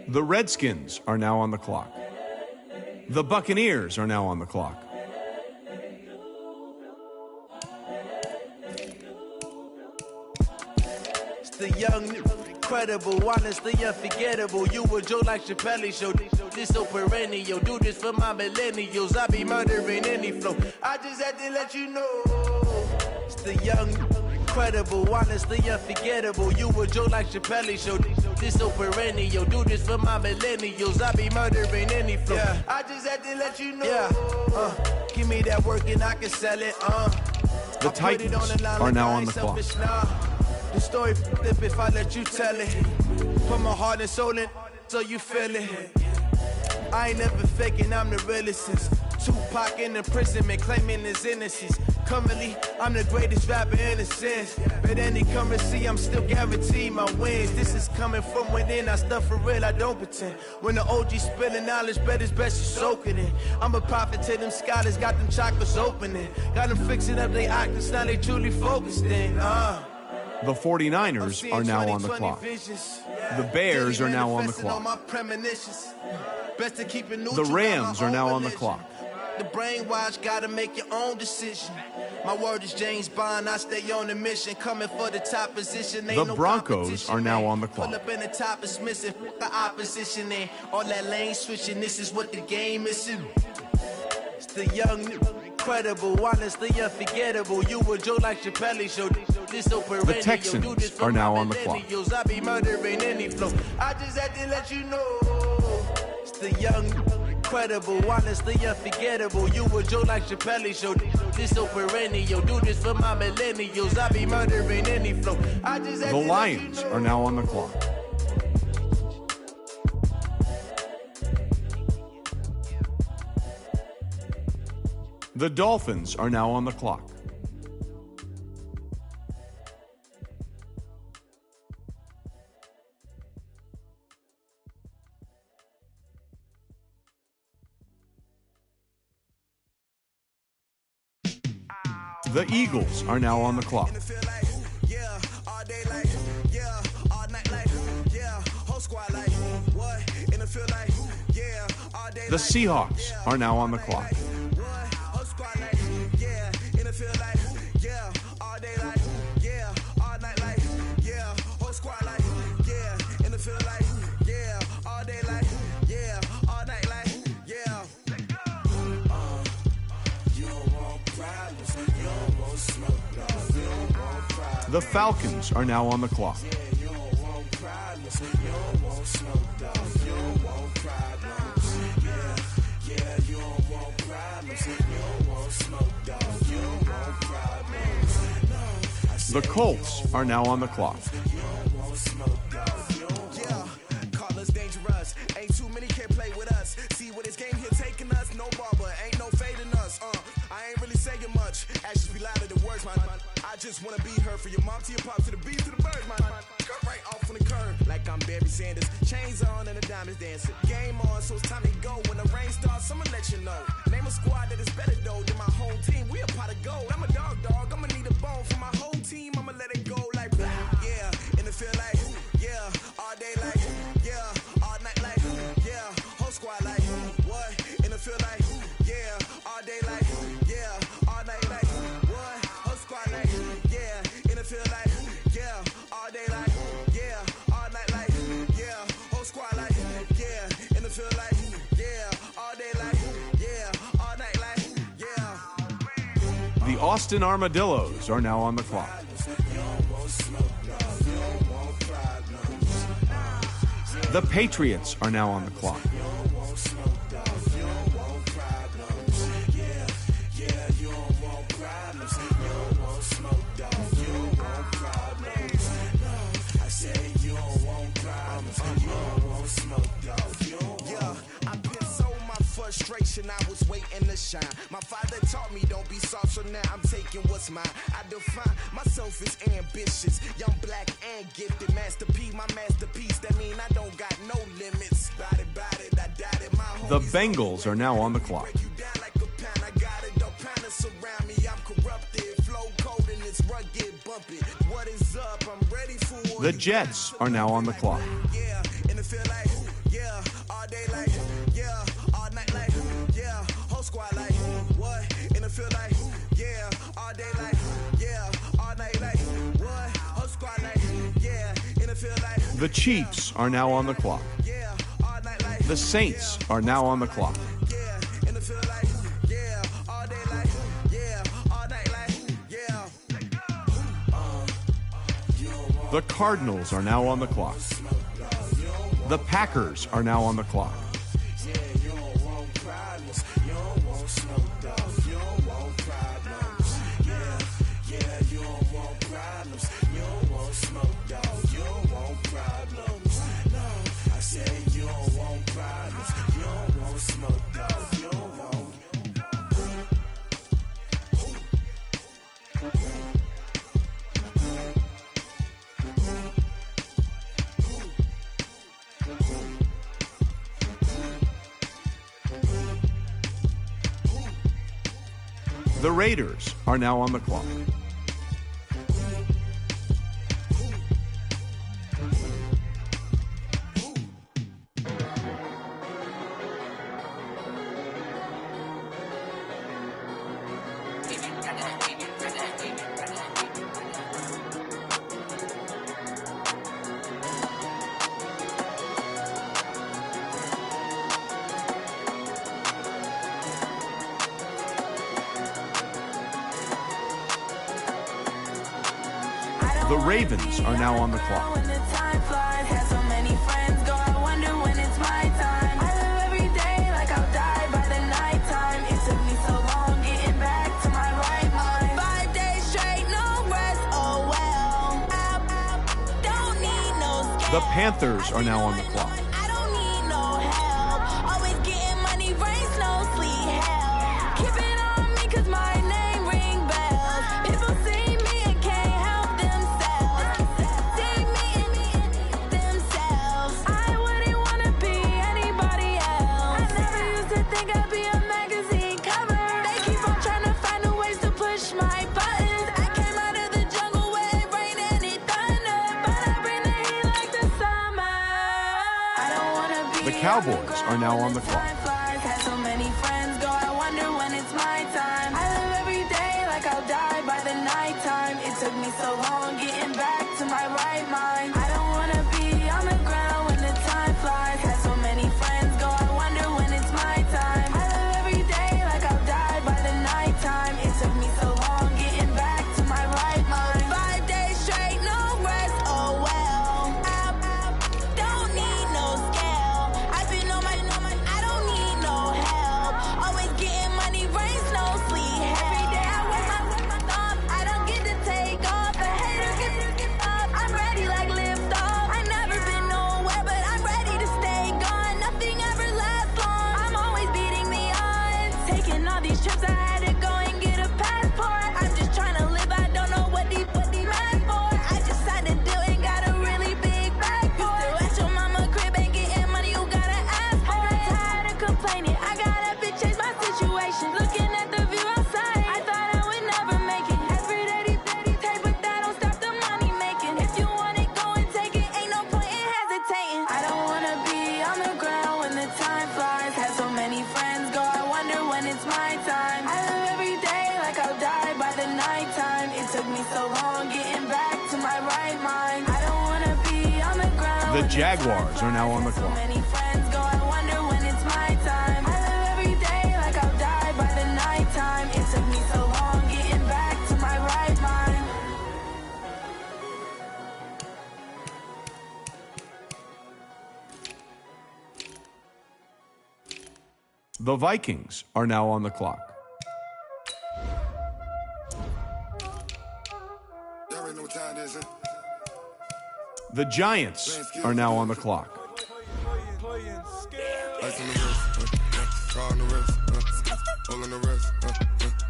The Redskins are now on the clock. The Buccaneers are now on the clock. It's the young, incredible, honestly unforgettable. You a Joe like Chappelle show. This so perennial. Do this for my millennials. I be murdering any flow. I just had to let you know. It's the young, incredible, honestly unforgettable. You a Joe like Chappelle show. This so perennial. Do this for my millennials. I be murdering any flow. Yeah. I just had to let you know. Yeah. Give me that work and I can sell it. The Titans are now on the clock. The story flip if I let you tell it. Put my heart and soul in so you feel it. I ain't never faking, I'm the realest since Tupac in imprisonment, claiming his innocence. Currently, I'm the greatest rapper in a sense. But any currency, I'm still guaranteed my wins. This is coming from within, I stuff for real, I don't pretend. When the OG spilling knowledge, bet it's best you soak it in. I'm a prophet to them scholars, got them chakras opening. Got them fixing up their octaves, now they truly focused in. The 49ers are now on the clock. The Bears are now on the clock. The Rams are now on the clock. The brainwash, gotta make your own decision. My word is James Bond, I stay on the mission, coming for the top position. The Broncos are now on the clock. Pull up in the top is missing, the opposition in. All that lane switching, this is what the game is. It's the young, incredible, honestly unforgettable. You a joke like Chappelle show. The Texans are now on the clock. I be murdering any flow. I just had to let you know. It's the young, incredible, honestly unforgettable. You a joke like Chappelle show. This so perennial. Do this for my millennials. I be murdering any flow. I just had The Lions are now on the clock. The Dolphins are now on the clock. The Eagles are now on the clock. The Seahawks are now on the clock. The Falcons are now on the clock. The Colts are now on the clock. Call us dangerous. Ain't too many can play with us. See what this game here taking us. No barber, ain't no fading us. I ain't really saying much. Actions be louder than words, man. I just wanna be heard for your mom to your pop to the beat to the birds, man. Cut right off on the curve like I'm Barry Sanders. Chains on and the diamonds dancing. Game on, so it's time to go. When the rain starts, I'ma let you know. Name a squad that is better though than my home team. We a pot of gold. I'm a dog. I'ma need a bone for my whole team. I'ma let it go like blah. Yeah, and it feel like yeah, all day like yeah, all night like yeah, whole squad like what? And it feel like yeah, all day like yeah, all night like what? Whole squad like yeah, and it feel like yeah, all day like yeah, all night like yeah, whole squad like yeah, and it feel like yeah, all day like yeah, all night like yeah. The Austin Armadillos are now on the clock. The Patriots are now on the clock. Frustration, I was waiting to shine. My father taught me don't be soft, so now I'm taking what's mine. I define myself as ambitious, young, black, and gifted. Master P, my masterpiece. That mean I don't got no limits. Bout it, I doubt it. My The Bengals are now on the clock. I got it, don't panic surround me. I'm corrupted, flow cold and it's rugged, bumpy. What is up? I'm ready for The Jets are now on the clock. yeah, and it feel like yeah, all day like yeah, all night like yeah, whole squad like what? And it feel like yeah, all day like yeah, all night like what? Whole squad like yeah, and it feel like The Chiefs are now on the clock. yeah, all night like The Saints are now on the clock. yeah, and it feel like yeah, all day like yeah, all night like yeah. The Cardinals are now on the clock. The Packers are now on the clock. The Raiders are now on the clock. The Ravens are now on the clock. When the time flies, had so many friends go, I wonder when it's my time. I live every day like I'll die by the nighttime. It took me so long getting back to my right mind. 5 days straight, no rest, oh well. I don't need no scale. The Panthers are now on the clock. I don't need no help. Always getting money, rain, snow, sleet, hell. Keep it on me 'cause my name ring bells. People see me and can't help themselves. See me and themselves. I wouldn't wanna be anybody else. I never used to think I'd be a magazine cover. They keep on trying to find new ways to push my buttons. I came out of the jungle where it rained and it thunder, but I bring the heat like the summer. I don't wanna be The Cowboys are now on the clock. flies, had so many friends go, I wonder when it's my time. I live every day like I'll die by the nighttime. It took me so long getting back to my right mind. I don't wanna be on the ground when the time flies. Had so many friends go, I wonder when it's my time. I live every day like I'll die by the nighttime. It took me so long getting back to my right mind. 5 days straight, no rest, oh well. I don't need no scale. I've been on my, I don't need no help. Always getting money, rain, snow, sleet, every day I wear my thumb. I don't get to take off. The haters get up. I'm ready like lift off. I never been nowhere, but I'm ready to stay gone. Nothing ever lasts long. I'm always beating the odds. Taking all these trips, I had to go and get a passport. I'm just trying to live. I don't know what these mad for. I just signed a deal and got a really big bag for it. Still at your mama crib and getting money, you gotta ask for it. I'm tired of complaining. I got up and changed my situation. Looking at the view outside, I thought I would never make it. Every day they take, but that don't stop the money making. If you want it, go and take it. Ain't no point in hesitating. I don't wanna be on the ground when the time flies. Had so many friends go, I wonder when it's my time. I live every day like I'll die by the nighttime. It took me so long getting back to my right mind. I don't wanna be on the ground. The Jaguars are now on the clock. Many friends go, I wonder when it's my time. I live every day like I'll die by the nighttime. It took me so long getting back to my right mind. The Vikings are now on the clock. Y'all already know what time it is, huh? The Giants are now on the clock. Ice on the wrist, car on the wrist, hole in the wrist,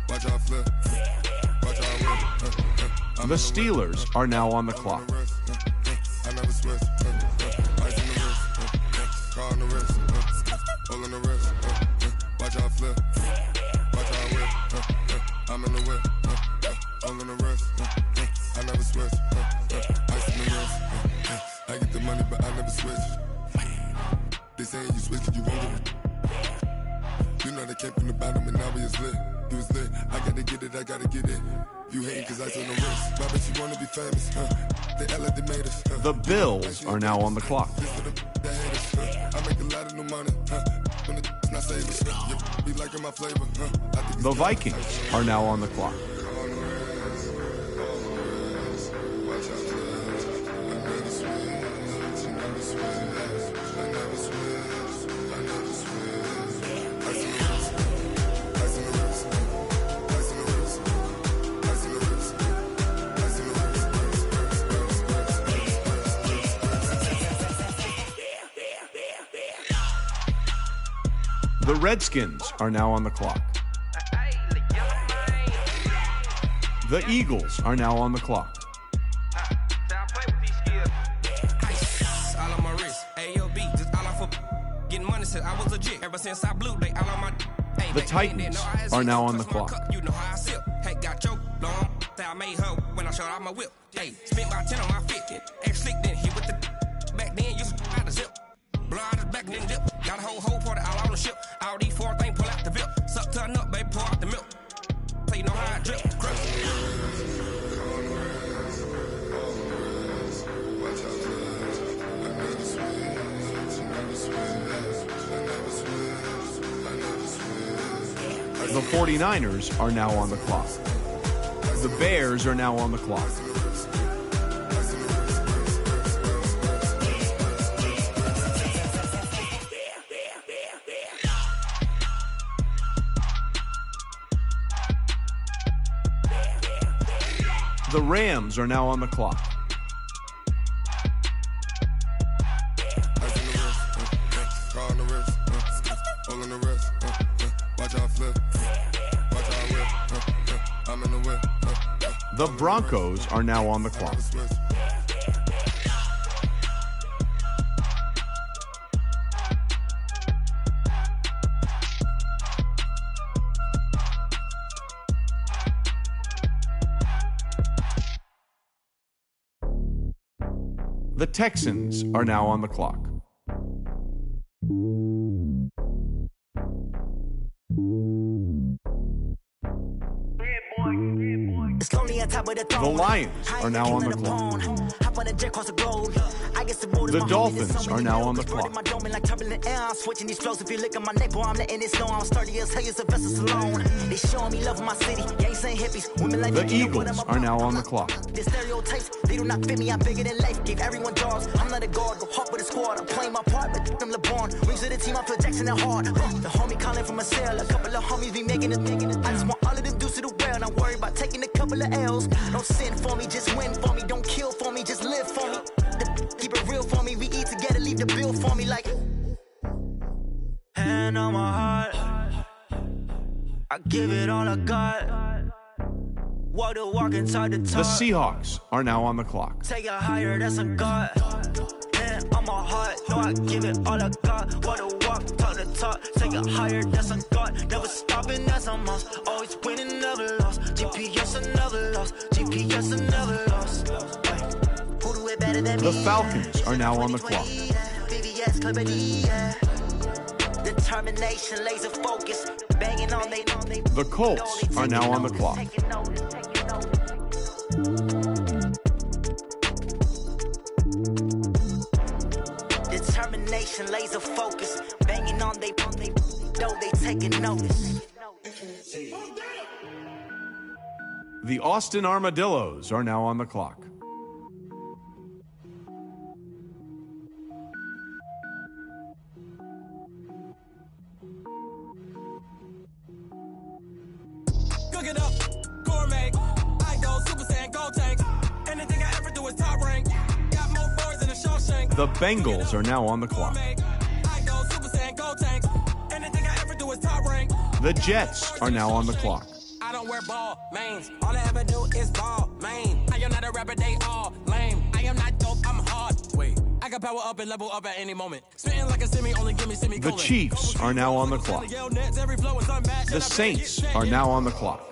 watch out flip, watch out whip. The Steelers are now on the clock. I never switch, ice on the wrist, car on the wrist, hole in the wrist, watch out flip, watch out whip. I'm in the whip, hole in the wrist, I never switch, ice on the wrist. I get the money, but I never switch. They saying you switch, you won't get it. You know they came from the bottom and now we is lit. You was lit, I gotta get it, I gotta get it. You hating cause I on the wrist. Why bet you wanna be famous, They act like they made us, The Bills are now on the clock. I make a lot of new money, When it's not saving, you be liking my flavor, The Vikings are now on the clock. The Redskins are now on the clock. The Eagles are now on the clock. All on my wrist, AOB, I was legit ever since I blew they all on my. The Titans are now on the clock. You know how I sip. Hey, got your long. I made her when I showed out my whip. Hey, spent about 10 on my fit. Ex slick then hit with the. Back then, you out the zip. Blow out his back, then dip. Got a whole party all on the ship. All these four things pull out the VIP. Suck, turn up, baby, pour out the milk. Play no how I drip. The 49ers are now on the clock. The Bears are now on the clock. The Rams are now on the clock. The Broncos are now on the clock. The Texans are now on the clock. The Lions are now on the clock. The Dolphins are now on the clock. The Eagles are now on the clock. The stereotypes, they do not fit me. I'm bigger than life. Gave everyone jobs. I'm not a guard. Go hard with a squad. I'm playing my part, but I'm LeBron. Rings of the team, I feel Jackson and hard. The homie calling from a cell. A couple of homies be making it. I just want all of them dudes to the well. Not worry about taking a couple of L's. Don't sin for me, just win for me. Don't kill for me, just live for me. Keep it real for me. We eat together, leave the bill for me like. Hand on my heart. I give it all I got. Walk the walk inside the The Seahawks are now on the clock. Take it higher, that's a God. Hand on my heart. No, I give it all I got. Walk the walk, talk the talk. Take it higher, that's a God. Never stopping, that's a must. Always winning, never lost. GPS, I never lost. GPS, I never lost. Who do it better than me? The Falcons are now on the clock. VVS, determination, laser focus. Banging on they. The Colts are now on the clock. Determination, laser focus. Banging on they. Know they taking notice. The Austin Armadillos are now on the clock. Cook it up, gourmet. I go Super Saiyan, gold tank. Anything I ever do is top rank. Got more boys in the Shawshank. The Bengals are now on the clock. I go Super Saiyan, gold tank. Anything I ever do is top rank. The Jets are now on the clock. I don't wear ball mains. All I ever do is ball main. I am not a rapper, they all lame. I am not dope, I'm hard. Wait, I can power up and level up at any moment. Spitting like a semi, only give me semi-colon. The Chiefs are now on the clock. The Saints are now on the clock.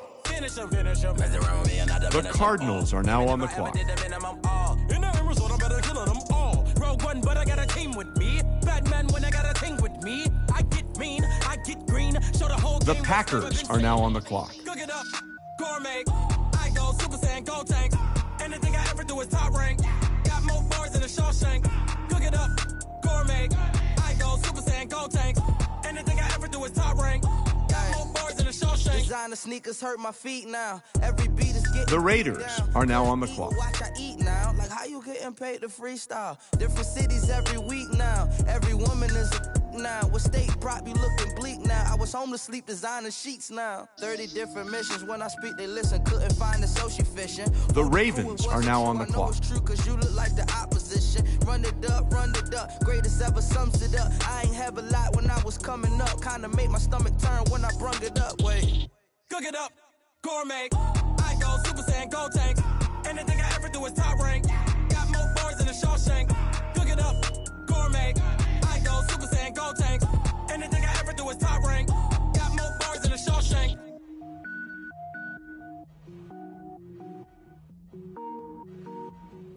The Cardinals are now on the clock. Rogue One, but I got a team with me. Batman when I got a thing with me. I get mean, I get green. Show the whole The Packers are now on the clock. Cook it up, gourmet. I go Super Saiyan, gold tank. Anything I ever do is top rank. Got more bars in the Shawshank. Cook it up, gourmet. I go Super Saiyan, gold tank. Anything I ever do is top rank. Got more bars in the Shawshank. Designer sneakers hurt my feet now. Every beat is getting. The Raiders are now on the clock. Watch I eat now. Like how you getting paid to freestyle? Different cities every week now. Every woman is a now. With state prop, you looking bleak now. I was home to sleep, designer sheets now. 30 different missions. When I speak, they listen. Couldn't find the social fishing. The Ravens are now on the clock. It's true, cause you look like the opposition. Run it up, greatest ever sums it up. I ain't have a lot when I was coming up. Kinda made my stomach turn when I brung it up. Wait. Cook it up, gourmet. I go Super Saiyan, gold tank. Anything I ever do is top rank. Got more bars in the Shawshank. Cook it up, gourmet. I go Super Saiyan, gold tank.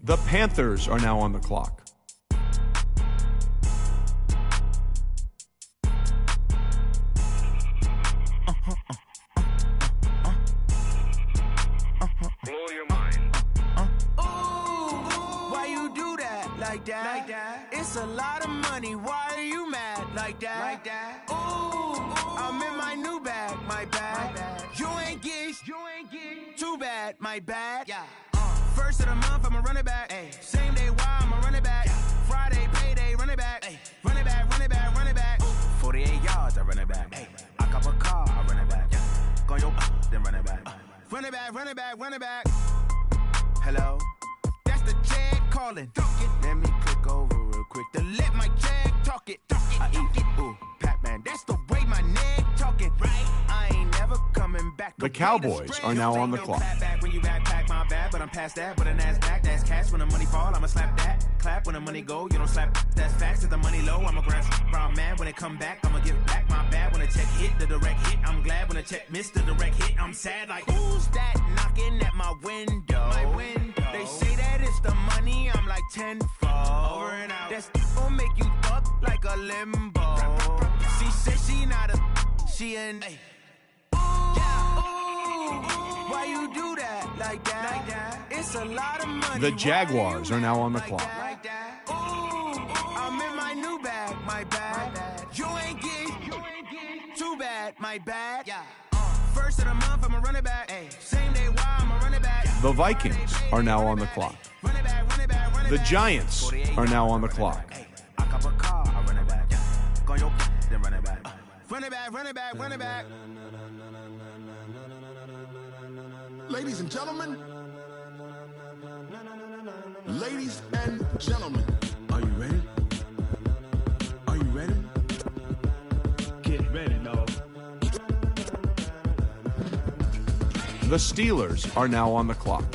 The Panthers are now on the clock. Blow your mind. Why you do that like that? It's a lot of money. Why are you mad like that? Ooh, I'm in my new bag, my bad. You ain't get too bad, my bad. Yeah. First of the month, I'ma run it back. Ay. Same day, why I'ma run it back. Friday, payday, run it back. Ay. Run it back, run it back, run it back. 48 yards, I run it back. Ay. I cop a car, I run it back. Go your then run it back. Run it back, run it back, run it back. Hello? That's the jag calling. Let me click over real quick to let my jag talk it. I eat it, ooh, Pac-Man. That's the way my neck talking. Right? I ain't never coming back. The Cowboys are now on the clock. Back when you backpack my bad, but I'm past that. But an ass back, that's cash. When the money fall, I'ma slap that. Clap when the money go, you don't slap. That's facts. If the money low, I'ma grab brown man. When it come back, I'ma give back my bad. When the check hit, the direct hit. I'm glad when the check missed the direct hit. I'm sad like, who's that knocking at my window? My window. They say that it's the money, I'm like tenfold. Over and out. That's gon' make you up like a limbo. She said she not a, she an. Ay. Why you do that like that? It's a lot of money. The Jaguars are now on the clock. I'm in my new bag, my bad. You ain't get too bad, my bad. Yeah. First of the month, I'ma run it back. Ay. Same day, why I'ma run it back. The Vikings are now on the clock. The Giants are now on the clock. I cop a car, I run it back. Go your then run it back. Run it back, run it back, run it back. Ladies and gentlemen, ladies and gentlemen, are you ready? Are you ready? Get ready, dog. The Steelers are now on the clock.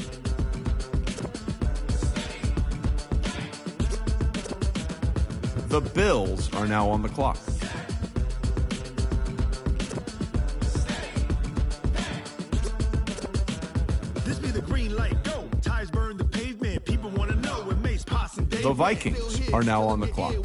The Bills are now on the clock. This be the green light, go. Tires burn the pavement. People want to know what makes Pots and Dave. The Vikings are now on the clock.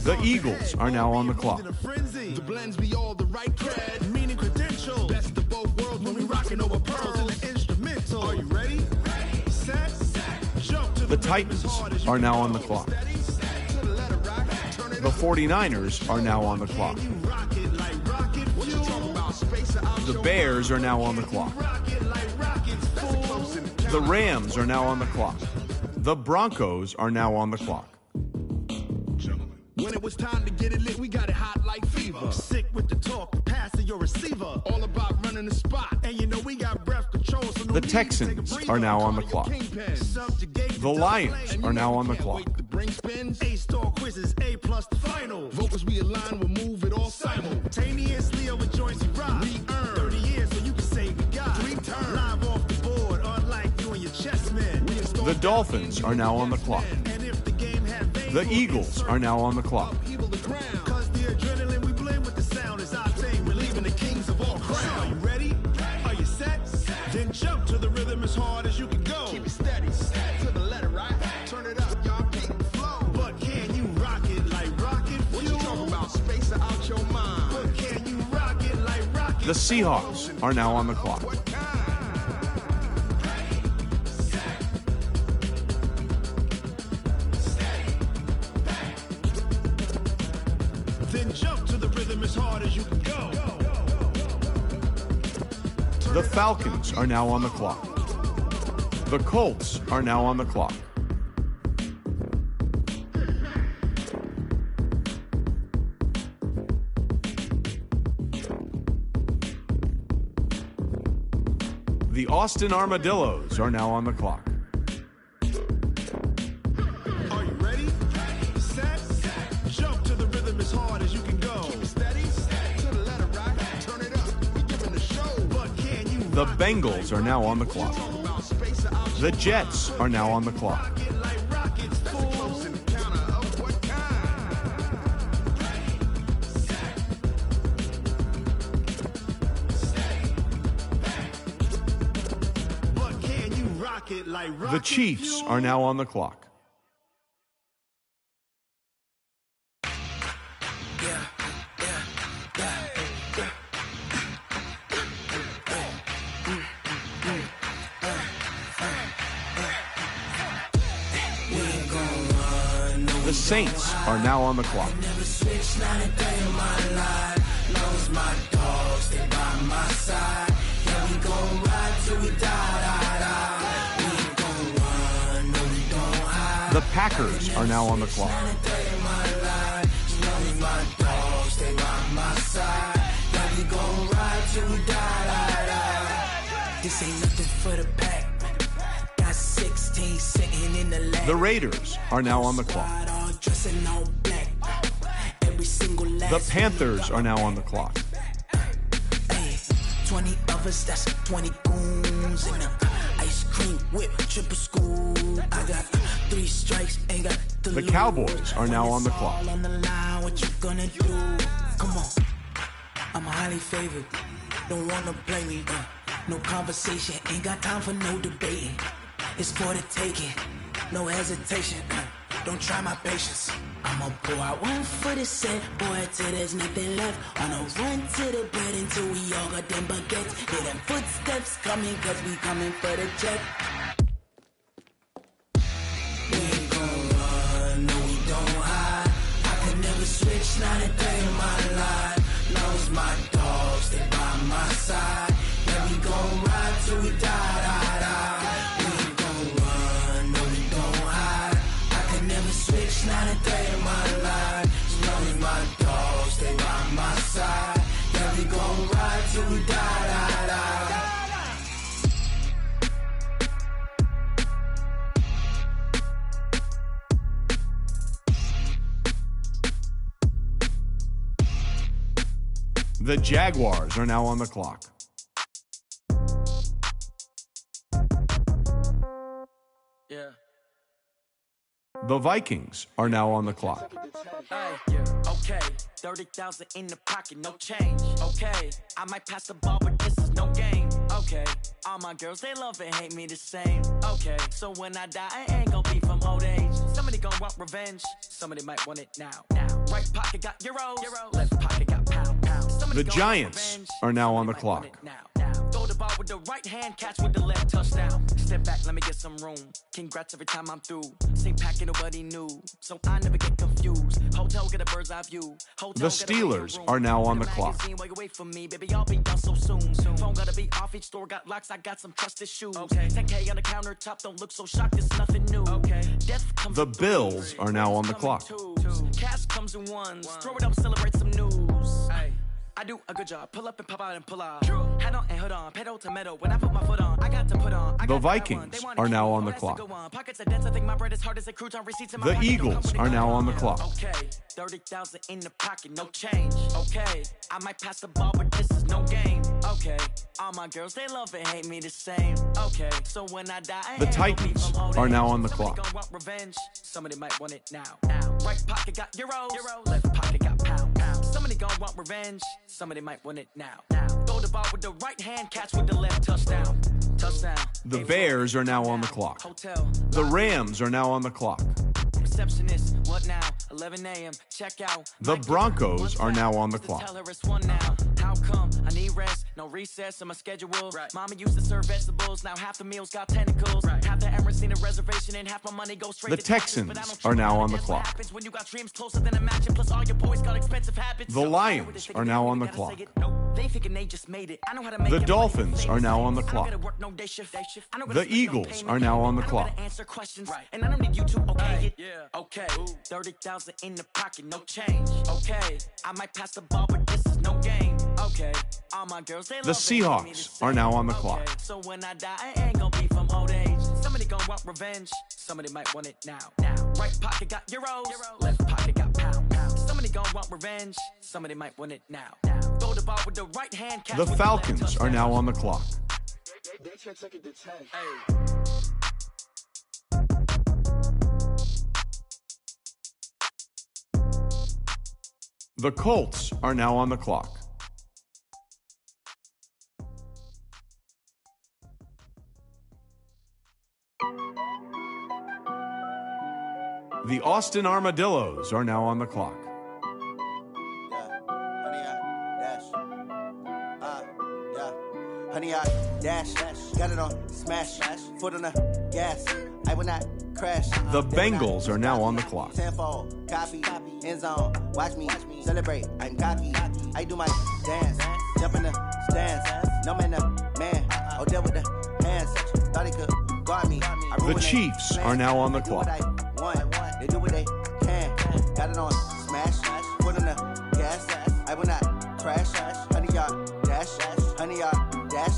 The Eagles are now on the clock. The blends be all the right cred, meaning credential. Best of both worlds when we rocking over pearls and the instrumental. Are you ready? Set, jump to The Titans are now on the clock. The 49ers are now on the clock. The Bears are now on the clock. The Rams are now on the clock. The Broncos are now on the clock. When it was time to get it lit, we got it hot like fever. Sick with the talk, passing your receiver. All about running the spot, and you know we got breath control. So no The Texans are now on the clock. The Lions are now on the clock. Bring spins, A-star quizzes, A+ the final. Vocals we align, we'll move it all simultaneously over joints you rock. We earn 30 years, so you can say we got 3 turns. Live off the board, unlike you and your chess men. The Dolphins are now on the clock. The Eagles are now on the clock. Cause the adrenaline we blend with the sound is our thing. We're leaving the kings of all crowns. Are you ready? Are you set? Then jump to the rhythm as hard as you can go. Keep it steady, to the letter, right? Turn it up, y'all keep the flow. But can you rock it like rocket fuel? What you talking about? Space out your mind. But can you rock it like rocket? The Seahawks are now on the clock. Then jump to the rhythm as hard as you can go. The Falcons are now on the clock. The Colts are now on the clock. The Austin Armadillos are now on the clock. Are you ready? Set, jump to the rhythm as hard as you can go. Keep it steady, to the letter, right? Turn it up, we giving the show. But can you The Bengals are now on the clock. The Jets are now on the clock. But can you like The rocket Chiefs fuel. are now on the clock. The Saints are now on the clock. Never switch, not a day of my life. Knows my dogs, stay by my side. Yeah, we gon' ride till we die. We ain't gon' run, no, we don't hide. The Packers are now on the clock. Not a day of my life. Knows my dogs, stay by my side. Yeah, we gon' ride till we die. This ain't nothing for the pack. Got 16 sitting in the lap. The Raiders are now on the clock. Dressing all black. Every single last The Panthers are now on the clock. 20 of us, that's 20 goons in the ice cream whip, triple scoop. I got 3 strikes, ain't got The Cowboys are now on the clock. all on the line. What you gonna do? Come on, I'm highly favored. Don't wanna play me. No conversation, ain't got time for no debating. It's for the taking, no hesitation. Don't try my patience. I'ma pour out one for the set, boy, till there's nothing left. On a run to the bread until we all got them baguettes. Hear them footsteps coming, cause we coming for the check. We ain't gon' run, no, we don't hide. I could never switch, not a day in my life. Knows my dogs, stay by my side. Yeah, we gon' ride till we die. We ain't gon' run, no, we don't hide. I could never switch, not a day in my life. Knows my dogs, stay by my side. Yeah, we gon' ride till we die. The Jaguars are now on the clock. Yeah. The Vikings are now on the clock. Hey, yeah, okay. 30,000 in the pocket, no change. Okay, I might pass the ball, but this is no game. Okay, all my girls, they love and hate me the same. Okay, so when I die, I ain't gon' be from old age. Somebody gon' want revenge, somebody might want it now. Right pocket got euros, left pocket got pound. The Giants are now on the clock. Throw the ball with the right hand, catch with the left, touchdown. Step back, let me get some room. Congrats every time I'm through. Same packet, nobody knew, so I never get confused. Hotel get a bird's eye view. The Steelers are now on the clock. While you wait for me, baby, I'll be done so soon. Phone gotta be off, each store got locks, I got some trusted shoes. 10K on the countertop, don't look so shocked, it's nothing new. Death comes The Bills are now on the clock. Cash comes in ones, throw it up, celebrate some news. I do a good job, pull up and pop out and pull out. Head on and hood on, pedal to metal. When I put my foot on, I got to put on. The Vikings are now on the clock. Pockets are dense, I think my bread is hard as a crouton. Receipts in my The pocket, don't Eagles come are with now it. on the clock. Okay, 30,000 in the pocket, no change. Okay, I might pass the ball, but this is no game. Okay, all my girls, they love and hate me the same. Okay, so when I die, I The ain't gon' be Titans from old are age. now on the Somebody clock. gon' want revenge, somebody might want it now. Right pocket got euros, left pocket got pound. Somebody gon' want revenge, somebody might want it now. Throw the ball with the right hand, catch with the left, touchdown. Touchdown. The Bears are now on the clock. Hotel. The Rams are now on the clock. Receptionist, what now? 11 a.m. Check out. The Broncos are now on the clock. Tell her it's one now. How come? I need rest, no recess in my schedule. Mama used to serve vegetables, now half the meals got tentacles. Half the Emirates seen a reservation and half my money goes straight The to taxes, Texans but I don't are trust now none on of the this. clock. What happens when you got dreams closer than a match, and plus all your boys got expensive habits. The Lions are now on the clock. They thinking they just made it. I know how to make The it. Dolphins are now on the I don't clock. gotta work no day shift. I don't The gotta spend no Eagles payment. are now on the I don't clock. gotta answer questions, and I don't need you to okay it. Okay, 30,000 in the pocket, no change. Okay, I might pass the ball, but this is no game. Okay, all my girls, they love The and hate me the Seahawks same. are now on the Okay, clock. so when I die, I ain't gon' be from old age. Somebody gon' want revenge, somebody might want it now. Right pocket got euros, left pocket got pound. Somebody gon' want revenge, somebody might want it now. Throw the ball with the right hand, catch The with left, Falcons are now on the clock. The Colts are now on the clock. The Austin Armadillos are now on the clock. Honey, I dash, got it on smash, foot on the gas. I will not crash. The Bengals are now on the clock. Tenfold, copy, end zone. Watch me celebrate. I'm cocky. I do my dance, jump in the stands. No man, man. Oh, deal with the hands. Thought he could guard me. The Chiefs are now on the clock. They do what they can. Got it on smash, foot on the gas. I will not crash. Honey, yard dash, honey, yard dash,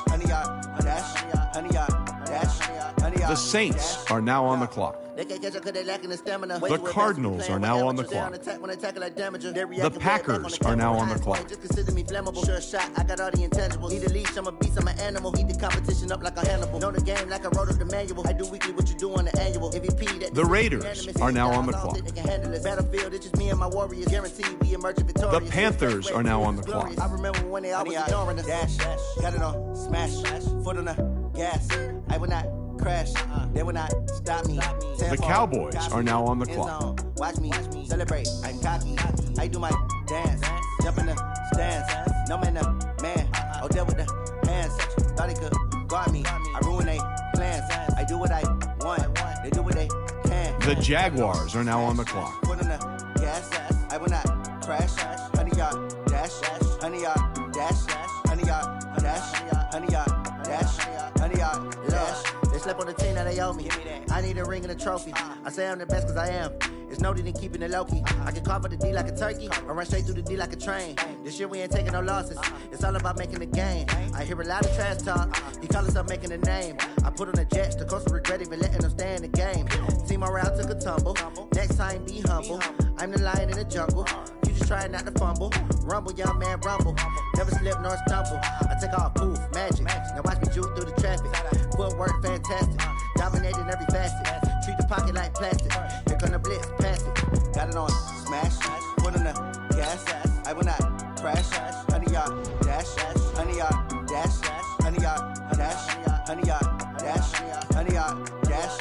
honey, yard dash, honey, yard dash, honey, yard. The Saints are now on the clock. The Cardinals are now on the clock. The Packers are now on the clock. Just consider me flammable. Sure shot, I got all the intangibles. Need a leash, I'm a beast, I'm an animal. Heat the competition up like a Hannibal. Know the game like I wrote up the manual. I do weekly what you do on the annual. MVP. The Raiders are now on the clock. Battlefield, it's just me and my warriors. Guaranteed we emerge victorious. The Panthers are now on the clock. I remember when they always ignoring us. Dash, got it on smash, foot on the gas. I will not crash, they will not stop me. The Cowboys are now on the clock. Watch me celebrate, I'm cocky. I do my dance, jump in the stands. No man, man. Oh, deal with the hands. Thought he could guard me. I ruin they plans. I do what I want. They do what they can. The Jaguars are now on the clock. Put on the gas. I will not crash. Honey, yard dash. Honey, yard dash. Honey, yard dash. Honey, yard dash. Honey, yard dash. They slept on the team that they owe me. I need a ring and a trophy. I say I'm the best cause I am. It's no need in keeping it low-key. I can call for the D like a turkey, or run straight through the D like a train. This year we ain't taking no losses. It's all about making the game. I hear a lot of trash talk. He call himself making a name. I put on the Jets, the coach regret even letting them stay in the game. Team morale took a tumble. Next time be humble. I'm the lion in the jungle. You just trying not to fumble. Rumble, young man, rumble. Never slip nor stumble. I take off, poof, magic. Now watch me juke through the traffic. Footwork fantastic. Dominating every facet. Treat the pocket like plastic. Here come the blitz, pass it. Got it on smash. Foot on the gas. I will not crash. Honey, yard dash. Honey, yard dash. Honey, yard dash. Honey, yard dash. Honey, yard dash.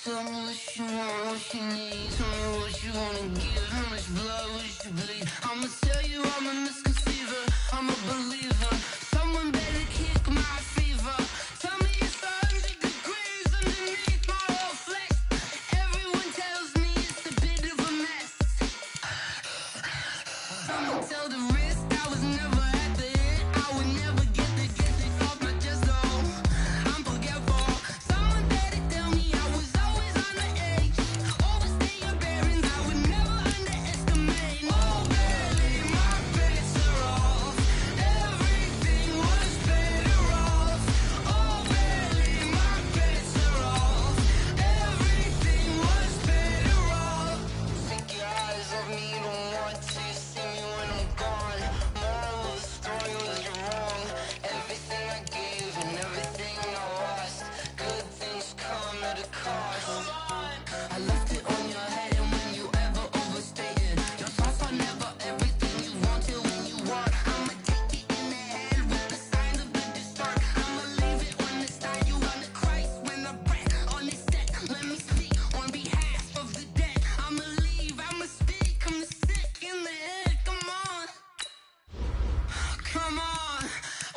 Tell me what you want, what you need. Tell me what you wanna give. How much blood would you bleed? I'ma tell you I'm a misconceiver. I'm a believer. Someone better kick my fever. Tell me it's 100 degrees underneath my whole flesh. Everyone tells me it's a bit of a mess. Someone tell the wrist I was never at the end. I would never get this off my chest though. I'm forgetful. Someone better tell me I was always on the edge. Overstay your bearings, I would never underestimate. Oh baby, my bets are off. Everything was better off. Oh baby, my bets are off. Everything was better off. Take your eyes off me, don't want to see me when I'm gone. Moral of the story was you're wrong. Everything I gave and everything I lost. Good things come at a cost. I left it on your head, and when you ever overstay it, your thoughts are never everything you want till when you want. I'ma take it in the head with the signs of the distort. I'ma leave it on the side. You on the Christ when the breath on the set. Let me speak on behalf of the dead. I'ma leave, I'ma speak. I'm sick in the head. Come on, come on.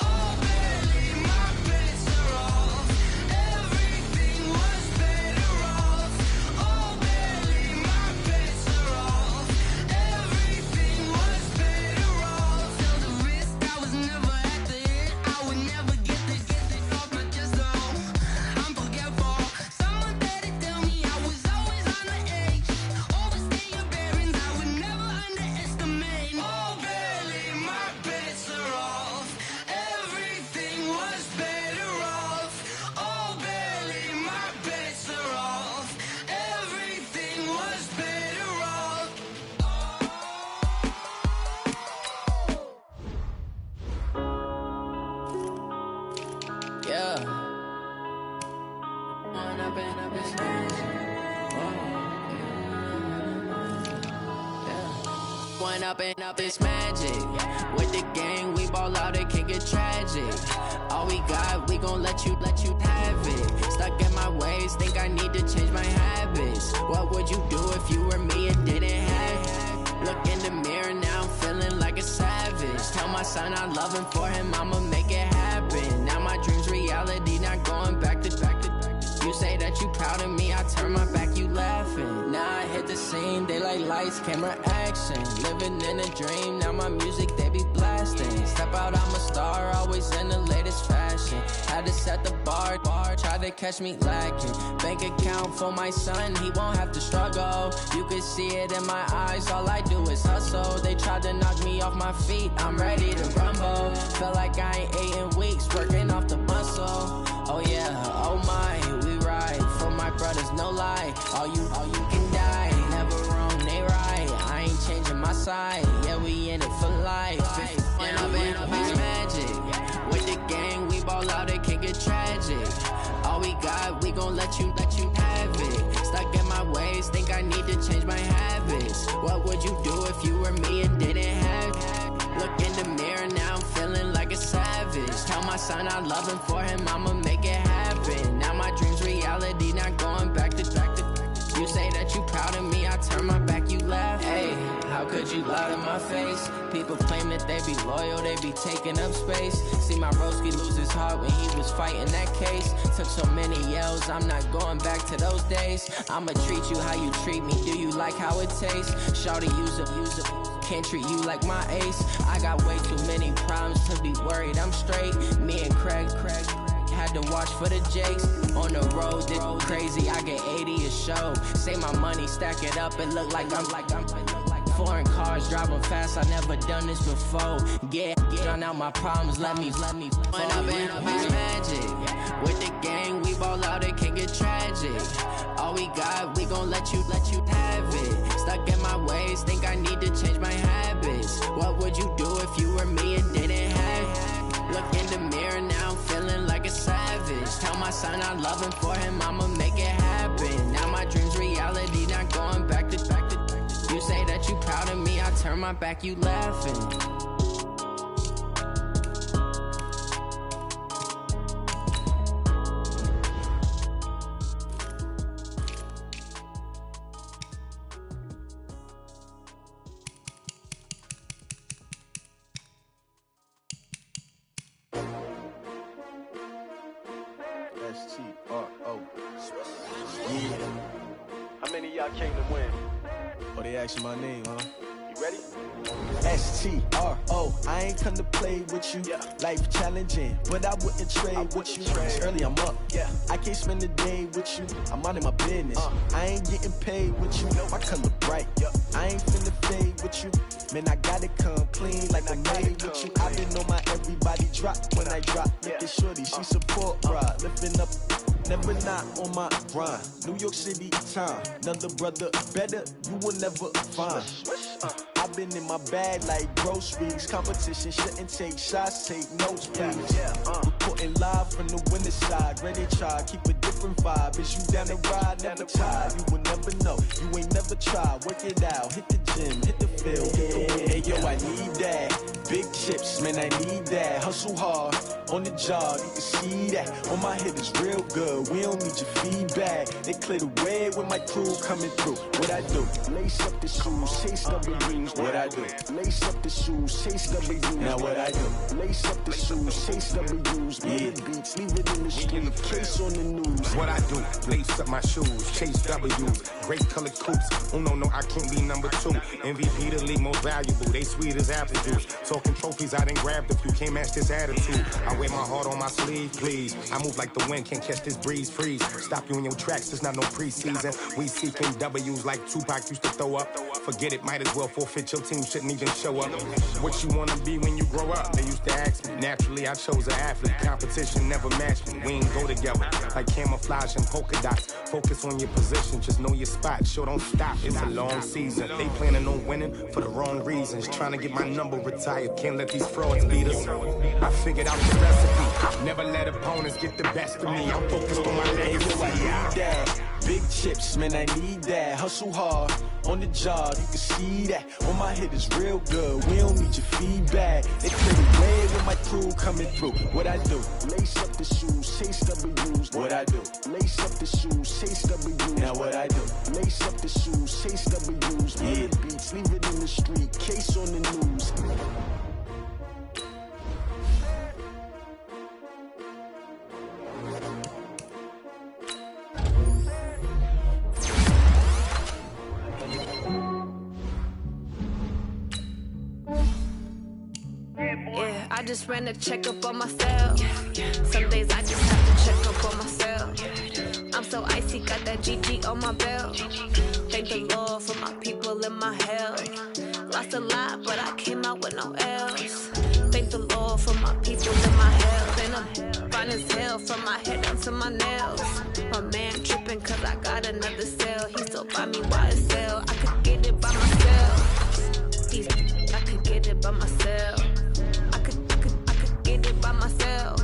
Oh baby, my bets are off. Everything was better off. Oh baby, my bets are off. Everything was better off. Tell the wrist I was never at the end. I would never get this off my chest though. I'm forgetful. Someone better tell me I was always on the edge. Overstay your bearings, I would never underestimate. Oh baby, my bets are off. Run up and up, it's magic. With the gang, we ball out, it can get tragic. All we got, we gon' let you have it. Stuck in my ways, think I need to change my habits. What would you do if you were me and didn't have it? Look in the mirror, now I'm feeling like a savage. Tell my son I love him, for him I'ma make it happen. Now my dream's reality, not going back to. You say that you proud of me, I turn my back, you laughing. Now I hit the scene, they like lights, camera, action. Living in a dream, now my music, they be blasting. Step out, I'm a star, always in the latest fashion. Had to set the bar, try to catch me lacking. Bank account for my son, he won't have to struggle. You can see it in my eyes, all I do is hustle. They tried to knock me off my feet, I'm ready to rumble. Feel like I ain't ate in weeks, working off the muscle. Oh yeah, oh my, we ride for my brothers, no lie. All you can die, never wrong, they right. I ain't changing my side, yeah, we in it for life. And up, it's magic. With the gang, we ball out, it can get tragic. All we got, we gon' let you have it. Stuck in my ways, think I need to change my habits. What would you do if you were me and didn't have it? Look in the mirror, now I'm feeling like a savage. Tell my son I love him, for him I'ma make it happen. Now my dream's reality, not going back to. You say that you proud of me, I turn my back, you laugh. Hey, how could you lie to my face? People claim that they be loyal, they be taking up space. See my broski lose his heart when he was fighting that case. Took so many yells, I'm not going back to those days. I'ma treat you how you treat me, do you like how it tastes? Shawty, use it. Can't treat you like my ace. I got way too many problems to be worried, I'm straight. Me and Craig had to watch for the Jakes. On the road, this crazy, I get 80 a show. Say my money, stack it up, it look like I'm foreign cars, driving fast, I never done this before. Drown out my problems, let me run up and up, it's magic. With the gang, we ball out, it can get tragic. All we got, we gon' let you have it. Stuck in my ways, think I need to change my habits. What would you do if you were me and didn't have it? Look in the mirror, now I'm feeling like a savage. Tell my son I love him, for him I'ma make it happen. Now my dream's reality, not going back to. You say that you proud of me, I turn my back, you laughing. S-T-R-O. Yeah. How many of y'all came to win? Oh, they asking my name, huh? You ready? S-T-R-O. I ain't come to play with you. Life challenging, but I wouldn't trade with you. It's early, I'm up. I can't spend the day with you. I'm out of my business. I ain't getting paid with you. My color bright. I ain't finna fade with you. Man, I gotta come clean like I made with you. I've been on my everybody drop when I drop. Look at shorty, she support ride. Lifting up, never not on my grind. New York City time, another brother better, you will never find. I've been in my bag like groceries. Competition shouldn't take shots, take notes, please. Reporting live from the winter side. Ready to try, keep a different vibe. Is you down the ride, never tired. You will never know, you ain't never tried. Work it out, hit the gym, hit the field. Hey yo, I need that. Big chips, man, I need that. Hustle hard, on the job, you can see that. On my head is real good, we don't need your feedback. They clear the way with my crew coming through. What I do? Lace up the shoes, chase W's. What I do? Lace up the shoes, chase W's. Now what I do? Lace up the shoes, chase W's. Get the beats, leave it in the street, case on the news. What I do? Lace up my shoes, chase W's. Great colored coops. Oh no, I can't be number 2. MVP the league most valuable. They sweet as apple juice. Talking trophies, I didn't grab the few. Can't match this attitude. I wear my heart on my sleeve, please. I move like the wind, can't catch this breeze, freeze. Stop you in your tracks, there's not no preseason. We seeking W's like Tupac used to throw up. Forget it, might as well forfeit, your team shouldn't even show up. What you wanna be when you grow up? They used to ask me. Naturally, I chose an athlete. Competition never matched me. We ain't go together like camouflage and polka dots. Focus on your position, just know your spot. Sure, don't stop, it's a long season. They planning on winning for the wrong reasons. Trying to get my number retired, can't let these frauds beat us. I figured out the recipe. Never let opponents get the best of me. I'm focused on my legacy. big chips, man, I need that. Hustle hard on the job, you can see that. On my head is real good, we don't need your feedback. They clear the way with my crew coming through. What I do? Lace up the shoes, chase W's. What I do? Lace up the shoes, chase W's. Now what I do? Lace up the shoes, chase W's. Yeah, beats, leave it in the street, case on the news. Yeah, I just ran a checkup on myself. Some days I just have to check up on myself. I'm so icy, got that GG on my belt. Thank the Lord for my people in my health. Lost a lot, but I came out with no L's. Thank the Lord for my people in my health. And I'm fine as hell from my head down to my nails. My man tripping cause I got another cell. He still buy me YSL. I could get it by myself. I could get it by myself. I could get it by myself.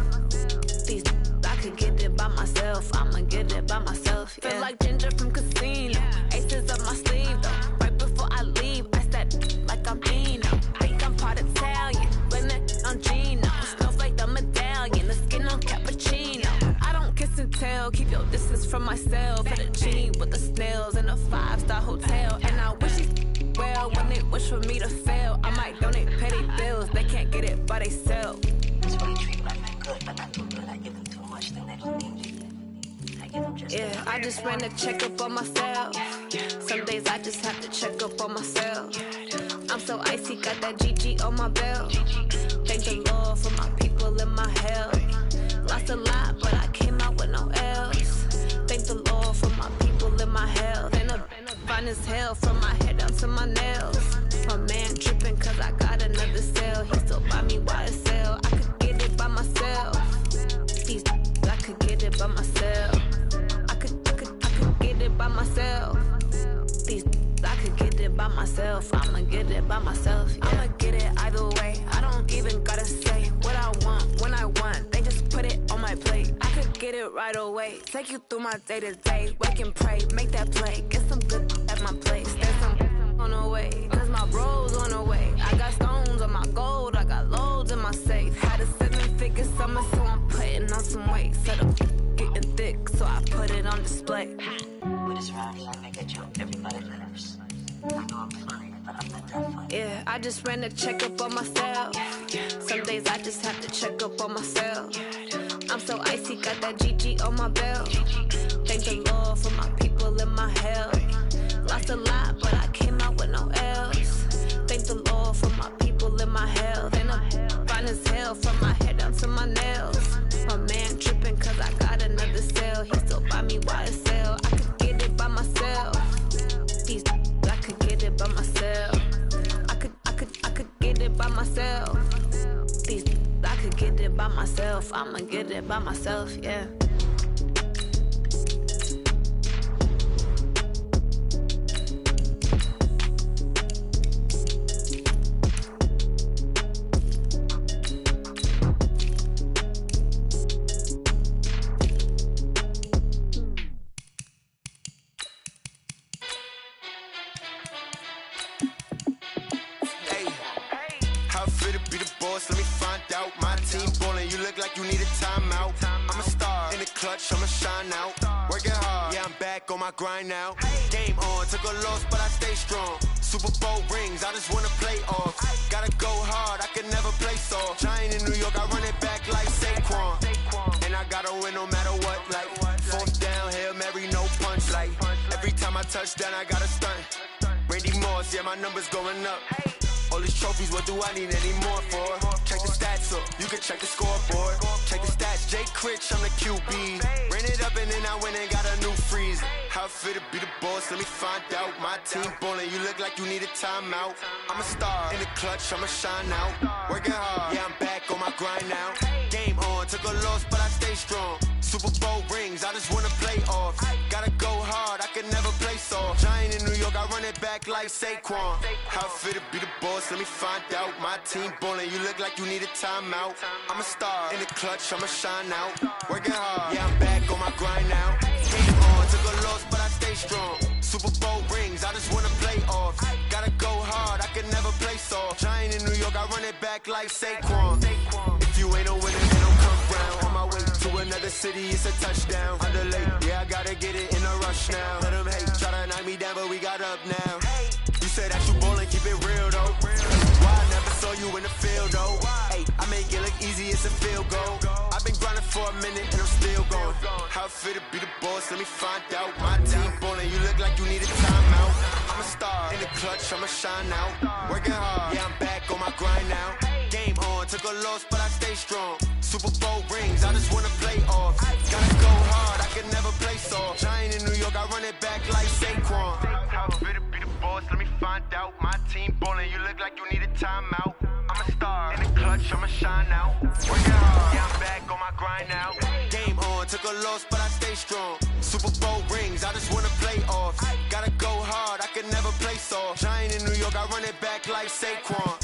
I could get it by myself. I'ma get it by myself. Yeah. Feel like Ginger from Casino. Aces up my sleeve though. Right before I leave, I step like I'm Dino. Think I'm part Italian. Blame it on Gino. Snowflake the medallion. The skin on cappuccino. I don't kiss and tell. Keep your distance from myself. At a G with the snails in a 5-star hotel. And I wish these well when they wish for me to fail. I might donate petty bills. They can't get it by themselves. That's why you treat my man good, but not too good. I give them too much, then they don't need you. Yeah, I just ran a checkup on myself. Some days I just have to check up on myself. I'm so icy, got that GG on my belt. Thank the Lord for my people in my health. Lost a lot, but I came out with no L's. Thank the Lord for my people in my health. And I'm fine as hell from my head down to my nails. My man tripping cause I got another cell. He still buy me YSL. I could get it by myself. I could get it by myself. I could get it by myself. I could get it by myself. I'ma get it by myself. Yeah. I'ma get it either way. I don't even gotta say what I want when I want. They just put it on my plate. I could get it right away. Take you through my day to day. Wake and pray, make that play. Get some good at my place. There's some on the way. Cause my bro's on the way. I got stones on my gold. I got loads in my safe. Had a 7-figure summer, so I'm putting on some weight. Set up getting thick, so I put it on display. With this round here, I make a joke. Everybody laughs. I know I'm funny, but I'm not that funny. Yeah, I just ran a checkup on myself. Some days I just have to check up on myself. I'm so icy, got that GG on my belt. Thank the Lord for my people in my health. Lost a lot, but I came out with no L's. Thank the Lord for my people in my health. And I'm fine as hell from my head down to my nails. My man tripping cause I got another cell. He still buy me YSL. I could get it by myself. I could get it by myself. I could get it by myself. I could get it by myself. I'ma get it by myself, yeah. I'ma shine out, working hard, yeah, I'm back on my grind now. Game on, took a loss, but I stay strong. Super Bowl rings, I just wanna play off. Gotta go hard, I can never play soft. Giant in New York, I run it back like Saquon. And I gotta win no matter what, like 4th down, Hail Mary, no punch. Like every time I touch down, I gotta stunt. Randy Moss, yeah, my numbers going up. All these trophies, what do I need any more for? Check the stats up, you can check the scoreboard. Check the stats, Jay Critch, I'm the QB. Ran it up and then I went and got a new freeze. How it feel to be the boss, let me find out. My team ballin', you look like you need a timeout. I'm a star, in the clutch, I'ma shine out. Working hard, yeah, I'm back on my grind now. Game on, took a loss, but I stay strong. Super Bowl rings, I just wanna play off. Gotta go hard, I can never play soft. Giant in New York, I run it back like Saquon. How it feel to be the boss, let me find out. My team ballin', you look like you need a timeout. I'm a star, in the clutch, I'ma shine out. Working hard, yeah, I'm back on my grind now. Game on, took a loss, but I stay strong. Super Bowl rings, I just wanna play off. Gotta go hard, I can never play soft. Giant in New York, I run it back like Saquon. If you ain't a winner, then don't come round. On my way to another city, it's a touchdown. Underlay, yeah, I gotta get it in a rush now. Let them hate, try to knock me down, but we got up now. You said that you ballin', keep it real though. Why I never saw you in the field though? Hey, I make it look easy, it's a field goal. I've been grinding for a minute and I'm still going. How it feel to be the boss, let me find out. My team ballin', you look like you need a timeout. I'm a star, in the clutch, I'ma shine out. Working hard, yeah, I'm back on my grind now. Game on, took a loss, but I stay strong. Super Bowl rings, I just wanna play off. Gotta go hard, I can never play soft. Giant in New York, I run it back like Saquon. How it feel to be the boss, let me find out. My team ballin', you look like you need a timeout. I'm a star, in the clutch, I'ma shine out. Working hard, yeah, I'm back on my grind now. Game on, took a loss, but I stay strong. Super Bowl rings, I just wanna play off. Gotta go hard, I can never play soft. Giant in New York, I run it back like Saquon.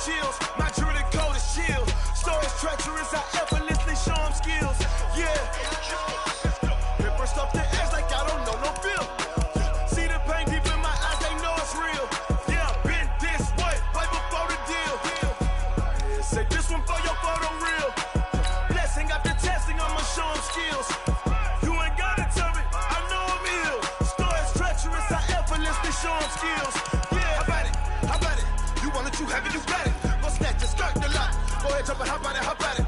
Chills. My jewelry code is chill. Stories treacherous, I effortlessly show them skills. Yeah. Paper stuff the edge like I don't know no feel. See the pain deep in my eyes, they know it's real. Yeah, been this way, right before the deal. Yeah, say this one for your photo real. Blessing after testing, I'ma show them skills. You ain't gotta tell me, I know I'm ill. Stories treacherous, I effortlessly show them skills. Yeah, how about it? How about it? You want it, you have it, you got it. Go ahead, jump and hop on it.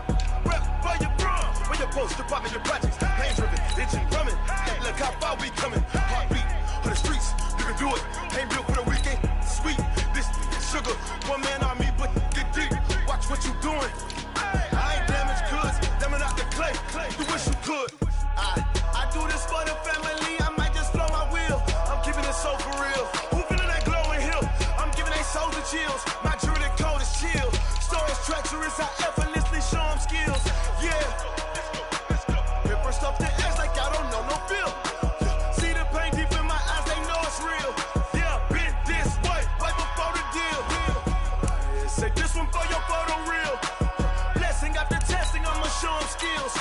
Rep for your bro, when you're supposed to pop in your projects. Pain driven, itching, drumming. Look how far we coming. Heartbeat for the streets, you can do it. Pain built for the weekend, sweet. This sugar, one man army, but get deep. Watch what you doing. I ain't damaged goods, damn out the clay. You wish you could. I do this for the family, I might just blow my wheel. I'm keeping it so for real. Who feeling that glowing hill? I'm giving they souls the chills. My jewelry code is chill. Stories treacherous, I effortlessly show them skills. Yeah. Paper stuff the edge like I don't know no feel. See the pain deep in my eyes, they know it's real. Yeah, been this way, right before the deal. Yeah, say this one for your photo real. Blessing after testing, I'ma show them skills.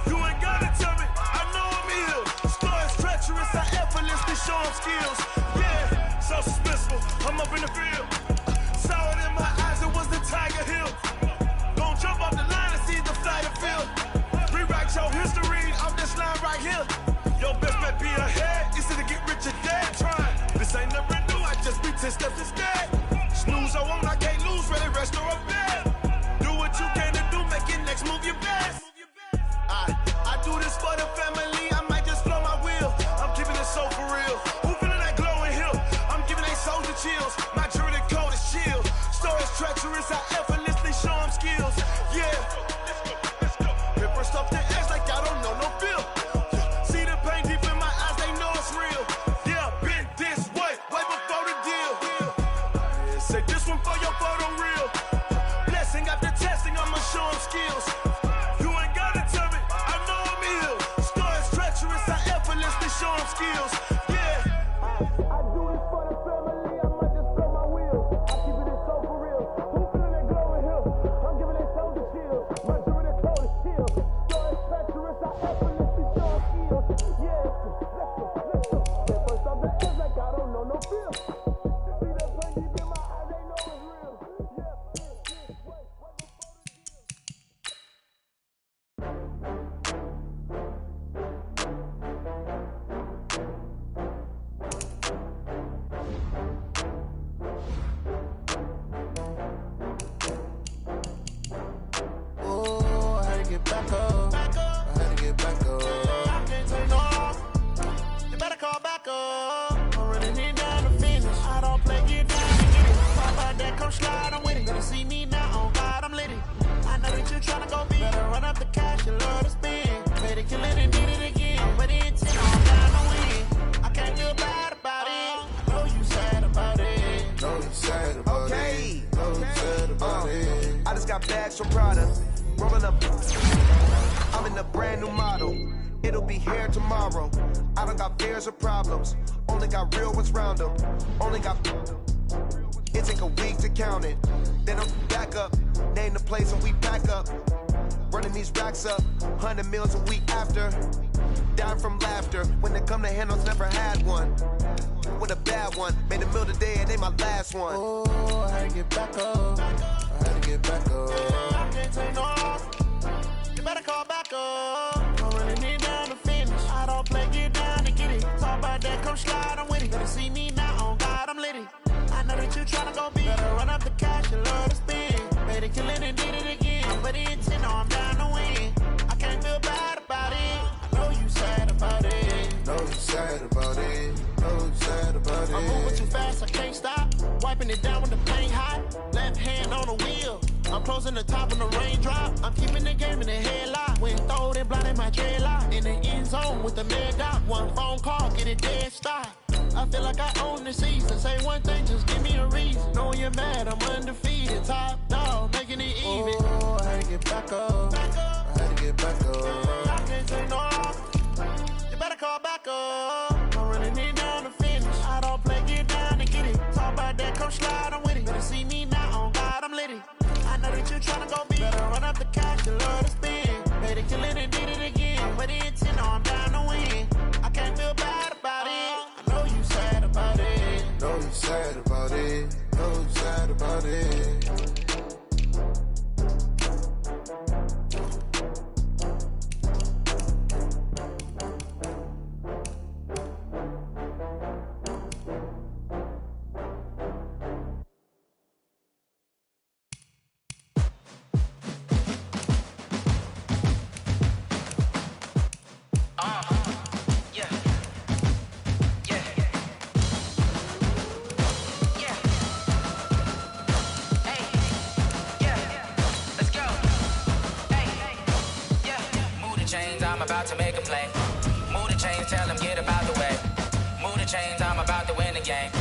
You ain't gotta tell me, I know I'm ill. Stories treacherous, I effortlessly show them skills. Yeah, so suspenseful, I'm up in the field. Saw it in my eyes, it was the Tiger Hill. Gon' jump off the line and see the flight of field. Rewrite your history off this line right here. Your best bet be ahead, easy to get rich or dead. Trying, this ain't never new, I just be 10 steps instead. Snooze I won't, I can't lose, ready, rest or a bed. Do what you can to do, make your next move your best. I do this for the family, I might just blow my wheel. I'm keeping it so for real. Who feeling that glowing hill? I'm giving they souls the chills. My jewelry code is chill. Stories treacherous, I effortlessly show them skills. Yeah. Paper stuff the edge like I don't know no feel. See the pain deep in my eyes, they know it's real. Yeah, been this way, right before the deal. Yeah, say this one for your photo real. Blessing after testing, I'ma show them skills. You ain't gotta tell me, I know I'm ill. Stories treacherous, I effortlessly show them skills. Yeah. I do this for the family, I might just blow my wheel. I keep it so for real. Who feeling that glowing hill? I'm giving they souls the chills. My jewelry code is chill. Stories treacherous, I effortlessly show them skills. Yeah, let's go. Paper stuff the edge like I don't know no feel. See that pain deep in my eyes, they know it's real. Yeah, wait, Oh, I had to get back up. I had to get back up. I can't take no. You better call back up. I'm running it down the fence. got bags from Prada. Rolling up, I'm in a brand new model. It'll be here tomorrow. I don't got fears or problems. Only got real ones round them. Only got. It take a week to count it. Then I'm back up. Name the place and we pack up. Running these racks up. 100 meals a week after. Down from laughter. When they come to handles, never had one. With a bad one. Made a meal today and they my last one. Oh, I had to get back up. I had to get back up. I can't take no loss. You better call back up. Don't really need down to finish. I don't play, get down to get it. Talk about that, come slide, I'm with it. Better see me now, on God, I'm litty. I know that you tryna go big. Better run up the cash, you love to spin. Made it, kill it, and did it again. But the intent, no, I'm down to win. I can't feel bad about it. I know you sad about it. Know you sad about it. Know you sad about it. I'm moving too fast, I can't stop. Wiping it down with the paint hot. Left hand on the wheel. I'm closing the top when the raindrop. I'm keeping the game in the headlock. When throwed and blinded my dreadlock. In the end zone with the mad dot. One phone call, get it dead stop. I feel like I own the season. Say one thing, just give me a reason. Knowing you're mad, I'm undefeated. Top dog, making it even. Oh, I had to get back up. I had to get back up. I can't take no loss. You better call back up. Don't really need down to finish. I don't play, get down to get it. Talk about that, come slide, I'm with it. Better see me now, on God, I'm litty. I know that you tryna go big. Better run up the cash, you love to spin. Made it, kill it, and did it again. But the intent, no, I'm down to win. I can't feel bad about it. I know you sad about it. Know you sad about it. Know you sad about it. I'm about to make a play. Move the chains, tell them get about the way. Move the chains, I'm about to win the game.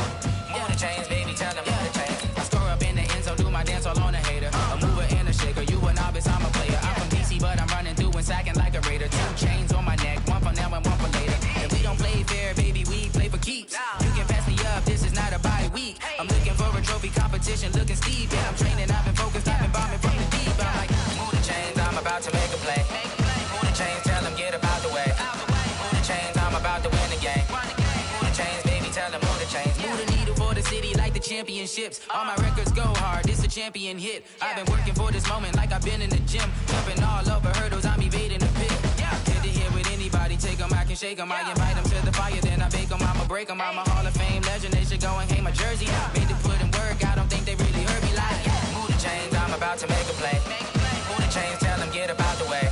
Move the chains, baby, tell them move the chains. I score up in the end zone, do my dance all on a hater. A mover and a shaker, you a novice, I'm a player. I'm from DC, but I'm running through and sacking like a raider. 2 chains on my neck, one for now and one for later. And we don't play fair, baby, we play for keeps. You can pass me up, this is not a bye week. I'm looking for a trophy competition, looking steep. Yeah, I'm training, I've been focused, I've been bombing from the deep. I'm like, move the chains, I'm about to make a play. Move the chains, tell them get about the way. Move the chains, I'm about to win the game. Move the chains, baby, tell them move the chains. Move the needle for the city like the championships. All my records go hard, this a champion hit. I've been working for this moment like I've been in the gym. Jumping all over hurdles, I'm evading the pit. Good to hear with anybody, take them, I can shake them. I invite them to the fire, then I bake them, I'ma break them. I'm a Hall of Fame legend, they should go and hang my jersey. Made to put in work, I don't think they really heard me like. Move the chains, I'm about to make a play. Move the chains, tell them get about the way.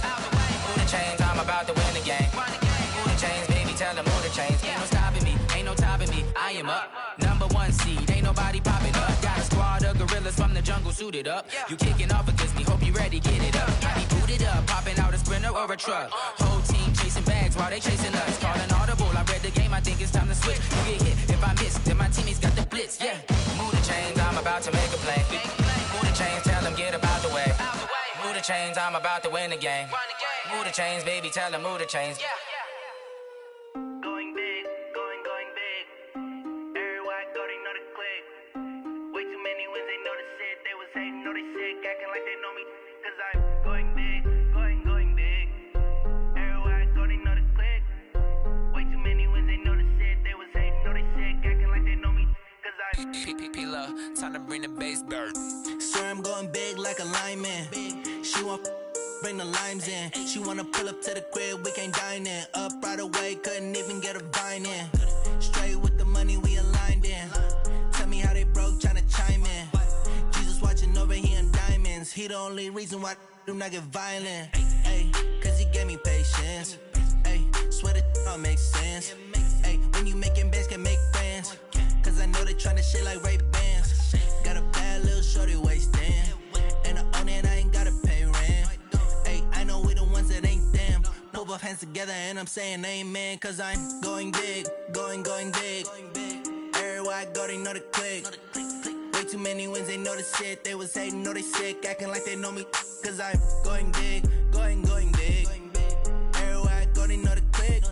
Move the chains, I'm about to win the game. Move the chains, baby, tell them move the chains. Ain't no stopping me, ain't no topping me, I am up. #1 seed, ain't nobody popping up. Got a squad of gorillas from the jungle suited up. You kicking off against me, hope you ready, get it up. I be booted up, popping out a Sprinter or a truck. Whole team chasing bags while they chasing us. Calling audible, I read the game, I think it's time to switch. You get hit if I miss, then my teammates got the blitz, yeah. Move the chains, I'm about to make a play. Move the chains, tell them get about the way. Move the chains, I'm about to win the game. Move the chains, baby, tell them move the chains. Going big, going big. Everywhere I go, they know the click. Way too many wins, they know the shit. They was hating, know they sick, acting like they know me. Cause I'm going big, going big. Everywhere I go, they know the click. Way too many wins, they know the shit. They was hating, know they sick, acting like they know me. Cause I'm P-P-P-Love, time to bring the bass bird. Swear I'm going big like a lineman. She want bring the limes in. She wanna pull up to the crib, we can't dine in. Up right away, couldn't even get a vine in. Straight with the money we aligned in. Tell me how they broke, tryna chime in. Jesus watching over here in diamonds. He the only reason why do not get violent. Ay, cause he gave me patience. Ay, swear that all makes sense. Ay, when you making bands, can make friends. Cause I know they tryna shit like Ray-Bans. Got a bad little shorty wasting. And I own it, I ain't gotta pay rent. Ay, I know we the ones that ain't them. Put both hands together and I'm saying amen. Cause I'm going big, going big. Everywhere I go, they know the click. Way too many wins, they know the shit. They was hating, know they sick, acting like they know me. Cause I'm going big, going big. Everywhere I go, they know the click.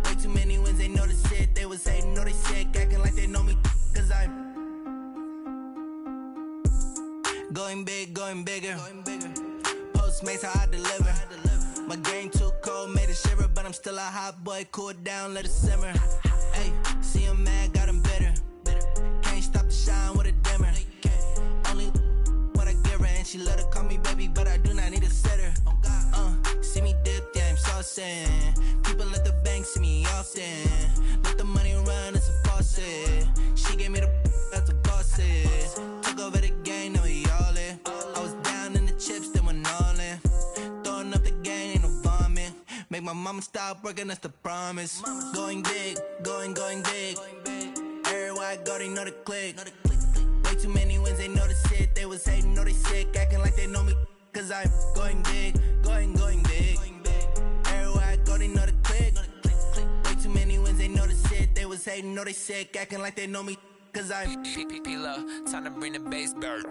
Way too many wins, they know the shit. They was hating, know they sick, acting like they know me. Cause I'm going big, going bigger. Postmates, how I deliver. My game too cold, made it shiver. But I'm still a hot boy, cool it down, let it simmer. Hey, see him mad, got him bitter. Can't stop the shine with a dimmer. Only what I give her, and she let her call me baby, but I do not need a sitter. See me dip, yeah, I'm saucing. People at the bank see me often. Let the money run, it's a faucet. She gave me the that's a boss it. Took over the game, now we all in. I was down in the chips, then went all in. Throwing up the game, ain't no vomit. Make my mama stop working, that's the promise. Going big, going big. Everywhere I go, they know the click. Way too many wins, they know the shit. They was hating, know they sick, acting like they know me. Cause I'm going big, going big. Everywhere I go, they know the click. Way too many wins, they know the shit. They was hating, know they sick, acting like they know me. Cause I'm P-Love, time to bring the bass back.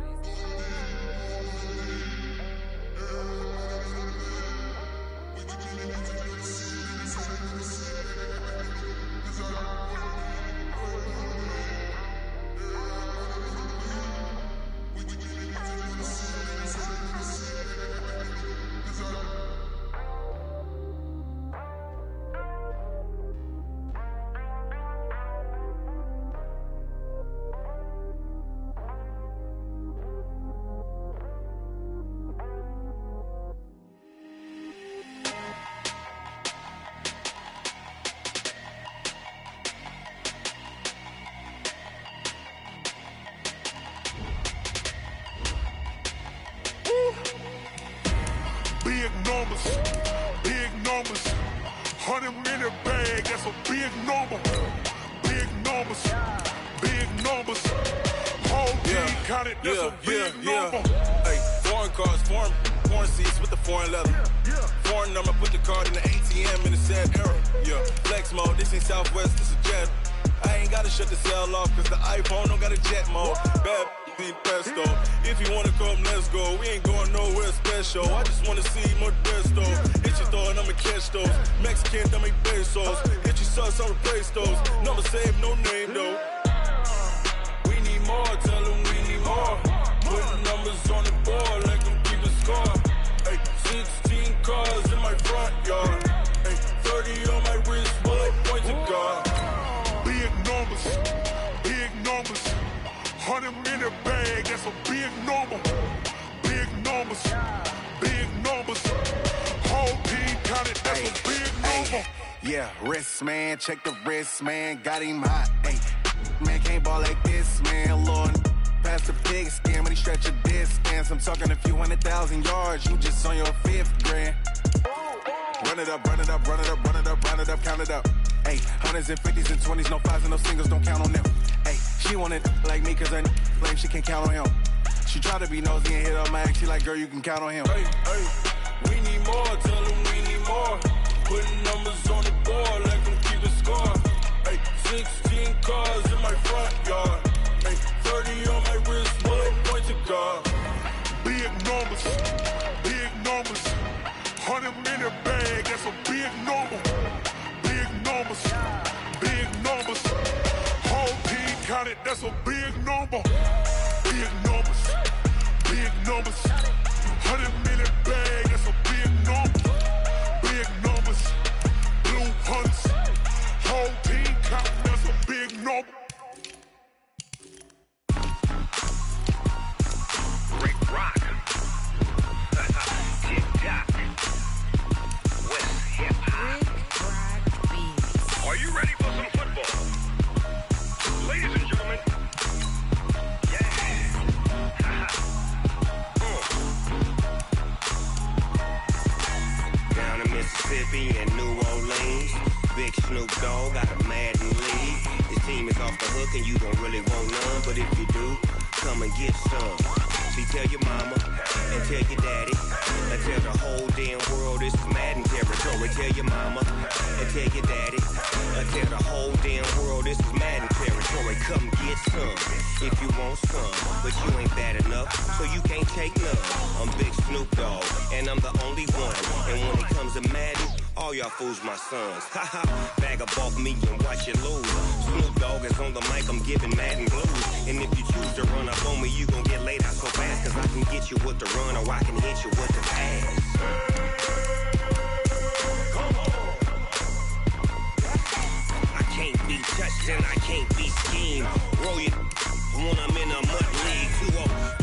Big numbers, 100 minute bag, that's a big number. Big numbers, whole team counted, that's a big number. Hey, foreign cars, foreign seats with the foreign leather. Foreign number, put the card in the ATM in the sad era. Yeah, flex mode, this ain't Southwest, this is jet. I ain't gotta shut the cell off, cause the iPhone don't got a jet mode. Bad be pesto. If you wanna come, let's go. We ain't going nowhere special. I just wanna see more Modesto. Hit your throw and I'ma catch those. Mexican, dummy pesos. Hit your sauce, I'll replace those. Number save, no name though. We need more, tell them we need more. Put the numbers on the board, let them keep the score. Hey, 16 cars in my front yard. Hey, 30 on my wrist, bullet point to God. Big numbers, 100 minute bag, that's a big number. Big numbers, whole team counted, that's a big number. Yeah, wrist man, check the wrist man, got him hot. Hey, man can't ball like this, man. Lord, past the pig skin when he stretch a distance. I'm talking a few 100,000 yards, you just on your 5th grand. Run it up, count it up. Hey, hundreds and 50s and 20s, no 5s and no singles, don't count on them. Hey, she wanted like me cause her claim she can count on him. She tried to be nosy and hit up my ex, she like, girl, you can count on him. Hey, we need more, tell them we need more. Putting numbers on the board, let them keep the score. Hey, 16 cars in my front yard. Hey, 30 on my wrist, bullet point to God. Big numbers, 100 minute bag, that's a big number. Big numbers, whole team counted, that's a big number. Big numbers, 100 minute bag, that's a big number. Big numbers, blue hunts, whole team counted, that's a big number. Rick Rock, TikTok, West Hip Hop. Are you ready for some football? Ladies and gentlemen, Down in Mississippi and New Orleans, Big Snoop Dogg got a Madden league. This team is off the hook and you don't really want none, but if you do, come and get some. See, tell your mama and tell your daddy and tell the whole damn world this is Madden territory. Tell your mama and tell your daddy I tell the whole damn world this is Madden territory. Come get some if you want some, but you ain't bad enough, so you can't take none. I'm Big Snoop Dogg, and I'm the only one. And when it comes to Madden, all y'all fools my sons. Haha, bag up off me and watch you lose. Snoop Dogg is on the mic, I'm giving Madden blues. And if you choose to run up on me, you gon' get laid out so fast, cause I can get you with the run or I can hit you with the pass. I can't be touched and I can't be schemed. Roll you when I'm in a mud league.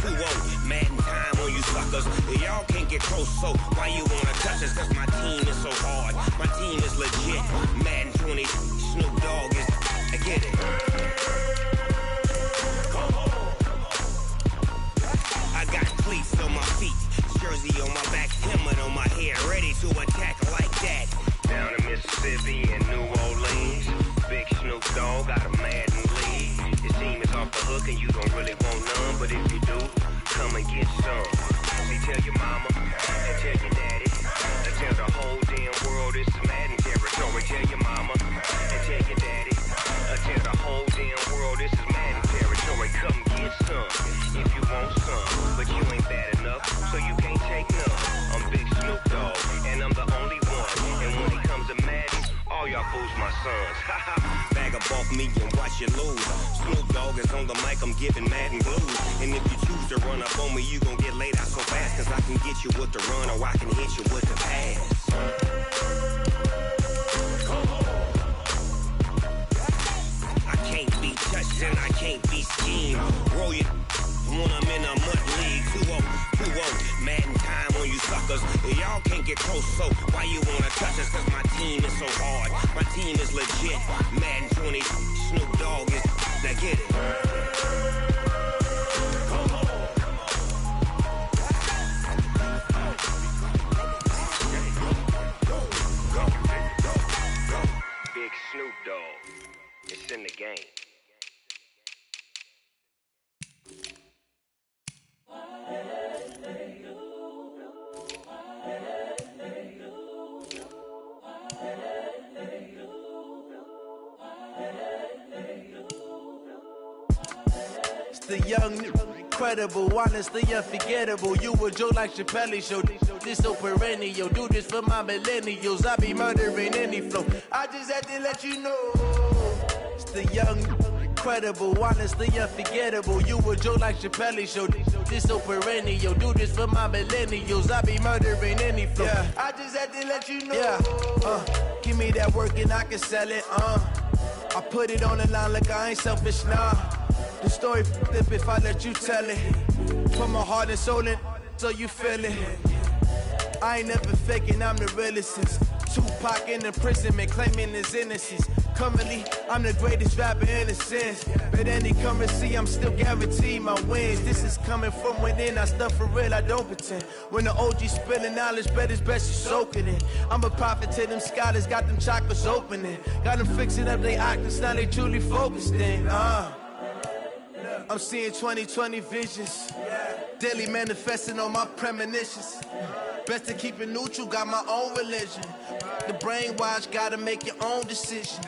2-0, Madden time on you suckers. Y'all can't get close, so why you wanna touch us? Cause my team is so hard, my team is legit. Madden 20, Snoop Dogg is, I get it. I got cleats on my feet, jersey on my back, helmet on my head, ready to attack like that. Down in Mississippi and New Orleans, Big Snoop Dogg got a Madden league. His team is off the hook and you don't really want none, but if you do, come and get some. See, tell your mama and tell your daddy, and tell the whole damn world this is Madden territory. Tell your mama and tell your daddy, and tell the whole damn world this is Madden territory. Come get some if you want some, but you ain't bad enough, so you can't take none. I'm Big Snoop Dogg, and I'm the only one. And when it comes to Madden, all y'all fools my sons. Bag up off me and watch you lose. Snoop Dogg is on the mic, I'm giving Madden blues. And if you choose to run up on me, you gon' get laid out so fast, cause I can get you with the run or I can hit you with the pass. I can't be touched and I can't be schemed. Roll you when I'm in a mud league. 2-0, Madden time on you suckers. Y'all can't get close, so why you wanna touch us? Cause my team is so hard, my team is legit. Madden 20, Snoop Dogg is, now get it. Big Snoop Dogg, it's in the game. It's the young, incredible, honestly unforgettable. You a Joe like Chappelle show. This so perennial. Do this for my millennials. I be murdering any flow. I just had to let you know. It's the young, incredible, honestly unforgettable. You a Joe like Chappelle show. This so perennial. Do this for my millennials. I be murdering any flow. Yeah. I just had to let you know. Yeah. Give me that work and I can sell it. I put it on the line like I ain't selfish, nah. The story flip if I let you tell it. Put my heart and soul in, so you feel it. I ain't never faking, I'm the realest since Tupac in imprisonment, claiming his innocence. Currently, I'm the greatest rapper in a sense. But any currency, I'm still guaranteed my wins. This is coming from within, I stuff for real, I don't pretend. When the OG spilling knowledge, bet it's best you soak it in. I'm a prophet to them scholars, got them chakras opening. Got them fixing up they octaves, now they truly focused in. I'm seeing 2020 visions, daily manifesting on my premonitions. Best to keep it neutral, got my own religion. The brainwash, gotta make your own decision.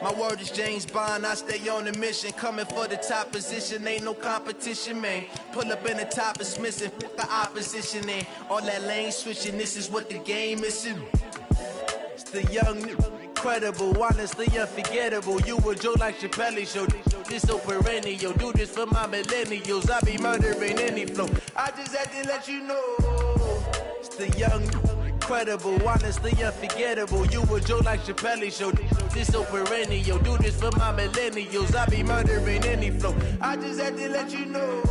My word is James Bond, I stay on the mission. Coming for the top position, ain't no competition, man. Pull up in the top, it's missing, put the opposition in. All that lane switching, this is what the game is in. It's the young, incredible, honestly unforgettable. You a Joe like Chappelle show. This so perennial. Do this for my millennials. I be murdering any flow. I just had to let you know. It's the young, incredible, honestly unforgettable. You a Joe like Chappelle show. This so perennial. Do this for my millennials. I be murdering any flow. I just had to let you know.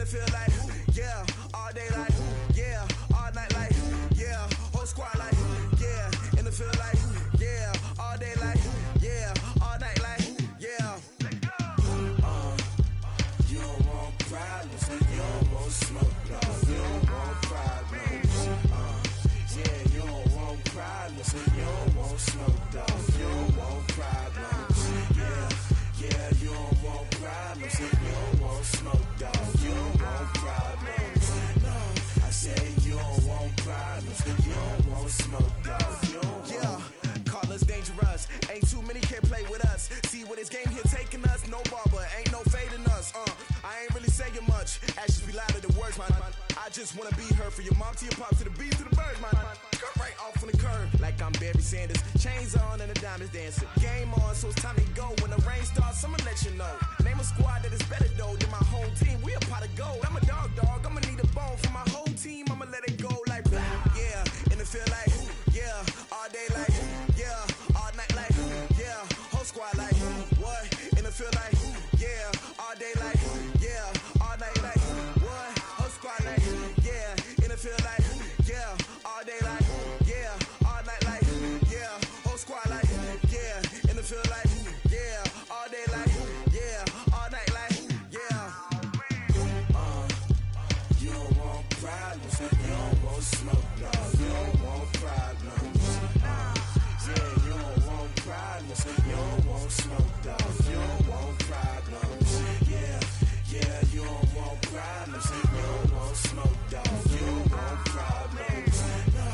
Feel really saying much. Actions be louder than words, man. I just wanna be her for your mom to your pop to the beat to the birds, man. Cut right off on the curve, like I'm Barry Sanders. Chains on and the diamonds dancing. Game on, so it's time to go. When the rain starts, I'ma let you know. Name a squad that is better though than my home team. We a pot of gold. I'm a dog. I'ma need a bone for my whole team. I'ma let it go like yeah. And it feel like yeah. All day like yeah. All night like yeah. Whole squad like what? And it feel like yeah. All day like yeah. All night like what? Whole squad like yeah. And it feel like yeah. All day like yeah. All night like yeah. Whole squad like yeah. And it feel like yeah. All day like yeah. All night like yeah. You don't want problems. You don't want smoke, no. You don't want problems. Yeah, you don't want problems. You don't want smoke, dog. You don't want problems. Yeah, you don't want problems. You don't want smoke, dog. You don't want problems. No,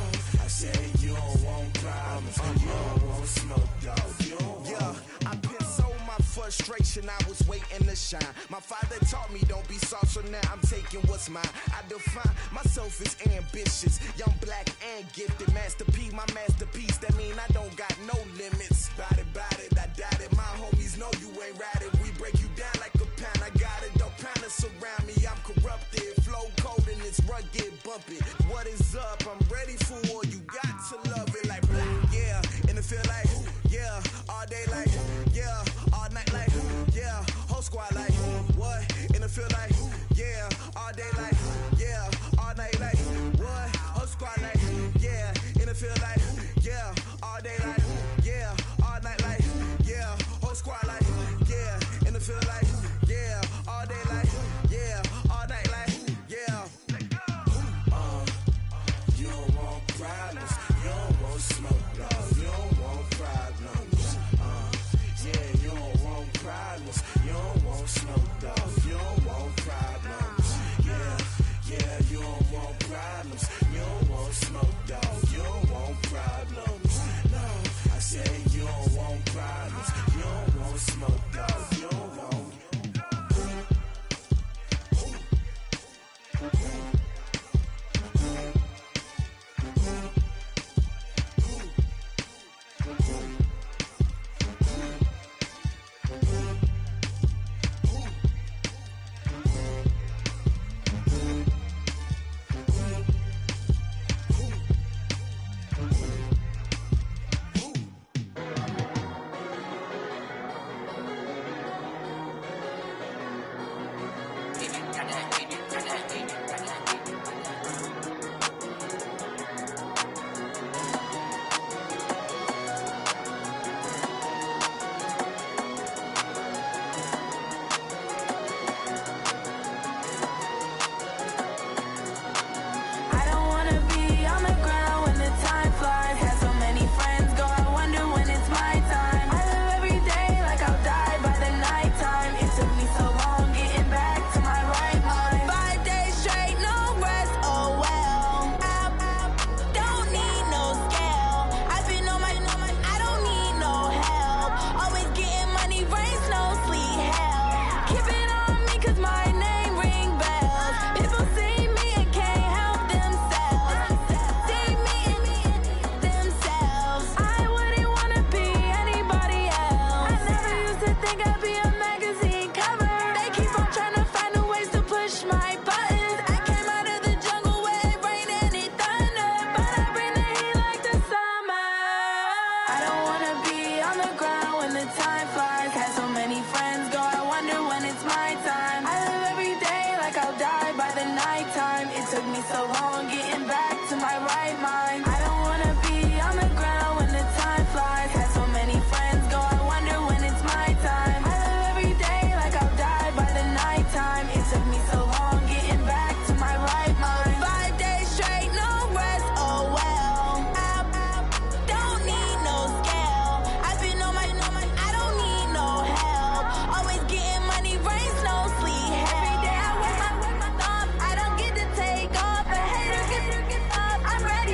I said you don't want problems. You don't want smoke, dog. You don't want. Yeah, I've been so my frustration. I was waiting to shine. My father taught me don't be soft, so now I'm taking what's mine. I define myself as ambitious, young, black, and gifted. Master P, my masterpiece. That mean I don't got no limits. Bout it, I doubt it. My homies know you ain't ratted. We break you down like a pound. I got it, don't pound us around me. I'm corrupted, flow cold and it's rugged, bumpy. What is up? I'm ready for war. You got to love it like yeah. And it feel like yeah. All day like yeah. All night like yeah. Whole squad like what? And it feel like yeah. All day like yeah. All night like what? Whole squad like yeah. And it feel like yeah. All day like yeah. All night like yeah. Whole squad like yeah. And it feel like yeah. All day like yeah. All night like yeah. You don't want problems. You don't want smoke, no. You don't want problems. Yeah, you don't want problems. You don't want smoke, dog. You don't want problems. Yeah, you don't want problems. You don't want smoke, dog. You don't want problems. No, I said you don't want problems. You don't want smoke, dog. You don't want.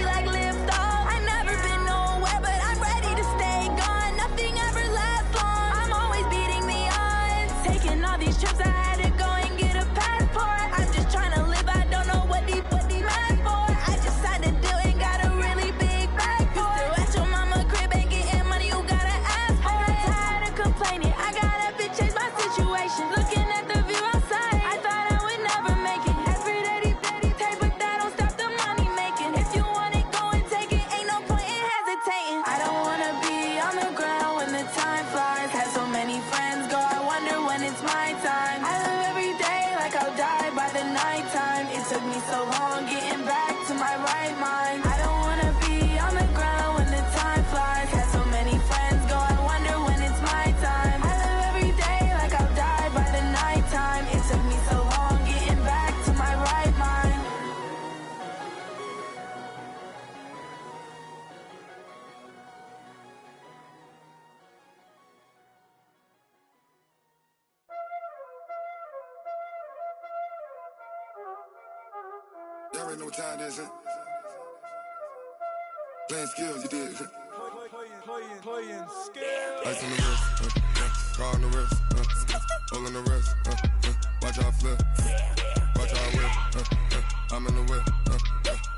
Like so long getting back to my right mind. I don't wanna be on the ground when the time flies. Had so many friends go, I wonder when it's my time. I live every day like I'll die by the nighttime. It took me so long getting back to my right mind. Y'all already know what time it is, huh? Playing skills, you did. Playing skills. Ice on the wrist, car on the wrist, hole in the wrist, watch out flip, watch out whip, I'm in the whip,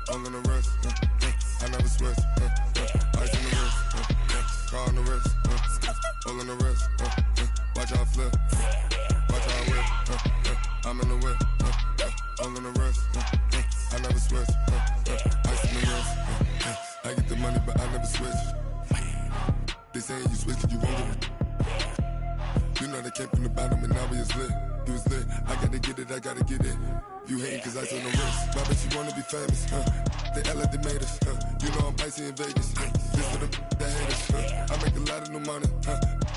hole in the wrist, I never switch, ice on the wrist, car on the wrist, hole in the wrist, watch out flip, watch out whip, I'm in the whip, hole in the wrist, I never switch, ice on the wrist, I get the money but I never switch. They saying you switch 'cause you won't get it. You know they came from the bottom and now we is lit. You was lit, I gotta get it, I gotta get it. You hating 'cause I on the wrist. My bitch, you wanna be famous, They act like they made us, You know I'm icy in Vegas, This for the that hate us, I make a lot of new money,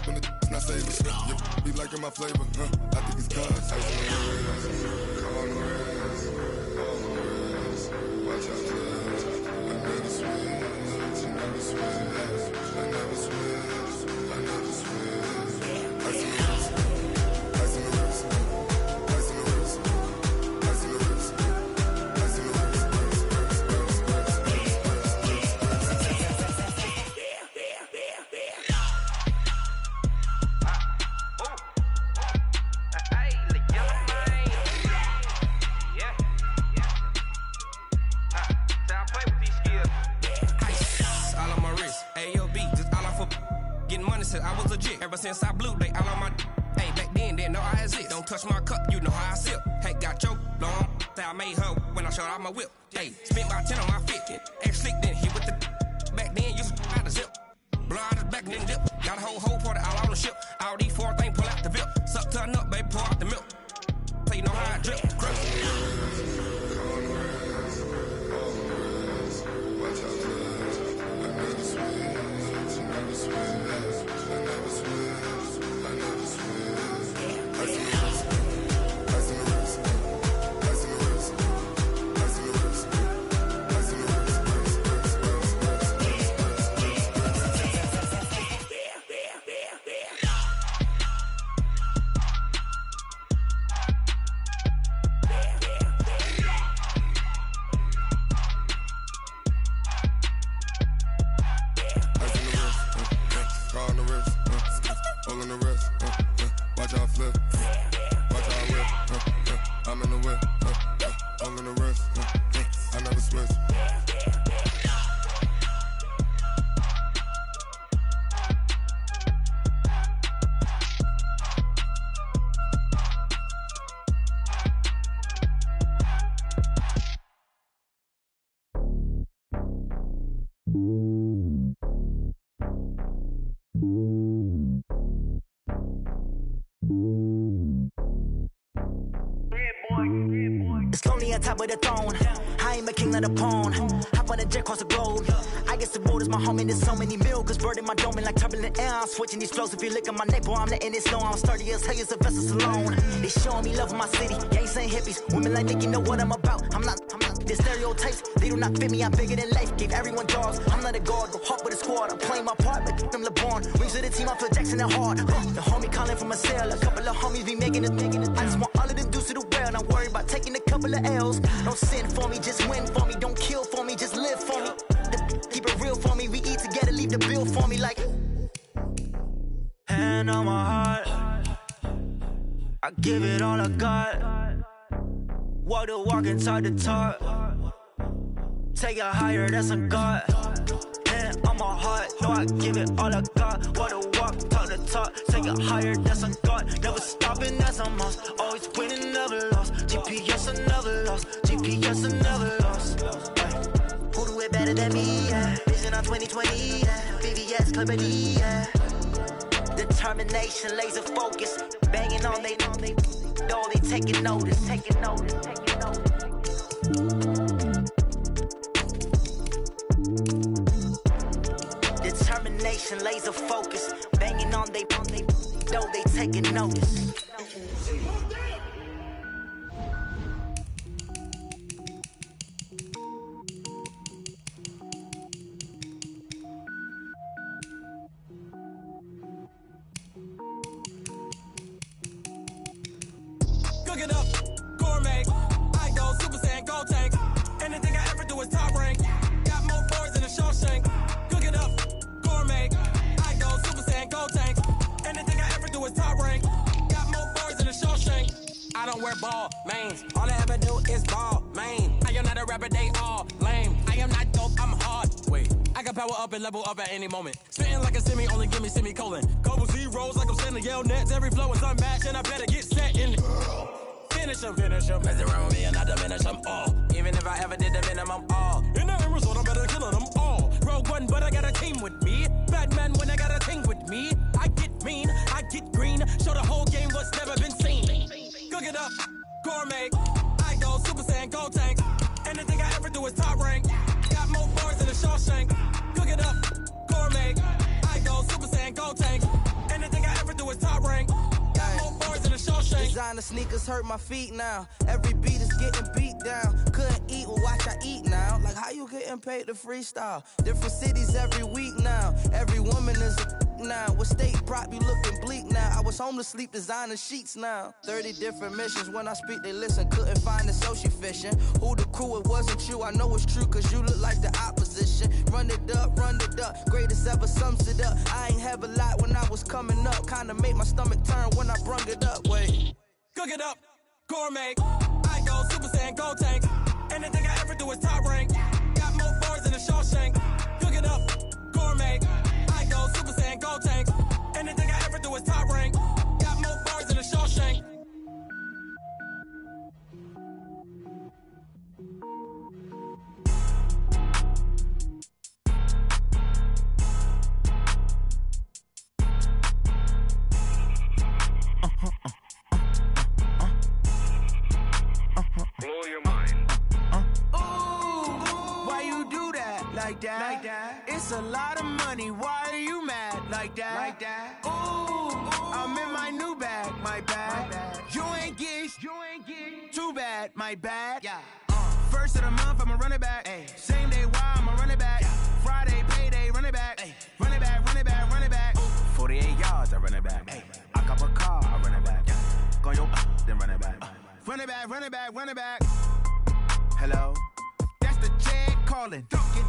When the not savers, You be liking my flavor, I think it's cause ice on the wrist, on the wrist, on the wrist. Watch out, cuz I never switch, I never switch. I never switch, I never switch. Ice in the wrist, ice in the wrist, ice in the wrist, ice in the wrist, ice in the wrist, I was legit ever since I blew they all on my. Hey, back then didn't know I exist. Don't touch my cup, you know how I sip. Hey, got your long. I made her when I showed out my whip. Hey, spent about 10 on my fit. Ex slick then hit with the. Back then you out the zip. Blow out his back then dip. Got a whole party all on the ship. All these 4 things pull out the VIP. Suck turn up, baby, pour out the milk. So you know how I drip. Crush. watch out, cuz I never switch, I never switch. I never switch, I never switch. Ice in the wrist, ice in the wrist, ice in the wrist, ice in the wrist, ice in the wrist, car on the wrist, hole in the wrist, watch out flip, watch out whip, I'm in the whip, hole in the wrist, I never switch. It's lonely on top of the throne. I ain't a king of the pawn. Hop on a jet across the globe. I guess the road is my home and there's so many milk. Bird in my dome and like turbulent air. I'm switching these flows. If you look at my neck, boy, I'm letting it slow. I'm sturdy as hell as a vessel alone. They showing me love in my city. Gangs ain't hippies. Women like Nick, you know what I'm about. I'm not the stereotypes. They do not fit me. I'm bigger than life. Gave everyone jobs. I'm not a guard. Go hard with a squad. I'm playing my part, but them LeBron. Wings of the team. I feel Jackson and hard. The homie calling from a cell. A couple of homies be making it. I just want all of them dudes to the well. Not worry about taking a couple of L's. Don't sin for me, just win for me. Don't kill for me, just live for me. Keep it real for me. We eat together, leave the bill for me like. Hand on my heart, I give it all I got. Walk the walk and talk the talk. Take it higher, that's a God. Hand on my heart, no, I give it all I got. Walk the walk, talk the talk. Take it higher, that's a God. Never stopping, that's a must. Always winning, never lost. GPS, I never lost. GPS, I never lost. Who do it better than me? Yeah. Vision on 2020. Yeah. VVS, Clarity. Yeah. Determination, laser focus. Banging on they know they taking notice. Taking notice. Taking notice. concentration, laser focus. Banging on they though they taking notice. Cook it up, gourmet. I go Super Saiyan, go tank. Anything I ever do is top rank. Got more boards than a Shawshank. Cook it up, gourmet. I go Super Saiyan, go tank. Anything I ever do is top rank. Got more boards than a Shawshank. I don't wear ball mains. All I ever do is ball main. I am not a rapper, they all lame. I am not dope, I'm hard. Wait, I can power up and level up at any moment. Spitting like a semi, only give me semicolon. Couple zeros like I'm sending yell nets. Every flow is unmatched and I better get set in. Finish them. Mess around with me and I diminish them all. Even if I ever did the minimum all. In the end result, I'm better killing them all. Rogue One, but I got a team with me. Batman when I got a team with me. I get mean, I get green. Show the whole game what's never been seen. Cook it up, gourmet. I go Super Saiyan, go tank. Anything I ever do is top rank. Got more boards than a Shawshank. Cook it up, gourmet. I go Super Saiyan, go tank. Anything I ever do is top rank. Got more boards than a Shawshank. Designer sneakers hurt my feet now. Every beat is getting beat down. Couldn't eat, well watch I eat now. Like how you getting paid to freestyle? Different cities every week now. Every woman is a now. What state prop you looking bleak now? I was home to sleep designer sheets now. 30 different missions. When I speak they listen. Couldn't find the social fishing. Who the crew? It wasn't you. I know it's true cause you look like the opposition. Run it up. Greatest ever sums it up. I ain't have a lot when I was coming up. Kinda made my stomach turn when I brung it up. Wait. Cook it up, gourmet. I go Super Saiyan, go tank. Anything I ever do is top rank. Got more boards than a Shawshank. Cook it up, gourmet. I go Super Saiyan, go tank. Anything I ever do is top rank. Got more boards than a Shawshank. Blow your mind. Why you do that? Like that? It's a lot of money. Why are you mad? Like that? I'm in my new bag. My bad. You ain't get. Too bad. My bad. Yeah. First of the month, I'ma run it back. Same day, why I'ma run it back. Friday, payday, run it back. Run it back. 48 yards, I run it back. I cop a car, I run it back. Go your then run it back. Run it back. Hello? That's the Jag calling.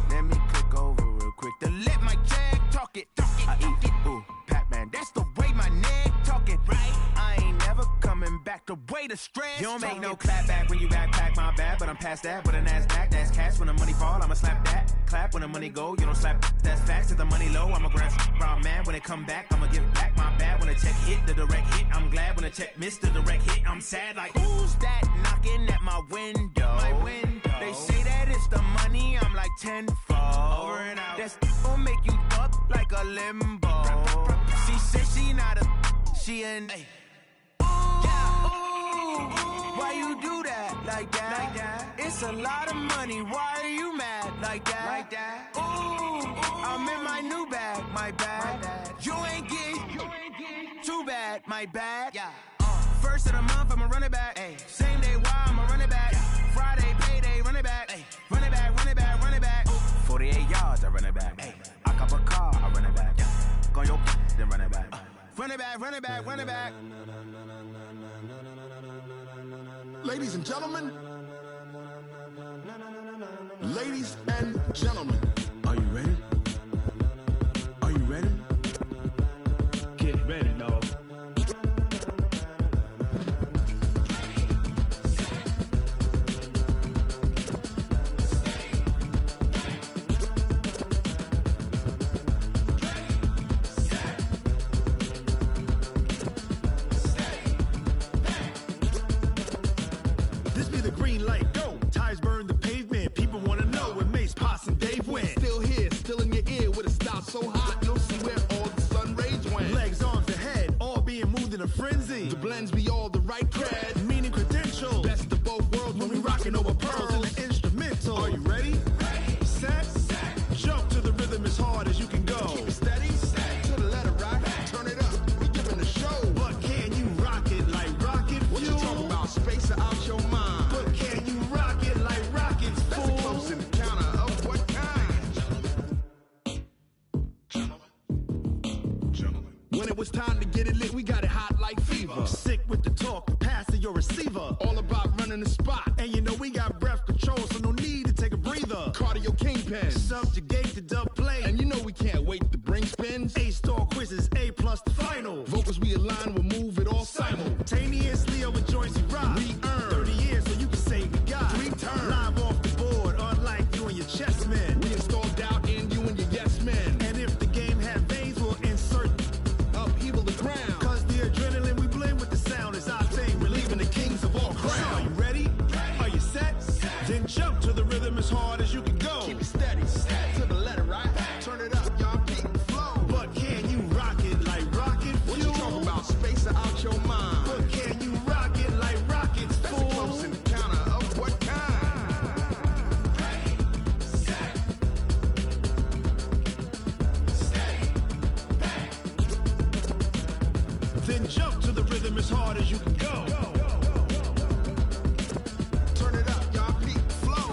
Let me click over real quick to let my Jag talk it. I eat it, ooh, Pac-Man. That's the way my neck talking. Right? I ain't never coming back the way the stress. You don't make no clap back when you backpack, my bad. But I'm past that with an ass back. That's cash when the money fall, I'ma slap that. Clap when the money go, you don't slap. That's facts. If the money low, I'ma grab brown man. When it come back, I'ma give back my bad. When the check hit, the direct hit. I'm glad when the check missed the direct hit. I'm sad like, who's that knocking at my window? They say that it's the money, I'm like tenfold. Over and out. That's gon' make you up like a limbo. She said she not a, she an. Why you do that? Like that? It's a lot of money. Why are you mad? Like that? I'm in my new bag. My bad. You ain't get. Too bad. My bad. Yeah. First of the month, I'ma run it back. Same day, why I'ma run it back. Friday, payday, run it back. Run it back. 48 yards, I run it back. I cop a car, I run it back. Go your then run it back. Run it back. Ladies and gentlemen, are you ready? Get ready, dog. This be the green light, go. Tires burn the pavement. People wanna know when Mace, Pops, and Dave went. Still here, still in your ear with a style so hot, you'll see where all the sun rays went. Legs, arms, the head, all being moved in a frenzy. The blends be all the right cred, meaning credentials. Best of both worlds when we rockin' over pearls in the instrumental. Are you ready? Set. Jump to the rhythm as hard as you can go. Keep it steady. your mind. But can you rock it like rockets, fool? That's a close encounter of what kind? When it was time to get it lit, we got it hot like fever. Sick with the talk, pass it your receiver. All about running the spot. And you know we got breath control, so no need to take a breather. Cardio kingpin, subjugate the dub play. And you know we can't wait to bring spins. A-star quizzes, A+ the final. Vocals we align, we'll move it all simultaneously over joints we rock. We earn 30 years, so you can say we got 3 turns. Live off the board, unlike you and your chess men. We install doubt in you and your yes men. And if the game had veins, we'll insert upheaval the ground. Cause the adrenaline we blend with the sound is our thing, relieving the kings of all crowns. Are you ready? Are you set? Then jump to the rhythm as hard as you can go. Keep it steady, to the letter, right? Turn it up, y'all, beat the flow. But can you rock it like rocket fuel? What you talking about? Space out your mind. But can you rock it like rockets, fool? That's a close encounter of what kind? Then jump to the rhythm as hard as you can go. Turn it up, y'all, beat the flow.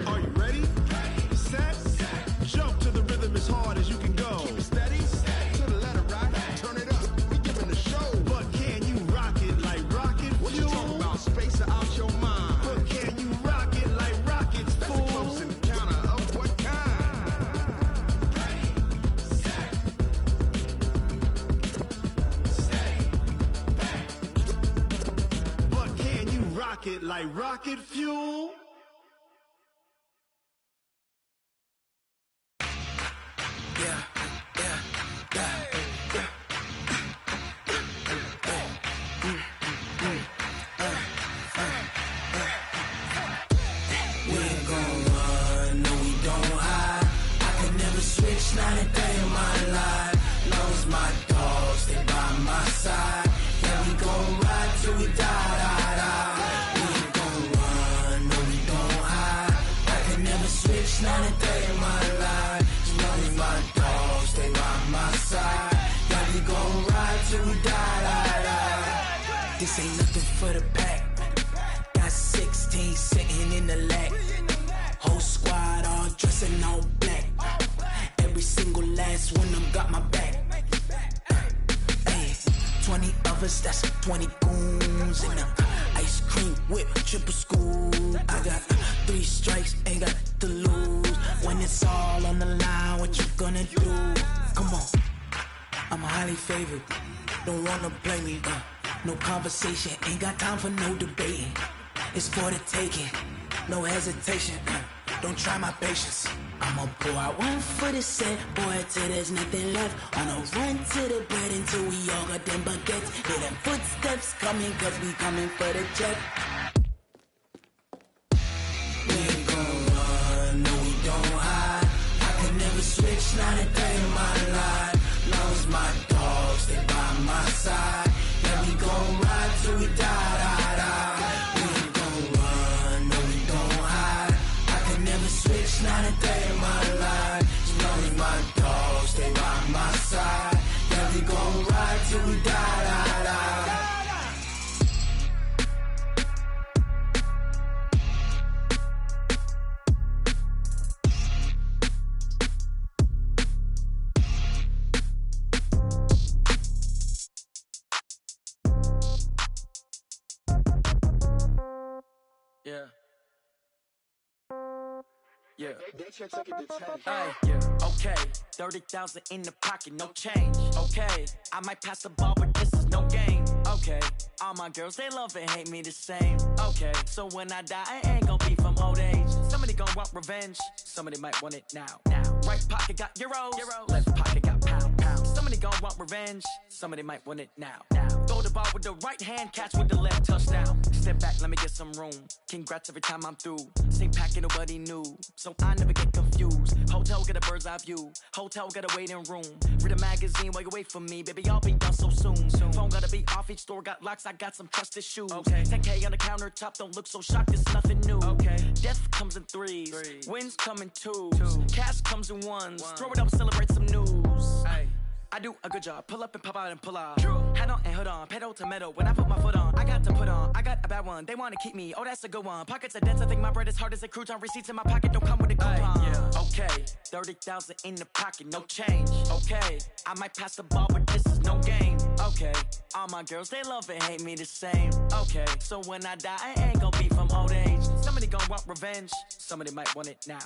Are you ready? Set? Jump to the rhythm as hard as you can go. Keep it steady, to the letter, right? Turn it up, we giving the show. But can you rock it like rocket fuel? What you talking about? Space out your mind. But can you rock it like rockets, fool? That's a close encounter of what kind? But can you rock it like rocket fuel? We ain't gon' run, no we don't hide. I can never switch, not a day in my life. Long as my dogs, they by my side. Yeah, we gon' ride till we die. We ain't gon' run, no we don't hide. I can never switch, not a day in my life. As long as my dogs, they by my side. Yeah, we gon' ride till we die. This ain't nothing for the pack. Got 16 sitting in the lag. Whole squad all dressing all black. Every single last one of them got my back. Hey, 20 of us, that's 20 goons. And ice cream whip, triple scoop. I got 3 strikes, ain't got to lose. When it's all on the line, what you gonna do? Come on, I'm highly favored. Don't wanna play me, no conversation, ain't got time for no debating. It's for the taking, no hesitation. Don't try my patience. I'ma pour out one for the set, boy, till there's nothing left. On a run to the bread until we all got them baguettes. Hear them footsteps coming, cause we coming for the check. We ain't gon' run, no we don't hide. I can never switch, not a day in my life. Long as my dogs, they by my side. Yeah, we gon' ride till we die. We ain't gon' run, no we don't hide. I can never switch, not a day in my life. As long as my dogs, they by my side. Yeah, we gon' ride till we die. Yeah. Yeah. Hey, yeah. Okay. 30,000 in the pocket, no change. Okay. I might pass the ball, but this is no game. Okay. All my girls, they love and hate me the same. Okay. So when I die, I ain't gon' be from old age. Somebody gon' want revenge. Somebody might want it now. Right pocket got euros. Left pocket got pounds. Somebody gon' want revenge. Somebody might want it now. Throw the ball with the right hand, catch with the left, touchdown. Step back, let me get some room. Congrats every time I'm through. Same packet, nobody knew. So I never get confused. Hotel get a bird's eye view. Hotel got a waiting room. Read a magazine while you wait for me. Baby, I'll be done so soon. Phone gotta be off. Each store got locks. I got some trusted shoes. Okay. 10K on the countertop. Don't look so shocked. It's nothing new. Okay. Death comes in threes. Wins come in twos. Cash comes in ones. Throw it up, celebrate some news. Hey. I do a good job, pull up and pop out and pull off. Hat on and hood on, pedal to metal. When I put my foot on, I got to put on. I got a bad one, they wanna keep me. Oh, that's a good one. Pockets are dense, I think my bread is hard as a crouton. Receipts in my pocket don't come with a coupon. Yeah. Okay, 30,000 in the pocket, no change. Okay, I might pass the ball, but this is no game. Okay, all my girls, they love and hate me the same. Okay, so when I die, I ain't gon' be from old age. Somebody gon' want revenge, somebody might want it now.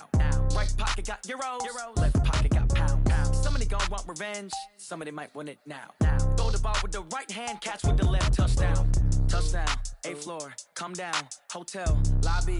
Right pocket got euros, left pocket got pounds. Somebody gon' want revenge, somebody might want it now. Throw the ball with the right hand, catch with the left, touchdown. Touchdown, 8th floor, come down, hotel, lobby.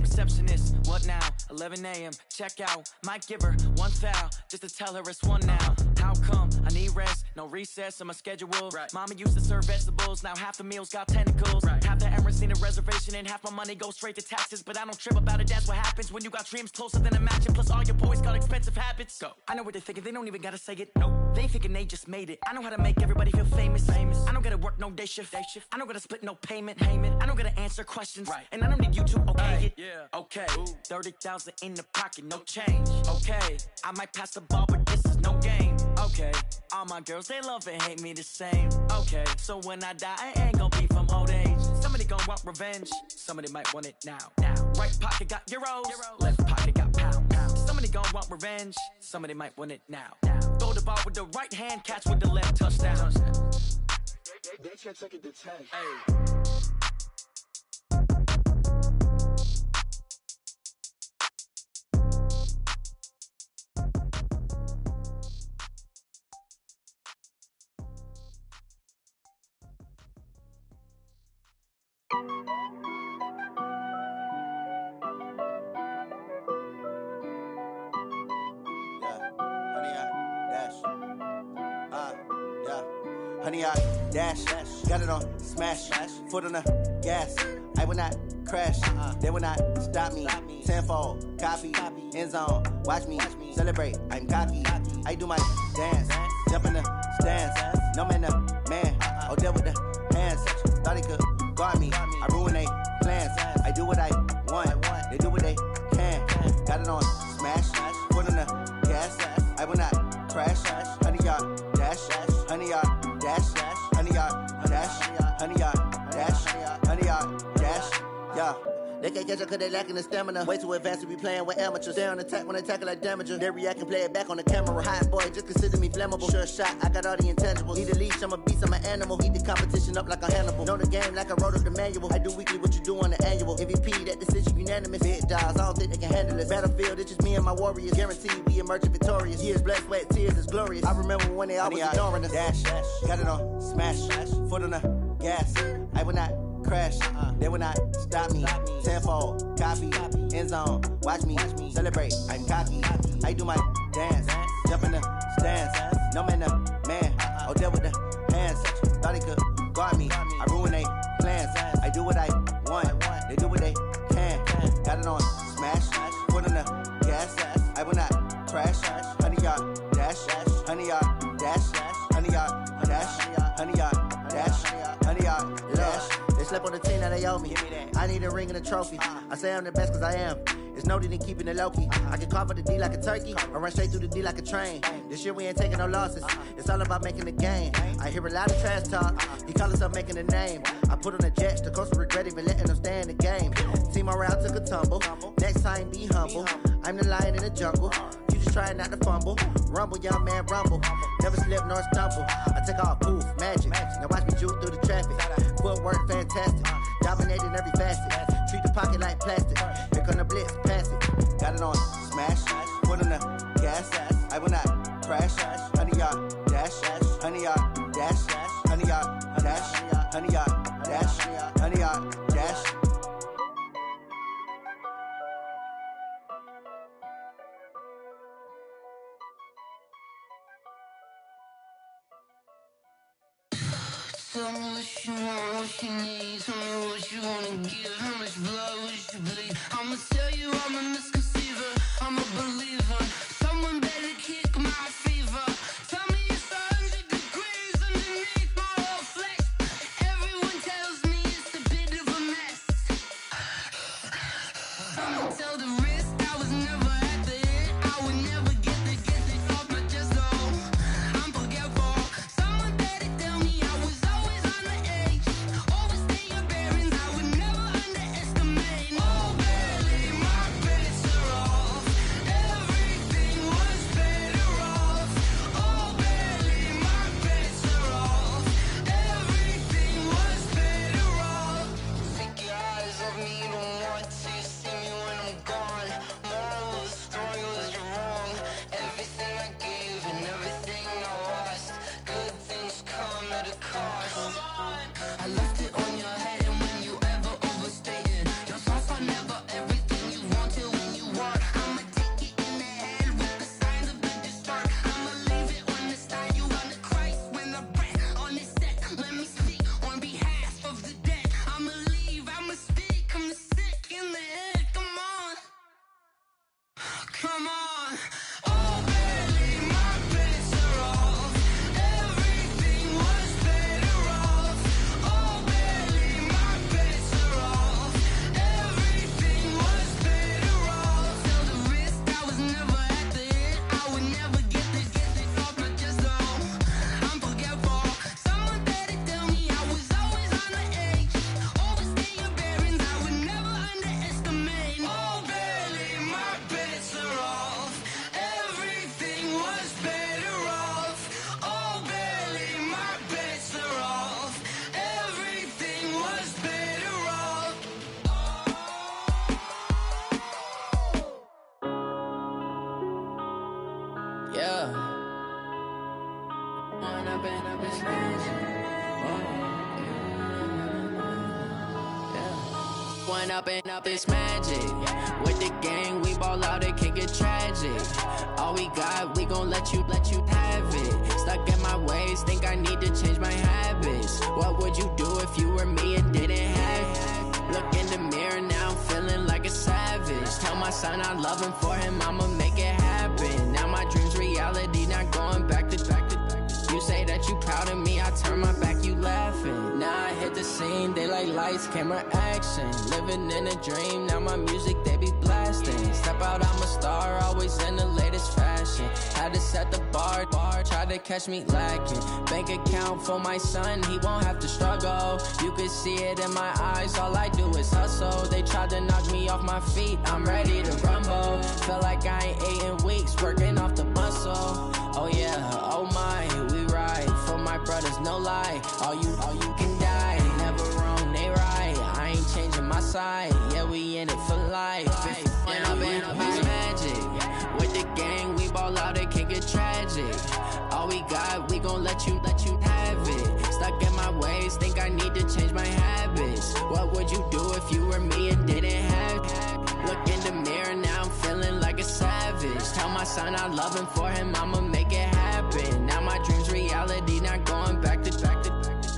Receptionist, what now? 11 a.m., check out. Might give her one foul, just to tell her it's one now. How come? I need rest, no recess in my schedule. Mama used to serve vegetables, now half the meals got tentacles. Half the errands need a reservation and half my money goes straight to taxes. But I don't trip about it, that's what happens when you got dreams closer than a match. And plus all your boys got expensive habits. Go. I know what they're thinking, they don't even gotta say it. Nope. They ain't thinking they just made it. I know how to make everybody feel famous. I don't gotta work no day shift. I don't gotta split no payment. I don't gotta answer questions. And I don't need you to okay it. Okay, 30,000 in the pocket, no change. Okay, I might pass the ball, but this is no game. Okay, all my girls, they love and hate me the same. Okay, so when I die, I ain't gon' be from old age. Somebody gon' want revenge, somebody might want it now. Right pocket got euros, left pocket got pounds. Somebody gon' want revenge, somebody might want it now. Throw the ball with the right hand, catch with the left, touchdown. They can't take it to 10. Hey. Honey, I dash, got it on smash, foot on the gas. I will not crash, they will not stop me. Tenfold, copy, end zone, watch me celebrate. I'm cocky, I do my dance, jump in the stands. No man, the man, oh, there with the hands. Thought he could guard me, I ruin they plans. I do what I want, they do what they can. Got it on smash, foot on the gas. I will not crash, honey, y'all dash, honey, y'all dash, honey, y'all dash, honey, y'all dash, honey, y'all dash, yeah. They can't catch up cause they lacking the stamina. Way too advanced to be playing with amateurs. Stay on attack when they tackle like damager. They react and play it back on the camera. Hot boy, just consider me flammable. Sure shot, I got all the intangibles. Need a leash, I'm a beast, I'm an animal. Eat the competition up like a Hannibal. Know the game like I wrote up the manual. I do weekly what you do on the annual. MVP, that decision unanimous. Big dogs, I don't think they can handle it. Battlefield, it's just me and my warriors. Guaranteed we emerge victorious. Years, blood, sweat, tears, is glorious. I remember when they always ignoring us. Dash, got it on smash, foot on the gas. I will not crash, they will not stop me. Tenfold, copy, end zone, watch me celebrate. I'm cocky, I do my dance, jump in the stands. No man, the man, oh, there with the hands. Thought he could guard me, I ruin they plans. I do what I want, they do what they can. Got it on smash, foot on the gas. I will not crash, honey, y'all dash, honey, y'all dash, honey, y'all dash, honey, y'all dash, honey, y'all dash. They slept on the team, now they owe me. I need a ring and a trophy. I say I'm the best cause I am. It's no need in keeping it low-key. I can carve up the D like a turkey or run straight through the D like a train. This year we ain't taking no losses. It's all about making the game. I hear a lot of trash talk. He call himself making a name. I put on the Jets, the coach will regret even letting them stay in the game. Team morale took a tumble. Next time be humble. I'm the lion in the jungle. You just try not to fumble. Rumble, young man, rumble. Never slip nor stumble. I take off, poof, magic. Now watch me juke through the traffic. Footwork fantastic. Dominating every facet. Treat the pocket like plastic. Here come the blitz, pass it. Got it on smash. Foot on the gas. I will not crash. Honey, y'all dash. Honey, y'all dash. Honey, y'all dash. Honey, y'all dash. Honey, y'all dash. Tell me what you want, what you need. Tell me what you wanna give. How much blood would you bleed? I'ma tell you I'm a misconceiver. I'm a believer. Someone better kick my fever. Tell me it's 100 degrees underneath my whole flesh. Everyone tells me it's a bit of a mess. Someone tell the wrist I was never at the end. I would never get this off my chest, though. I'm forgetful. Someone better tell me I was always on the edge. Overstay your bearings, I would never underestimate. Oh, barely, my bets are off. Everything was better off. Oh, barely, my bets are off. Everything was better off. Take your eyes off me, don't want to see me when I'm gone. Moral of the story was you're wrong. Everything I gave and everything I lost. Good things come at a cost. I left it on your head, and when you ever overstay it, your thoughts are never everything you want till when you want. I'ma take it in the head with the signs of the distort. I'ma leave it on the side. You on the Christ when the breath on this set. Let me speak on behalf of the dead. I'ma leave, I'ma speak. I'm the sick in the head. Come on, come on. Oh, barely, my bets are off. Everything was better off. Oh, barely, my bets are off. Everything was better off. Tell the wrist I was never at the end. I would never get this off my chest, though. I'm forgetful. Someone better tell me I was always on the edge. Overstay your bearings, I would never underestimate. Oh, barely, my bets are off. Everything was better off. Oh, barely, my bets are off. Everything was better off. Yeah. When I've been up this range. When up and up it's magic. With the gang, we ball out, it can get tragic. All we got, we gon' let you have it. Stuck in my ways, think I need to change my habits. What would you do if you were me and didn't have it? Look in the mirror now, I'm feeling like a savage. Tell my son I love him, for him I'ma make it happen. Now my dream's reality, not going back to. You say that you proud of me, I turn my back, you laughing. Now I hit the scene, they like lights, camera, action. Living in a dream, now my music, they be blasting. Step out, I'm a star, always in the latest fashion. Had to set the bar, try to catch me lacking. Bank account for my son, he won't have to struggle. You can see it in my eyes, all I do is hustle. They tried to knock me off my feet, I'm ready to rumble. Feel like I ain't ate in weeks, working off the muscle. Oh yeah, oh my, we ride for my brothers, no lie. All you can die, never wrong, they right. I ain't changing my side, yeah, we in it for life. When I've been up it's magic. With the gang, we ball out, it can get tragic. All we got, we gon' let you have it. Stuck in my ways, think I need to change my habits. What would you do if you were me and didn't have it? Look in the mirror, now I'm feeling like a savage. Tell my son I love him, for him I'ma make it happen. Now my dream's reality, not going back to.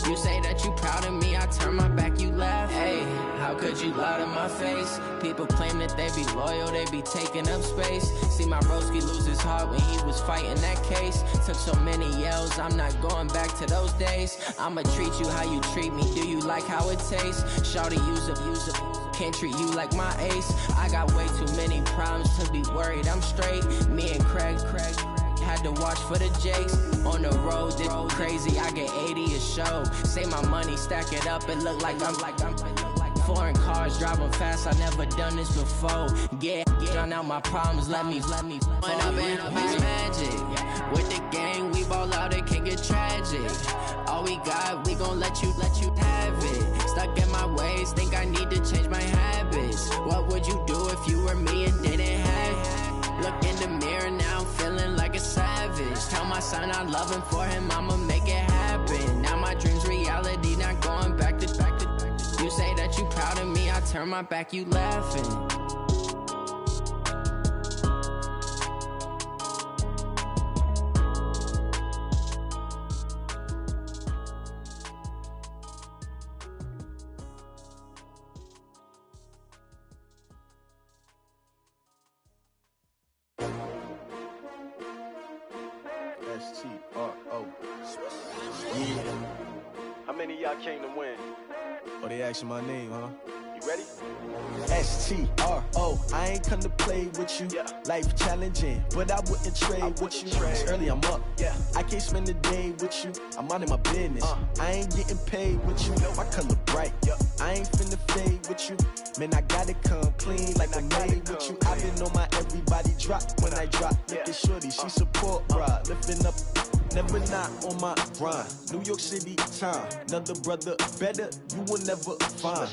You say that you proud of me, I turn my back, you laugh. Hey, how could you lie to my face? People claim that they be loyal, they be taking up space. See my broski lose his heart when he was fighting that case. Took so many yells, I'm not going back to those days. I'ma treat you how you treat me, do you like how it tastes? Shawty, use up, can't treat you like my ace. I got way too many problems to be worried, I'm straight. Me and Craig had to watch for the Jakes. On the road, this crazy, I get 80 a show. Say my money, stack it up, it look like I'm foreign cars, driving fast, I never done this before. Get drown out my problems, let me. When I've been up it's magic. With the gang, we ball out, it can get tragic. All we got, we gon' let you have it. Stuck in my ways, think I need to change my habits. What would you do if you were me and didn't have it? Look in the mirror, now I'm feeling like a savage. Tell my son I love him, for him I'ma make it happen. Now my dream's reality, not going back to. You say that you proud of me, I turn my back, you laughing. S-T-R-O. Yeah. How many of y'all came to win? Oh, they asking my name, huh? You ready? S-T-R-O. I ain't come to play with you. Life challenging, but I wouldn't trade with you. It's early, I'm up. I can't spend the day with you. I'm out of my business. I ain't getting paid with you. My color bright. I ain't finna fade with you. Man, I gotta come clean like I made with you. I've been on my everybody drop when I drop. Look at shorty, she support rod. Lifting up, never not on my grind. New York City time, another brother better, you will never find.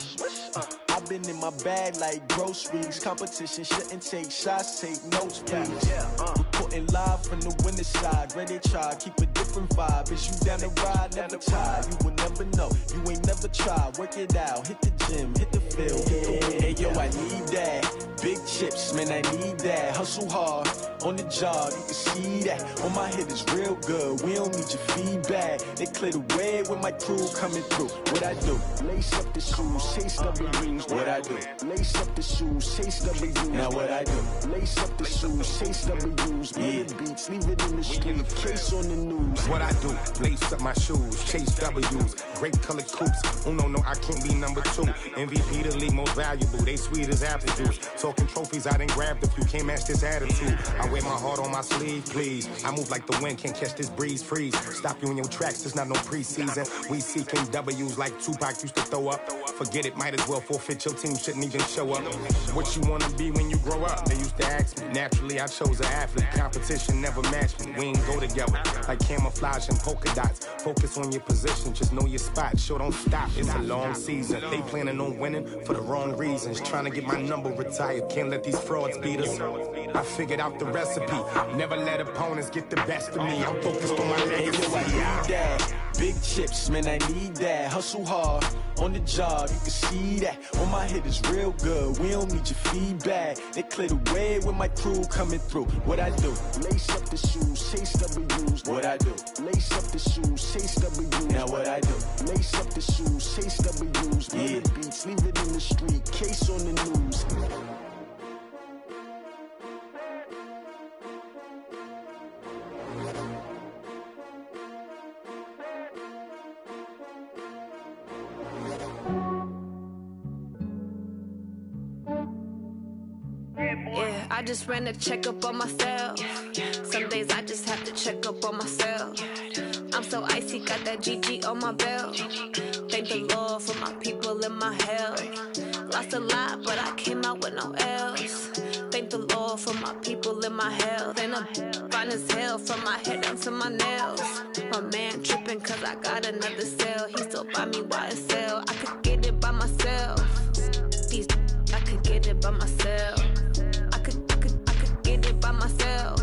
I've been in my bag like groceries. Competition shouldn't take shots, take notes, please. Reporting live from the winter side. Ready to try, keep a different vibe. Is you down the ride, never tired. You will never know, you ain't never tried. Work it out, hit the gym, hit the field. Hey yo, I need that. Big chips, man, I need that. Hustle hard, on the job, you can see that. On my head is real good, we don't need your feedback. They clear the way with my crew coming through. What I do? Lace up the shoes, chase W's. What I do? Lace up the shoes, chase W's. Now what I do? Lace up the shoes, chase W's. Yeah, beats, leave it in the street, case on the news. What I do? Lace up my shoes, chase W's. Great colored coops. Oh no, I can't be number 2. MVP the league most valuable. They sweet as apple juice. Talking trophies, I done grabbed a few. Can't match this attitude. I wear my heart on my sleeve, please. I move like the wind, can't catch this breeze, freeze. Stop you in your tracks, there's not no preseason. We seeking W's like Tupac used to throw up. Forget it, might as well forfeit. Your team shouldn't even show up. What you wanna be when you grow up? They used to ask me. Naturally, I chose an athlete. Competition never matched me. We ain't go together like camouflage and polka dots. Focus on your position, just know your spot. Sure, don't stop. It's a long season. They planning on winning for the wrong reasons. Trying to get my number retired. Can't let these frauds beat us. I figured out the recipe. Never let opponents get the best of me. I'm focused on my legacy. I need that. Big chips, man, I need that. Hustle hard, on the job, you can see that. On my head is real good, we don't need your feedback. They clear the way with my crew coming through. What I do? Lace up the shoes, chase W's. What I do? Lace up the shoes, chase W's. Now what I do? Lace up the shoes, chase W's. Yeah, beats, leave it in the street, case on the news. Yeah, I just ran a checkup on myself. Some days I just have to check up on myself. I'm so icy, got that GG on my belt. Thank the Lord for my people in my health. Lost a lot, but I came out with no L's. Thank the Lord for my people in my health. And I'm fine as hell from my head down to my nails. My man tripping cause I got another cell. He still buy me YSL. I could get it by myself. These I could get it by myself. I could get it by myself.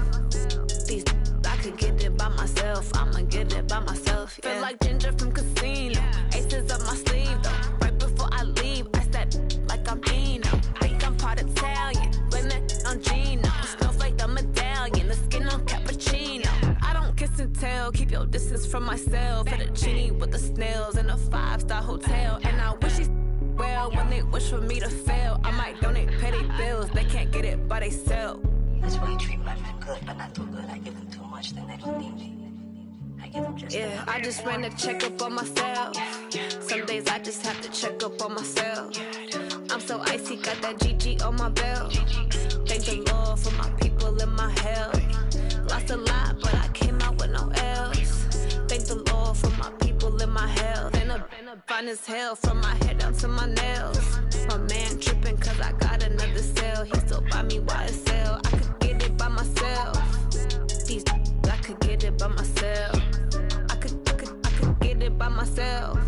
These I could get it by myself. I'ma get it by myself. Yeah. Feel like Ginger from Casino. Aces up my sleeve though. Right before I leave, I step like I'm Dino. Think I'm part Italian. Blame that on Gino. Smells like the medallion. The skin on cappuccino. I don't kiss and tell. Keep your distance from myself. Fettuccine with the snails in a 5-star hotel. And I wish he's well when they wish for me to fail. I might donate petty bills. They can't get it by themselves. That's why you treat my men good, but not too good. I give them too much, then they don't need me. I give them just yeah, I just ran a checkup on myself. Some days I just have to check up on myself. I'm so icy, got that GG on my belt. Thank the Lord for my people in my health. Lost a lot, but I came out with no L's. Thank the Lord for my people in my health. And I'm fine as hell from my head down to my nails. My man tripping cause I got another cell. He still buy me YSL. I could get it by myself. These I could get it by myself. I could get it by myself.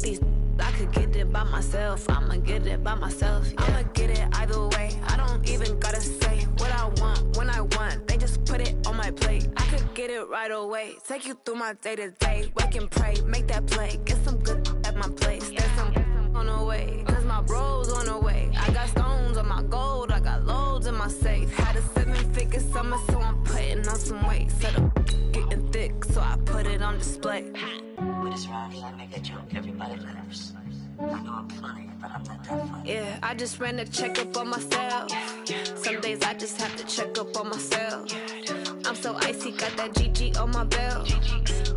These I could get it by myself. I'ma get it by myself. Yeah. I'ma get it either way. I don't even gotta say what I want when I want. They just put it on my plate. I could get it right away. Take you through my day to day. Wake and pray, make that play. Get some good at my place. There's some on the way. Cause my bro's on the way. I got stones on my gold. I got loads in my safe. Had a 7-figure summer, so I'm putting on some weight. Set up getting thick, so I put it on display. With this round, make a joke, everybody laughs. I know I'm funny, but I'm not that funny. Yeah, I just ran a checkup on myself. Some days I just have to check up on myself. I'm so icy, got that GG on my belt.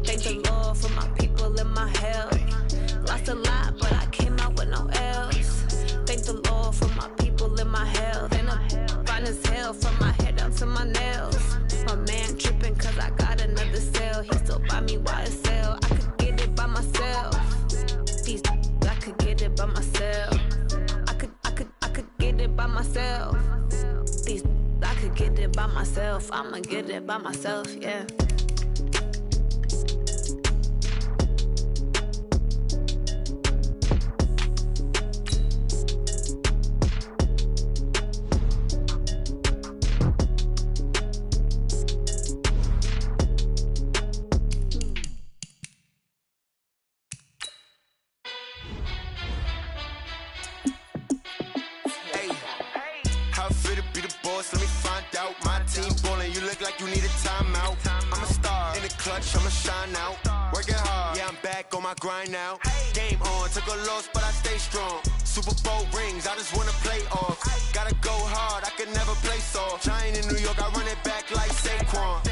Thank the Lord for my people in my health. Lost a lot, but I came out with no L's. Thank the Lord for my people in my health. And I'm fine as hell from my head down to my nails. My man tripping cause I got another cell. He still buy me YSL. I could get it by myself. These I could get it by myself. I could get it by myself. These I could get it by myself. I'ma get it by myself, yeah. Like you need a timeout. I'm a star in the clutch, I'ma shine out. Working hard, yeah, I'm back on my grind now. Game on, took a loss, but I stay strong. Super Bowl rings, I just wanna play off. Gotta go hard, I can never play soft. Giant in New York, I run it back like Saquon.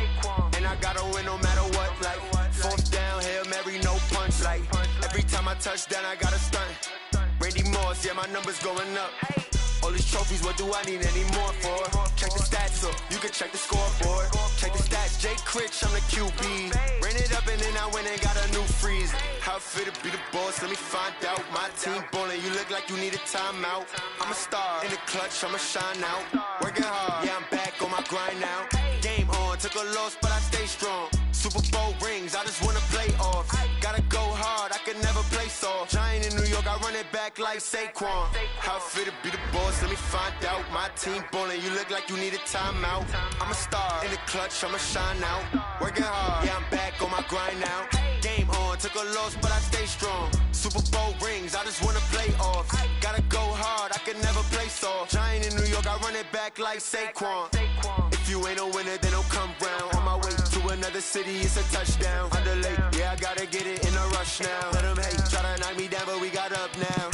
And I gotta win no matter what, like fourth down, Hail Mary, no punch. Like every time I touch down, I gotta stunt. Randy Moss, yeah, my numbers going up. All these trophies, what do I need any more for? Check the stats up, you can check the scoreboard. Check the stats, Jay Critch, I'm the QB. Ran it up and then I went and got a new freeze. How it feel to be the boss, let me find out. My team ballin', you look like you need a timeout. I'm a star in the clutch, I'ma shine out. Working hard, yeah, I'm back on my grind now. Game on, took a loss, but I stay strong. Super Bowl rings, I just wanna play off. Gotta go hard, I can never play soft. Giant in New York, I run it back like Saquon. How it feel to be the boss, let me find out. My team ballin', you look like you need a timeout. I'm a star in the clutch, I'ma shine out. Working hard, yeah, I'm back on my grind now. Game on, took a loss, but I stay strong. Super Bowl rings, I just wanna play off. Gotta go hard, I can never play soft. Giant in New York, I run it back like Saquon. If you ain't a winner, then don't come round. On my way to another city, it's a touchdown. Underlay, yeah, I gotta get it in a rush now. Let them hate, try to knock me down, but we got up now.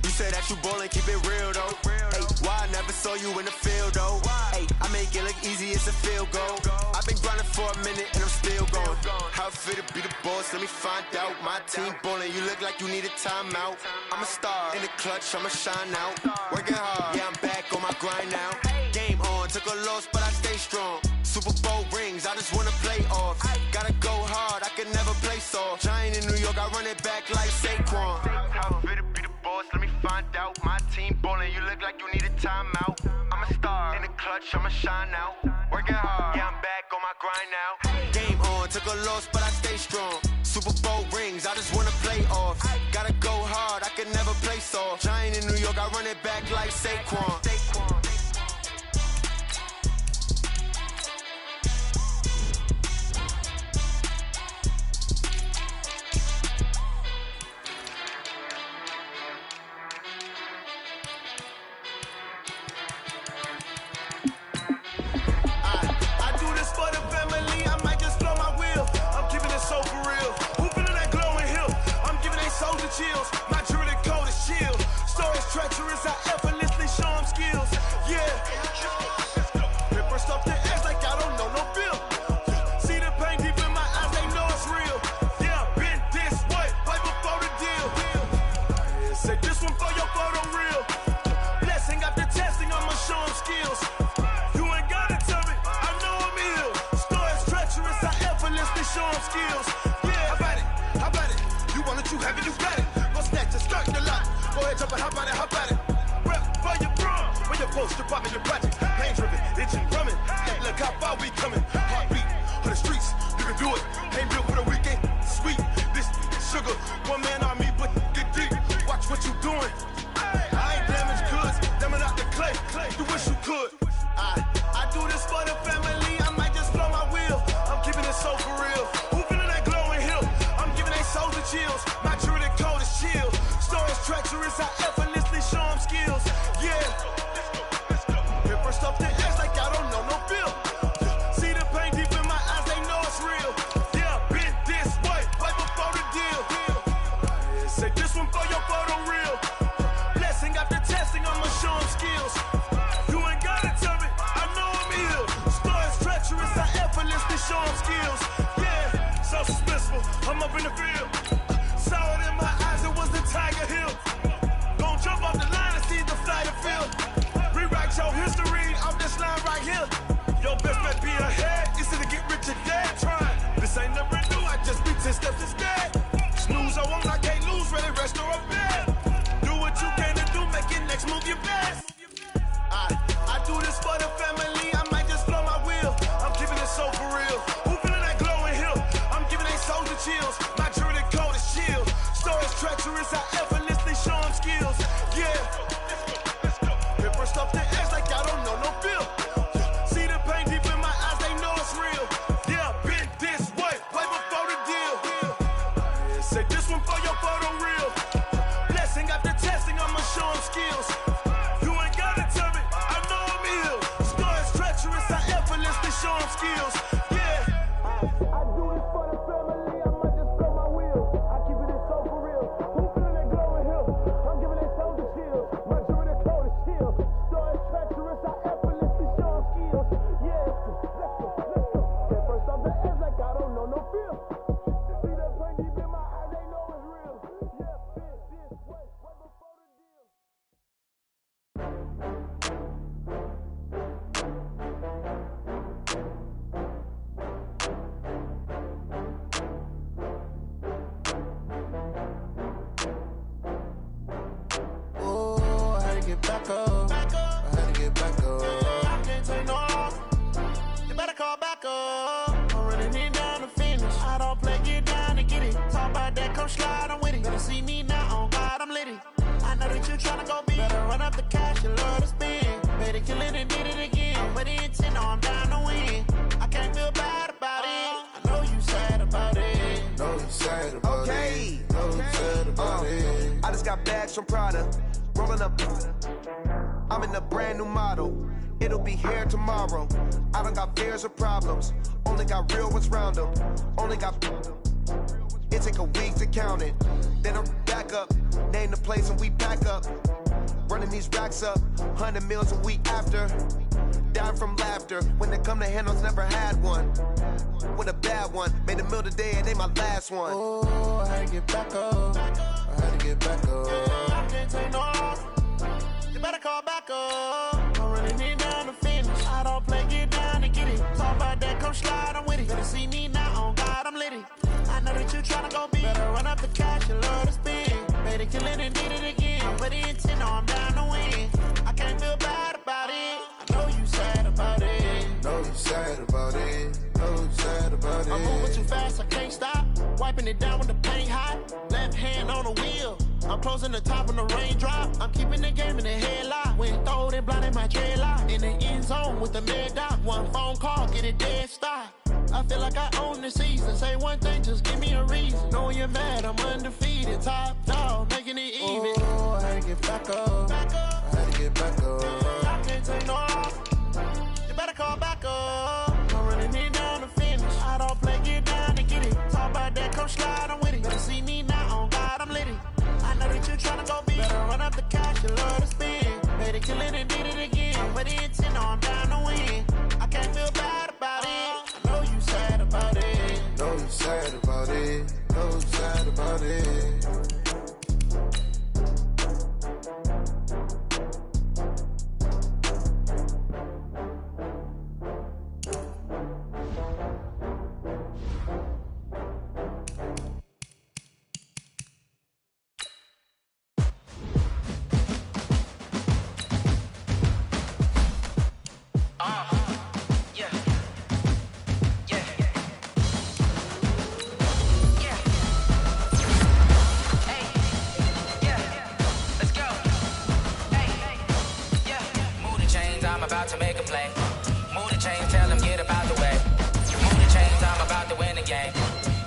You said that you ballin', keep it real though. Hey, why I never saw you in the field though? Hey, I make it look easy, it's a field goal. I've been grinding for a minute and I'm still going. How it feel to be the boss, let me find out. My team ballin', you look like you need a timeout. I'm a star in the clutch, I'ma shine out. Working hard, yeah, I'm back on my grind now. Game on, took a loss, but I stay strong. Super Bowl rings, I just wanna play off. Gotta go hard, I can never play soft. Giant in New York, I run it back like Saquon. How it feel to be the boss, let me find out. My team ballin', you look like you need a timeout. I'm a star in the clutch, I'ma shine out. Working hard, yeah, I'm back on my grind now. Game on, took a loss, but I stay strong. Super Bowl rings, I just wanna play off. Gotta go hard, I can never play soft. Giant in New York, I run it back like Saquon. Chills. My jewelry code is chill. Stories treacherous, I effortlessly show them skills. Yeah. Paper stuff the edge like I don't know no bill. See the pain deep in my eyes, they know it's real. Yeah, been this way, way before the deal. Say this one for your photo real. Blessing after testing, I'ma show them skills. You ain't gotta tell me, I know I'm ill. Stories treacherous, I effortlessly show them skills. Yeah, how about it? How about it? You want it, you have it, you got it. Go snatch it, start the lot. Go ahead, jump it, how about it, how about it? Rep for your bro, when you're post, you're popping your project. Pain driven, itching, drumming. Hey, look how far we coming. Heartbeat on the streets, you can do it. Ain't built for the weekend, sweet. This sugar, one man army, but get deep. Watch what you doing. I ain't damaged goods, damn it out the clay. You wish you could. I do this for the family, I might just blow my wheel. I'm keeping it so for real. Who feeling that glowing hill? I'm giving they souls the chills. My jewelry code is chill. Stories treacherous, I effortlessly show them skills. Yeah. Paper stuff the edge like I don't know no bill. See the pain deep in my eyes, they know it's real. Yeah, been this way, way before the deal. Say this one for your photo reel. Blessing after testing, I'ma show them skills. You ain't gotta tell me, I know I'm ill. Stories treacherous, I effortlessly show them skills. Yeah, so suspenseful, I'm up in the field. Saw it in my eyes, it was the Tiger Hill. Gon' jump off the line and see the flight of field. Rewrite your history off this line right here. Your best bet be ahead, easy to get rich or dead. Trying, this ain't never new, I just be 10 steps instead. Snooze, I won't, I can't lose, ready, rest or a bed. Do what you can to do, make it next move your best. I do this for the family, I might just blow my wheel. I'm keeping it so for real. Who feeling that glowing hill? I'm giving they souls the chills. My jewelry code is chill. Stories treacherous, I effortlessly show them skills. Yeah. Paper stuff the edge like I don't know no feel. See the pain deep in my eyes, they know it's real. Yeah, been this way before the deal. Say this one for your photo reel. Blessing after testing, I'ma show them skills. You ain't gotta tell me, I know I'm ill. Stories treacherous, I effortlessly show them skills. Yeah. I do this for the family, I might just blow my wheel. I keep it so for real. Who feeling that glowing hill? I'm giving they souls the chills. My jewelry code is chill. Stories treacherous, I effortlessly show them skills. Yeah. Let's go. Get first off the edge like I don't know no feel. See that pain deep in my eyes, they know it's real. Yeah, been this way before the deal. Oh, I had to get back up. I had to get back up. I can't take no loss. You better call back up. I'm running it down to finish. I don't play, get down to get it. Talk about that, come slide, I'm with it. Better see me now, on God, I'm litty. I know that you tryna go big. Better run up the cash, you love to spend. Better kill it and did it again. But the intent, no, I'm down to win. I can't feel bad about it. I know you sad about it. Know you sad about it. Know you sad about it. I just got bags from Prada. Rolling up. I'm in a brand new model. It'll be here tomorrow. I don't got fears or problems. Only got real ones round them. Only got. It take a week to count it. Then I'm back up. Name the place and we pack up. Running these racks up. 100 meals a week after. Down from laughter. When they come to handles, never had one. With a bad one. Made a meal today and they my last one. Oh, I had to get back up. I had to get back up. I can't take no loss. You better call back up. I'm running it down to finish. I don't play, get down to get it. Talk about that, come slide, I'm with it. Better see me now, on God, I'm litty. I know that you tryna go big. Better run up the cash, you love to spend. Better kill it and did it again. But the intent, no, I'm down to win. I can't feel bad about it. I know you sad about it. Know you sad about it. Know you sad about it. I'm moving too fast, I can't stop. Wiping it down with the paint hot. Left hand on the wheel. I'm closing the top when the raindrop. I'm keeping the game in the headlock. When throwed and blinded my dreadlock. In the end zone with the mad dot. One phone call, get it dead stop. I feel like I own the season. Say one thing, just give me a reason. Knowing you're mad, I'm undefeated. Top dog, making it even. Oh, I had to get back up. I had to get back up. I can't take no loss. You better call back up. I'm running it down to finish. I don't play, get down to get it. Talk about that, come slide, I'm with it. Better see me now, on God, I'm litty. I know that you tryna go big. Better run up the cash, you love to spend. Better kill it and did it again. But the intent, no, I'm down to win. I can't feel bad about it. I know you sad about it. Know you sad about it. Know you sad about it. About to make a play. Move the chains, tell them get about the way. Move the chains, I'm about to win the game.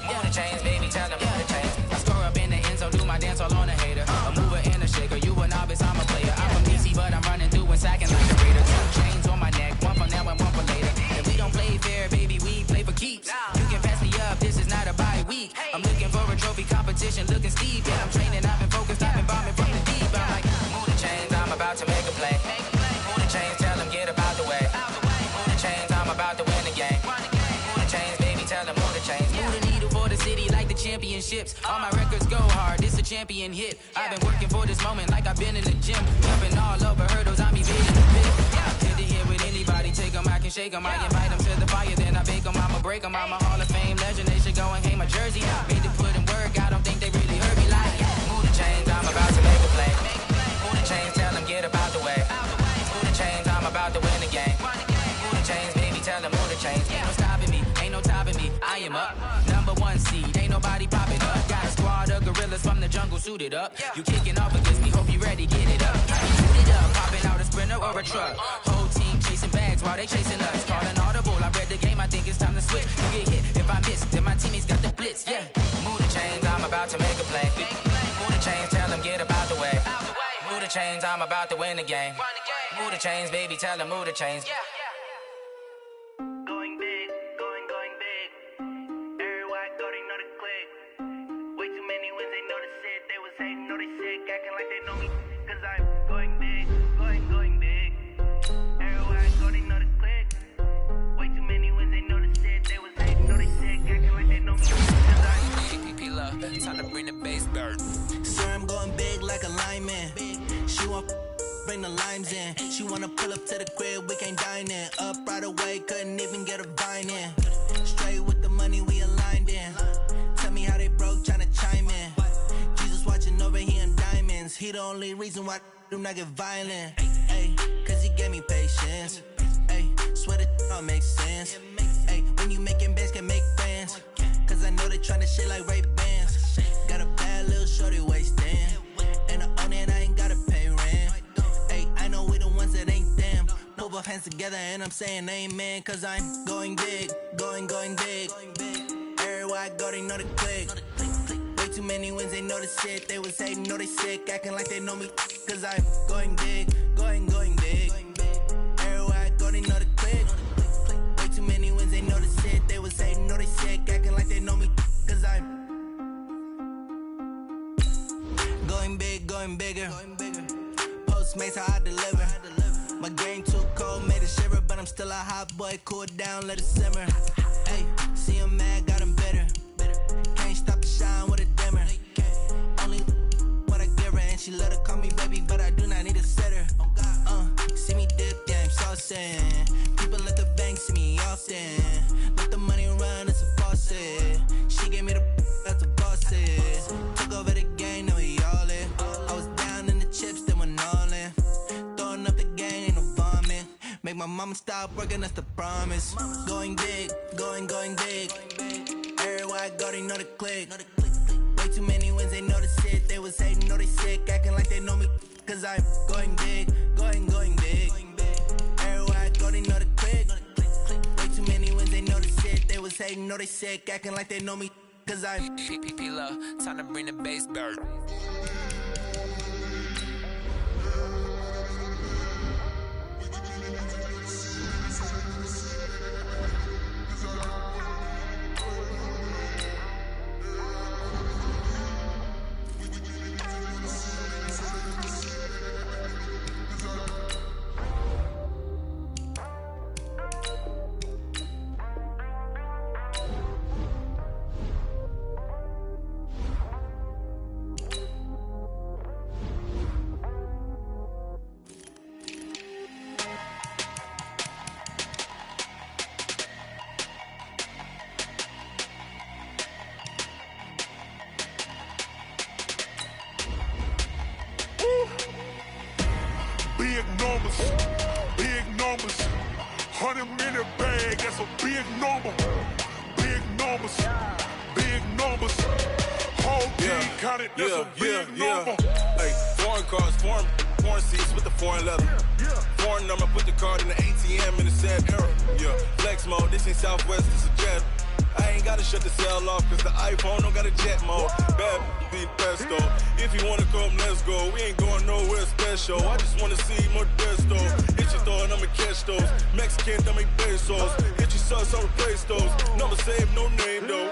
Move the chains, baby, tell them move the chains. I score up in the end zone, do my dance all on a hater. A mover and a shaker, you a novice, I'm a player. I'm from DC, but I'm running through and sacking like a raider. 2 chains on my neck, one for now and one for later. And we don't play fair, baby, we play for keeps. You can pass me up, this is not a bye week. I'm looking for a trophy competition, looking steep. Yeah, I'm training All my records go hard, this a champion hit. I've been working for this moment like I've been in the gym. Jumping all over hurdles, I'm evading the pit. Hit the hit with anybody, take them, I can shake them. I invite them to the fire, then I bake them, I'ma break them. I'm a Hall of Fame legend, they should go and hang my jersey. Made to put in work, I don't think they really heard me like. Move the chains, I'm about to make a play. Move the chains, tell them get up out the way. Move the chains, I'm about to win the game. Move the chains, baby, tell them move the chains. Ain't no stopping me, ain't no topping me, I am up. Number one seed, ain't nobody popping up. Got a squad of gorillas from the jungle suited up. You kicking off against me, hope you ready, get it up. Shoot it up, popping out a sprinter or a truck. Whole team chasing bags while they chasing us. Calling audible, I read the game, I think it's time to switch. You get hit, if I miss, then my teammates got the blitz, yeah. Move the chains, I'm about to make a play. Move the chains, tell them get up out the way. Move the chains, I'm about to win the game. Move the chains, baby, tell them move the chains. Going big, going big. Everywhere I go, they know the click. Way too many wins, they know the shit. They was hating, know they sick, acting like they know me. Cause I'm going big, going big. Everywhere I go, they know the click. Way too many wins, they know the shit. They was hating, know they sick, acting like they know me. Cause I'm PPP love, time to bring the bass bird. Sir, I'm going big like a lineman. She want bring the limes in. She wanna pull up to the crib, we can't dine in. Up right away, couldn't even get a vine in. Straight with the money we aligned in. Tell me how they broke, tryna chime in. Jesus watching over here in diamonds. He the only reason why do not get violent. Ay, cause he gave me patience. Ay, swear that all makes sense. Ay, when you making bands, can make friends. Cause I know they tryna shit like Ray Bans. Got a bad little shorty wasting. And I own it, I ain't gotta pay rent. Ay, I know we the ones that ain't them. Put both hands together and I'm saying amen. Cause I'm going big, going big. Everywhere I go, they know the click. Way too many wins, they know the shit. They was hating, know they sick, acting like they know me. Cause I'm going big, going big. Everywhere I go, they know the click. Way too many wins, they know the shit. They was hating, know they sick, acting like they know me. Cause I'm going bigger. Postmates how I deliver. My game too cold, made it shiver, but I'm still a hot boy. Cool it down, let it simmer. Hey, see him mad, got him bitter. Can't stop the shine with a dimmer. Only what I give her, and she let her call me baby, but I do not need a sitter. See me dip, yeah, I'm saucing. People at the bank see me often. Let the money run, it's a faucet. She gave me the that's a boss is. Took over the game, now we all in. I was down in the chips, then went all in. Throwing up the game, ain't no vomit. Make my mama stop working, that's the promise. Going big, going big. Everywhere I go, they know the click. Way too many wins, they know the shit. They was hating, know they sick, acting like they know me. Cause I'm going big, going big. Everywhere I go, they know the click. Way too many wins, they know the shit. They was hating, know they sick, acting like they know me. Cause I'm PPP love, time to bring the bass bird. Big numbers, 100 minute bag, that's a big number. Big numbers, whole team counted, that's a big number. Hey, foreign cars, foreign seats with the foreign leather. Foreign number, put the card in the ATM in a sad era. Yeah, flex mode, this ain't Southwest, this a jet. I ain't gotta shut the cell off, cause the iPhone don't got a jet mode. Bad be pesto. If you wanna come, let's go. We ain't going nowhere special. I just wanna see more desto. Hit your throw and I'ma catch those. Mexican, don't make pesos. Hit your sauce, I'll replace those. Number save, no name though.